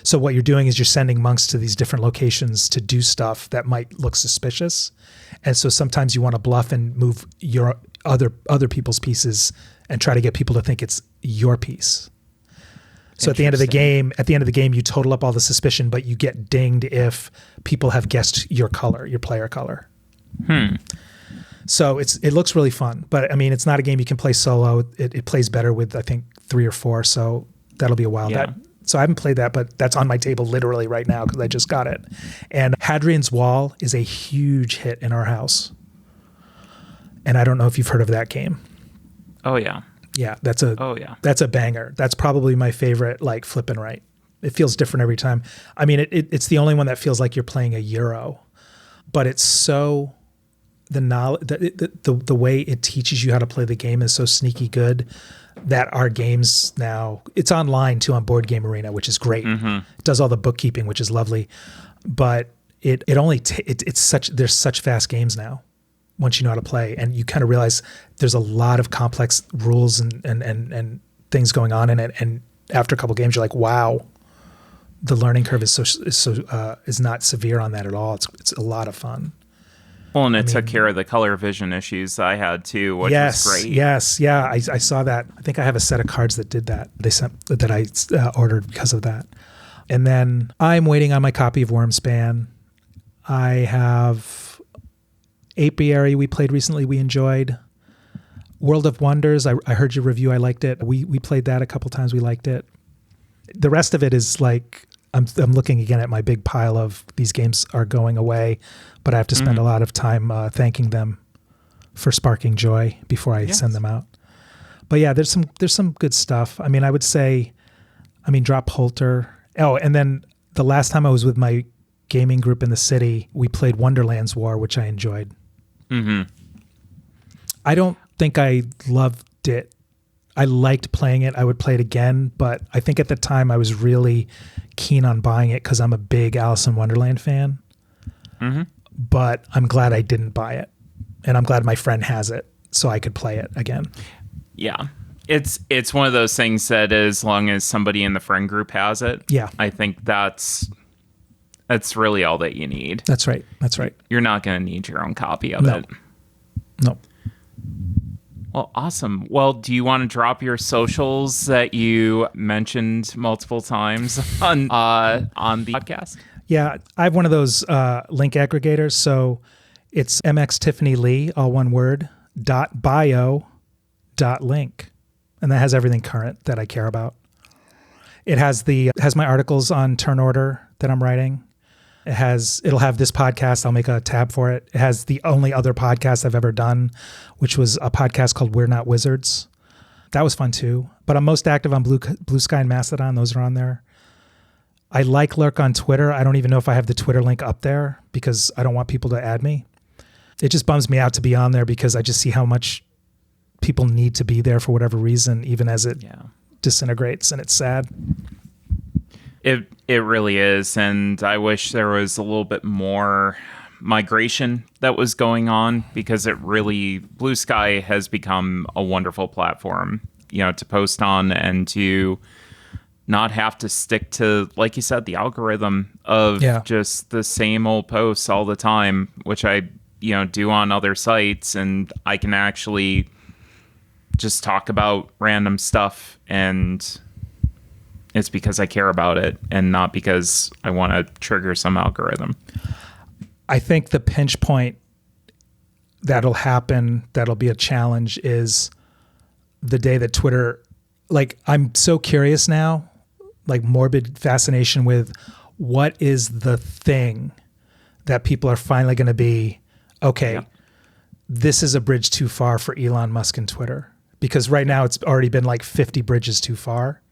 So what you're doing is you're sending monks to these different locations to do stuff that might look suspicious. And so sometimes you want to bluff and move your other people's pieces and try to get people to think it's your piece. So at the end of the game, you total up all the suspicion, but you get dinged if people have guessed your color, your player color. So it looks really fun, but I mean, it's not a game you can play solo. It plays better with, I think, 3 or 4. So that'll be a while. Yeah. So I haven't played that, but that's on my table literally right now because I just got it. And Hadrian's Wall is a huge hit in our house. And I don't know if you've heard of that game. Oh yeah. Yeah, that's a banger. That's probably my favorite, like, flip and write. It feels different every time. I mean, it's the only one that feels like you're playing a Euro, but it's so the knowledge, the way it teaches you how to play the game is so sneaky good that our games now, it's online too on Board Game Arena, which is great. It does all the bookkeeping, which is lovely, but there's such fast games now once you know how to play, and you kind of realize there's a lot of complex rules and things going on in it. And after a couple games, you're like, wow, the learning curve is not severe on that at all. It's a lot of fun. Well, and it took care of the color vision issues I had too, which was great. Yes, yeah, I saw that. I think I have a set of cards that did that. They sent that I ordered because of that. And then I'm waiting on my copy of Wormspan. I have Apiary we played recently. We enjoyed. World of Wonders. I heard your review. I liked it. We played that a couple times. We liked it. The rest of it is like I'm looking again at my big pile of these games are going away, but I have to spend a lot of time thanking them for sparking joy before I send them out. But yeah, there's some good stuff. I mean, I would say, drop Polter. Oh, and then the last time I was with my gaming group in the city, we played Wonderland's War, which I enjoyed. I don't think I loved it. I liked playing it. I would play it again, but I think at the time I was really keen on buying it because I'm a big Alice in Wonderland fan. But I'm glad I didn't buy it, and I'm glad my friend has it so I could play it again. Yeah. It's one of those things that as long as somebody in the friend group has it, I think that's really all that you need. That's right. You're not going to need your own copy of it. No. Well, awesome. Well, do you want to drop your socials that you mentioned multiple times on the podcast? Yeah, I have one of those link aggregators. So it's MX Tiffany Leigh, all one word, .bio.link. And that has everything current that I care about. It has my articles on turn order that I'm writing. It'll have this podcast. I'll make a tab for it. It has the only other podcast I've ever done, which was a podcast called We're Not Wizards. That was fun too. But I'm most active on Blue Sky and Mastodon. Those are on there. I lurk on Twitter. I don't even know if I have the Twitter link up there because I don't want people to add me. It just bums me out to be on there because I just see how much people need to be there for whatever reason, even as it disintegrates, and it's sad. It really is, and I wish there was a little bit more migration that was going on because Blue Sky has become a wonderful platform, to post on and to not have to stick to, like you said, the algorithm of just the same old posts all the time, which I, do on other sites, and I can actually just talk about random stuff, and it's because I care about it and not because I want to trigger some algorithm. I think the pinch point that'll be a challenge is the day that Twitter, like, I'm so curious now, like morbid fascination with what is the thing that people are finally going to be, this is a bridge too far for Elon Musk and Twitter. Because right now it's already been like 50 bridges too far.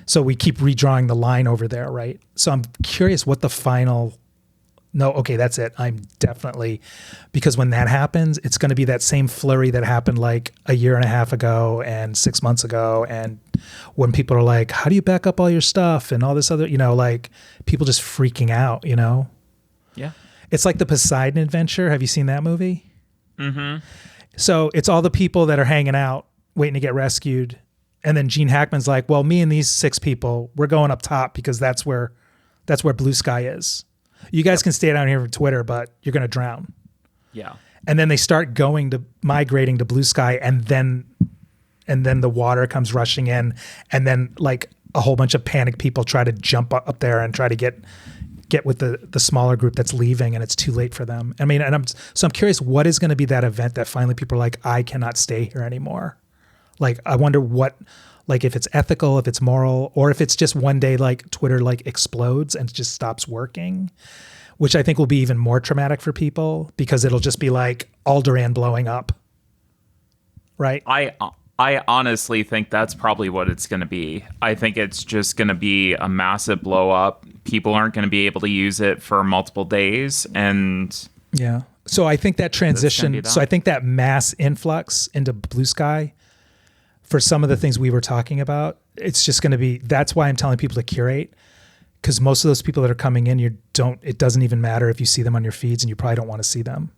So we keep redrawing the line over there, right? So I'm curious what the final, that's it. I'm definitely, because when that happens, it's going to be that same flurry that happened like a year and a half ago and 6 months ago. And when people are like, how do you back up all your stuff and all this other, like people just freaking out, Yeah. It's like the Poseidon Adventure. Have you seen that movie? Mm-hmm. So it's all the people that are hanging out, waiting to get rescued. And then Gene Hackman's like, well, me and these 6 people, we're going up top because that's where Blue Sky is. You guys can stay down here for Twitter, but you're going to drown. Yeah. And then they start migrating to Blue Sky, and then the water comes rushing in, and then like a whole bunch of panicked people try to jump up there and try to get with the smaller group that's leaving, and it's too late for them. I mean, I'm curious what is going to be that event that finally people are like, I cannot stay here anymore. Like, I wonder what, like if it's ethical, if it's moral, or if it's just one day like Twitter like explodes and just stops working, which I think will be even more traumatic for people because it'll just be like Alderaan blowing up. Right. I I honestly think that's probably what it's going to be. I think it's just going to be a massive blow up. People aren't going to be able to use it for multiple days. And yeah. So I think that transition, that. so I think that mass influx into Blue Sky for some of the things we were talking about, it's just going to be, that's why I'm telling people to curate. Because most of those people that are coming in, it doesn't even matter if you see them on your feeds, and you probably don't want to see them.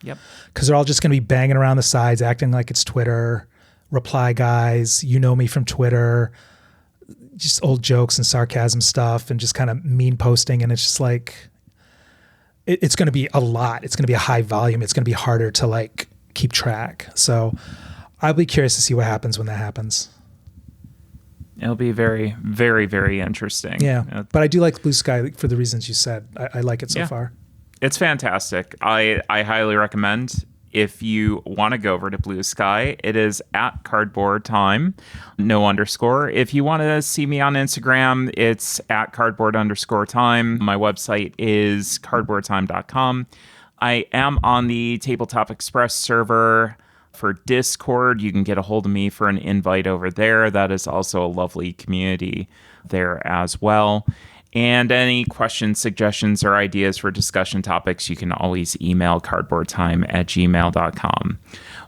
Yep. Because they're all just going to be banging around the sides, acting like it's Twitter, reply guys, you know me from Twitter, just old jokes and sarcasm stuff, and just kind of mean posting. And it's just like, it's going to be a lot. It's going to be a high volume. It's going to be harder to like keep track. So I'll be curious to see what happens when that happens. It'll be very, very, very interesting. Yeah. But I do like Blue Sky for the reasons you said. I like it so far. It's fantastic. I highly recommend. If you want to go over to Blue Sky, it is at Cardboard Time, no underscore. If you want to see me on Instagram, it's at Cardboard_time. My website is cardboardtime.com. I am on the Tabletop Express server for Discord. You can get a hold of me for an invite over there. That is also a lovely community there as well. And any questions, suggestions, or ideas for discussion topics, you can always email cardboardtime@gmail.com.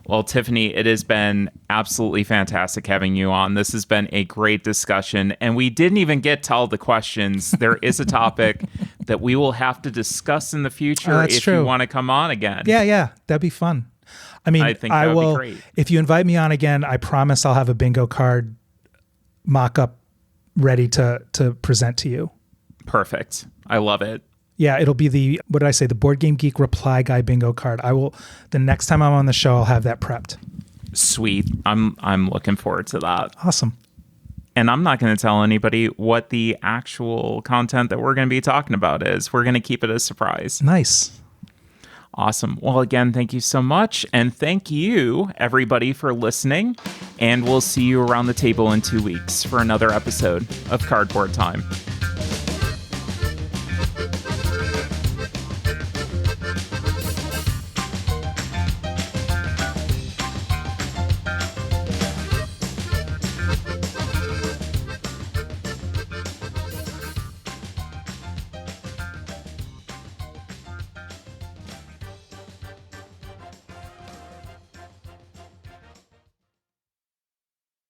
Well, Tiffany, it has been absolutely fantastic having you on. This has been a great discussion, and we didn't even get to all the questions. There is a topic that we will have to discuss in the future if you want to come on again. Yeah, that'd be fun. I mean, I think that would be great. If you invite me on again, I promise I'll have a bingo card mock-up ready to present to you. Perfect. I love it. Yeah, it'll be the Board Game Geek Reply Guy bingo card. The next time I'm on the show, I'll have that prepped. Sweet. I'm looking forward to that. Awesome. And I'm not going to tell anybody what the actual content that we're going to be talking about is. We're going to keep it a surprise. Nice. Awesome. Well, again, thank you so much. And thank you, everybody, for listening. And we'll see you around the table in 2 weeks for another episode of Cardboard Time.